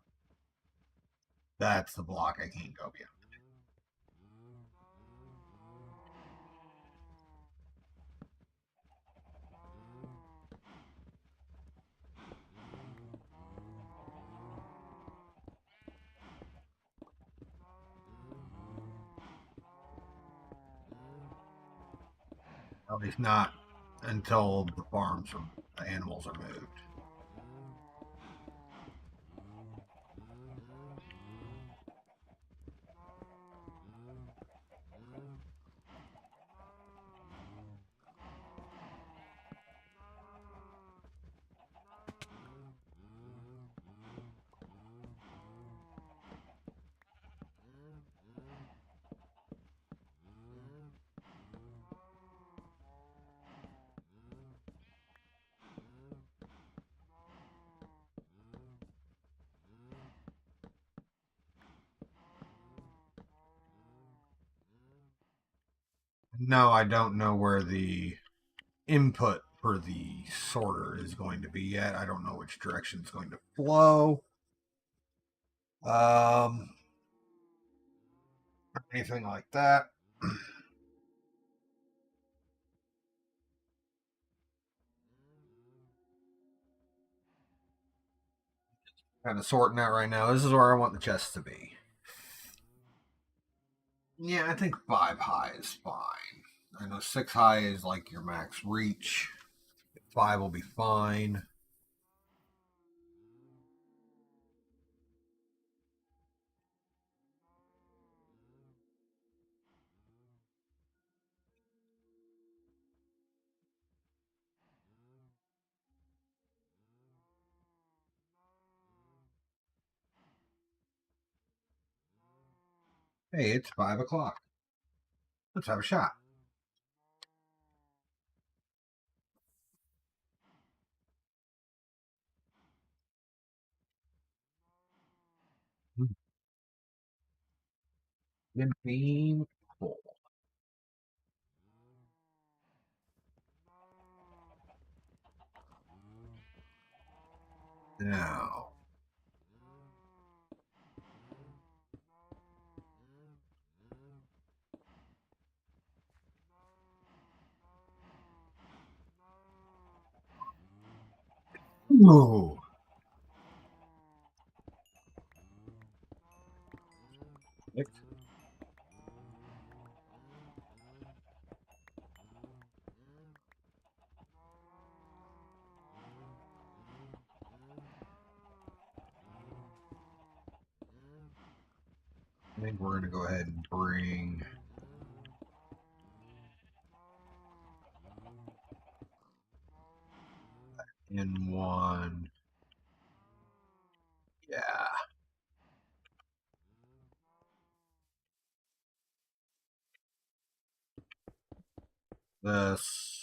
That's the block I can't go beyond. At least not until the farms or the animals are moved. No, I don't know where the input for the sorter is going to be yet. I don't know which direction it's going to flow. Um, Anything like that. Kind of sorting out right now. This is where I want the chest to be. Yeah, I think 5 high is fine. I know 6 high is like your max reach. 5 will be fine. Hey, it's 5 o'clock. Let's have a shot. Beam full. Now, ooh, I think we're going to go ahead and bring in one. Yeah. this.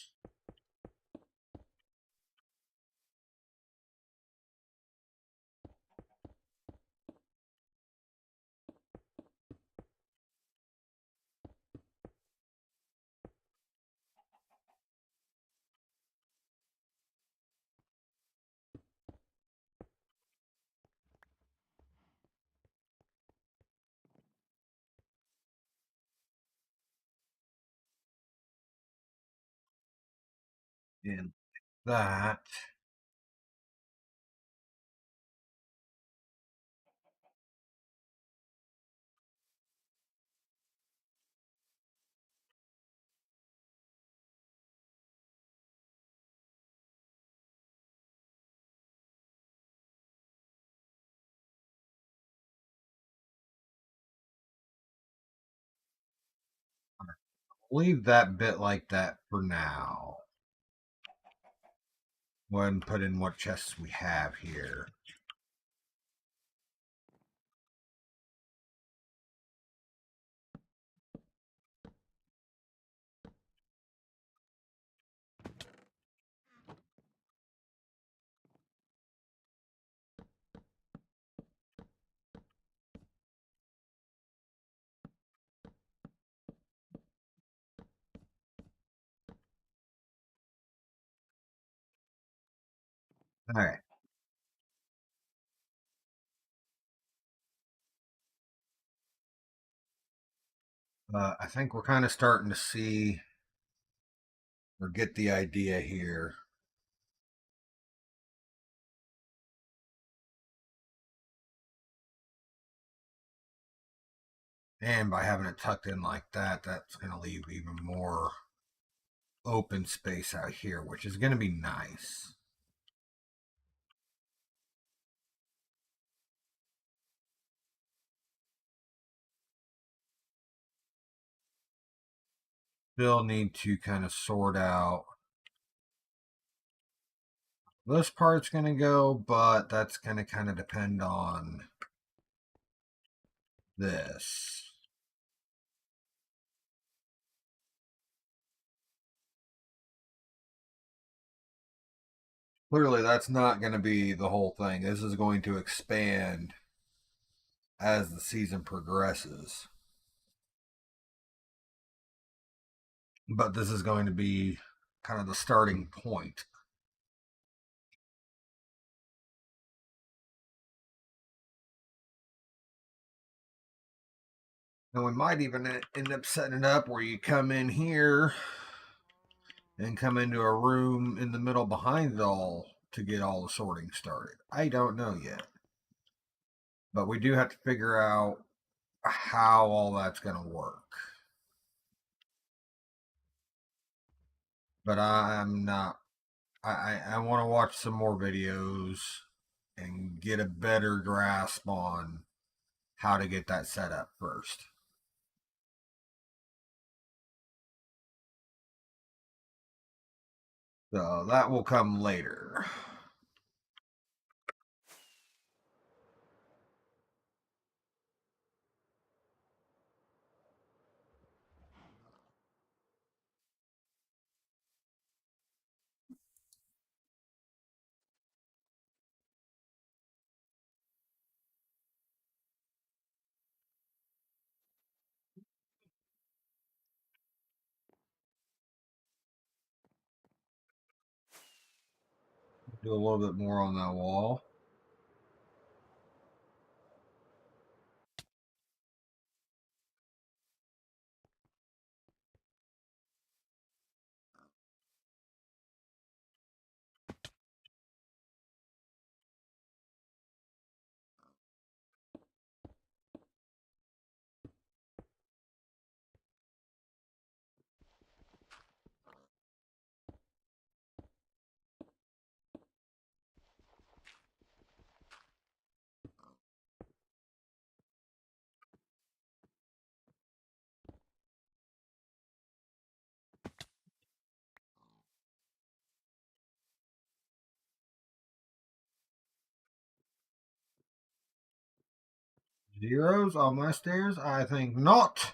And that. Leave that bit like that for now. Go ahead and put in what chests we have here. All right. I think we're kind of starting to see or get the idea here. And by having it tucked in like that, that's going to leave even more open space out here, which is going to be nice. Still need to kind of sort out. This part's going to go, but that's going to kind of depend on this. Clearly, that's not going to be the whole thing. This is going to expand as the season progresses. But this is going to be kind of the starting point. And we might even end up setting it up where you come in here and come into a room in the middle behind it all to get all the sorting started. I don't know yet. But we do have to figure out how all that's going to work. But I'm not. I want to watch some more videos and get a better grasp on how to get that set up first. So that will come later. Do a little bit more on that wall. Zeros on my stairs? I think not.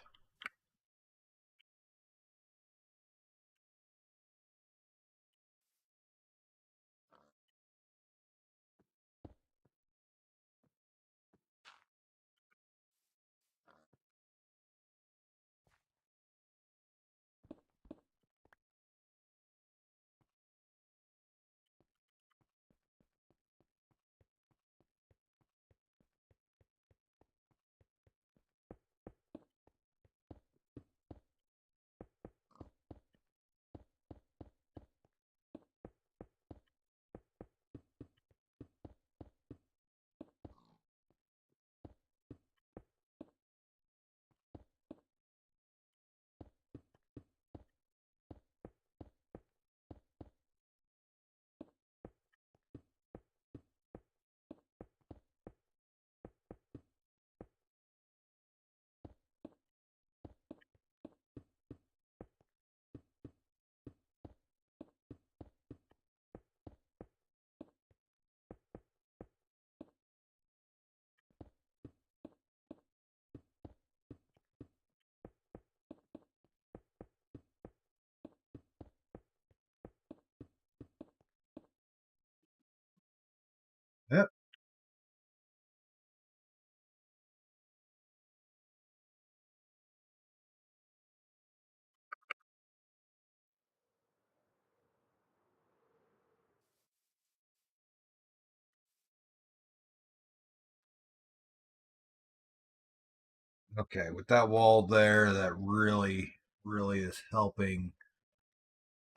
Okay, with that wall there, that really is helping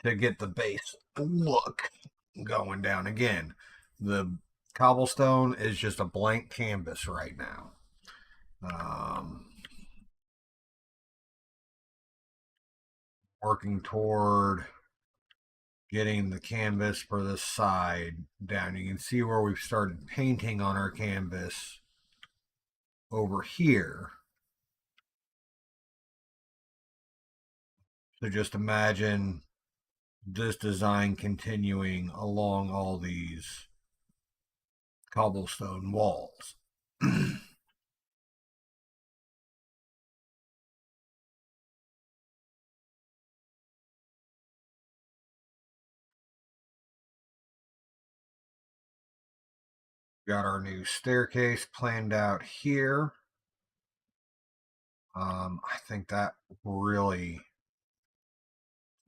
to get the base look going down. Again, the cobblestone is just a blank canvas right now. Um, Working toward getting the canvas for this side down. You can see where we've started painting on our canvas over here. So just imagine this design continuing along all these cobblestone walls. Got our new staircase planned out here. I think that really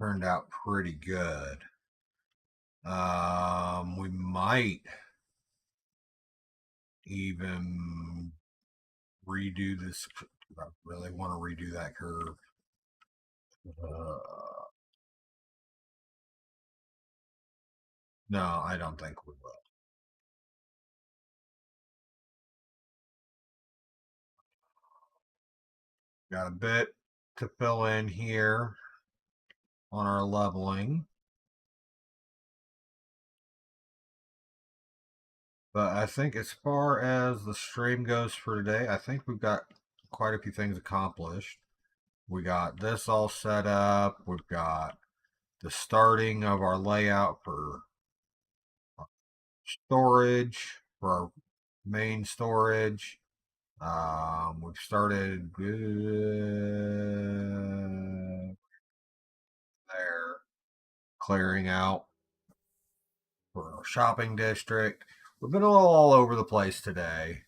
turned out pretty good. We might even redo this. I really want to redo that curve. No, I don't think we will. Got a bit to fill in here on our leveling. But I think as far as the stream goes for today, I think we've got quite a few things accomplished. We got this all set up. We've got the starting of our layout for storage, for our main storage. We've started there, clearing out for our shopping district. We've been a little all over the place today,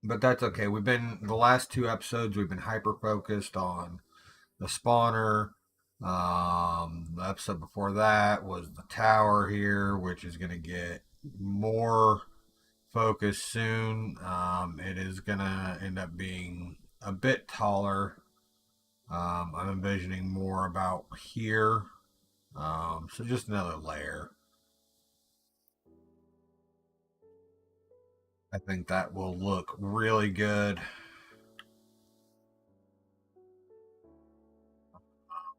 but that's okay. We've been the last two episodes. We've been hyper focused on the spawner. The episode before that was the tower here, which is going to get more focus soon. It is going to end up being a bit taller. I'm envisioning more about here. So just another layer. I think that will look really good.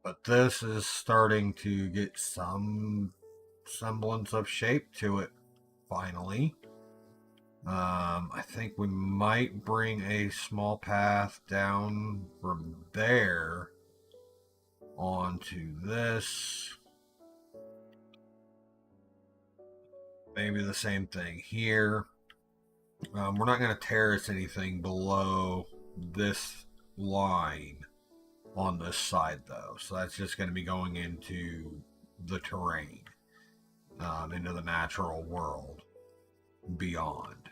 But this is starting to get some semblance of shape to it finally. I think we might bring a small path down from there onto this. Maybe the same thing here. We're not going to terrace anything below this line on this side though, so that's just going to be going into the terrain, into the natural world beyond.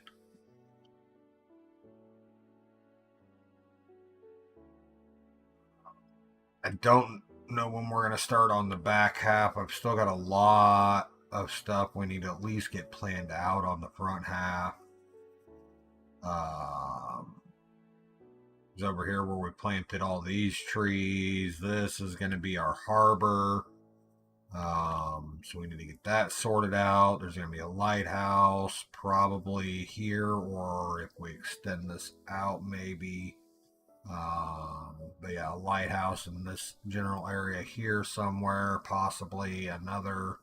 I don't know when we're going to start on the back half. I've still got a lot of stuff we need to at least get planned out on the front half. Over here where we planted all these trees. This is going to be our harbor. So we need to get that sorted out. There's going to be a lighthouse probably here, or if we extend this out, maybe. But yeah, a lighthouse in this general area here somewhere, possibly another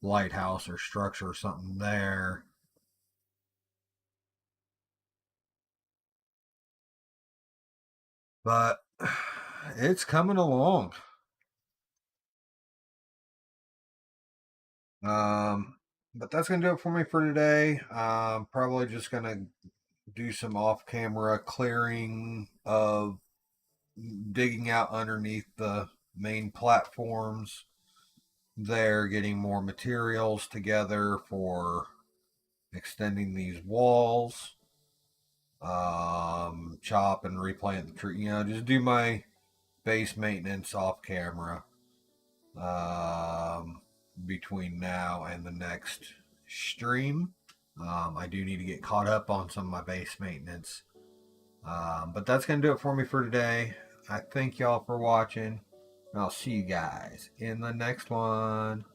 lighthouse or structure or something there. But it's coming along. But that's gonna do it for me for today. Probably just gonna do some off-camera clearing of digging out underneath the main platforms there, getting more materials together for extending these walls. Chop and replant the tree. Just do my base maintenance off camera. Between now and the next stream. I do need to get caught up on some of my base maintenance. But that's going to do it for me for today. I thank y'all for watching. And I'll see you guys in the next one.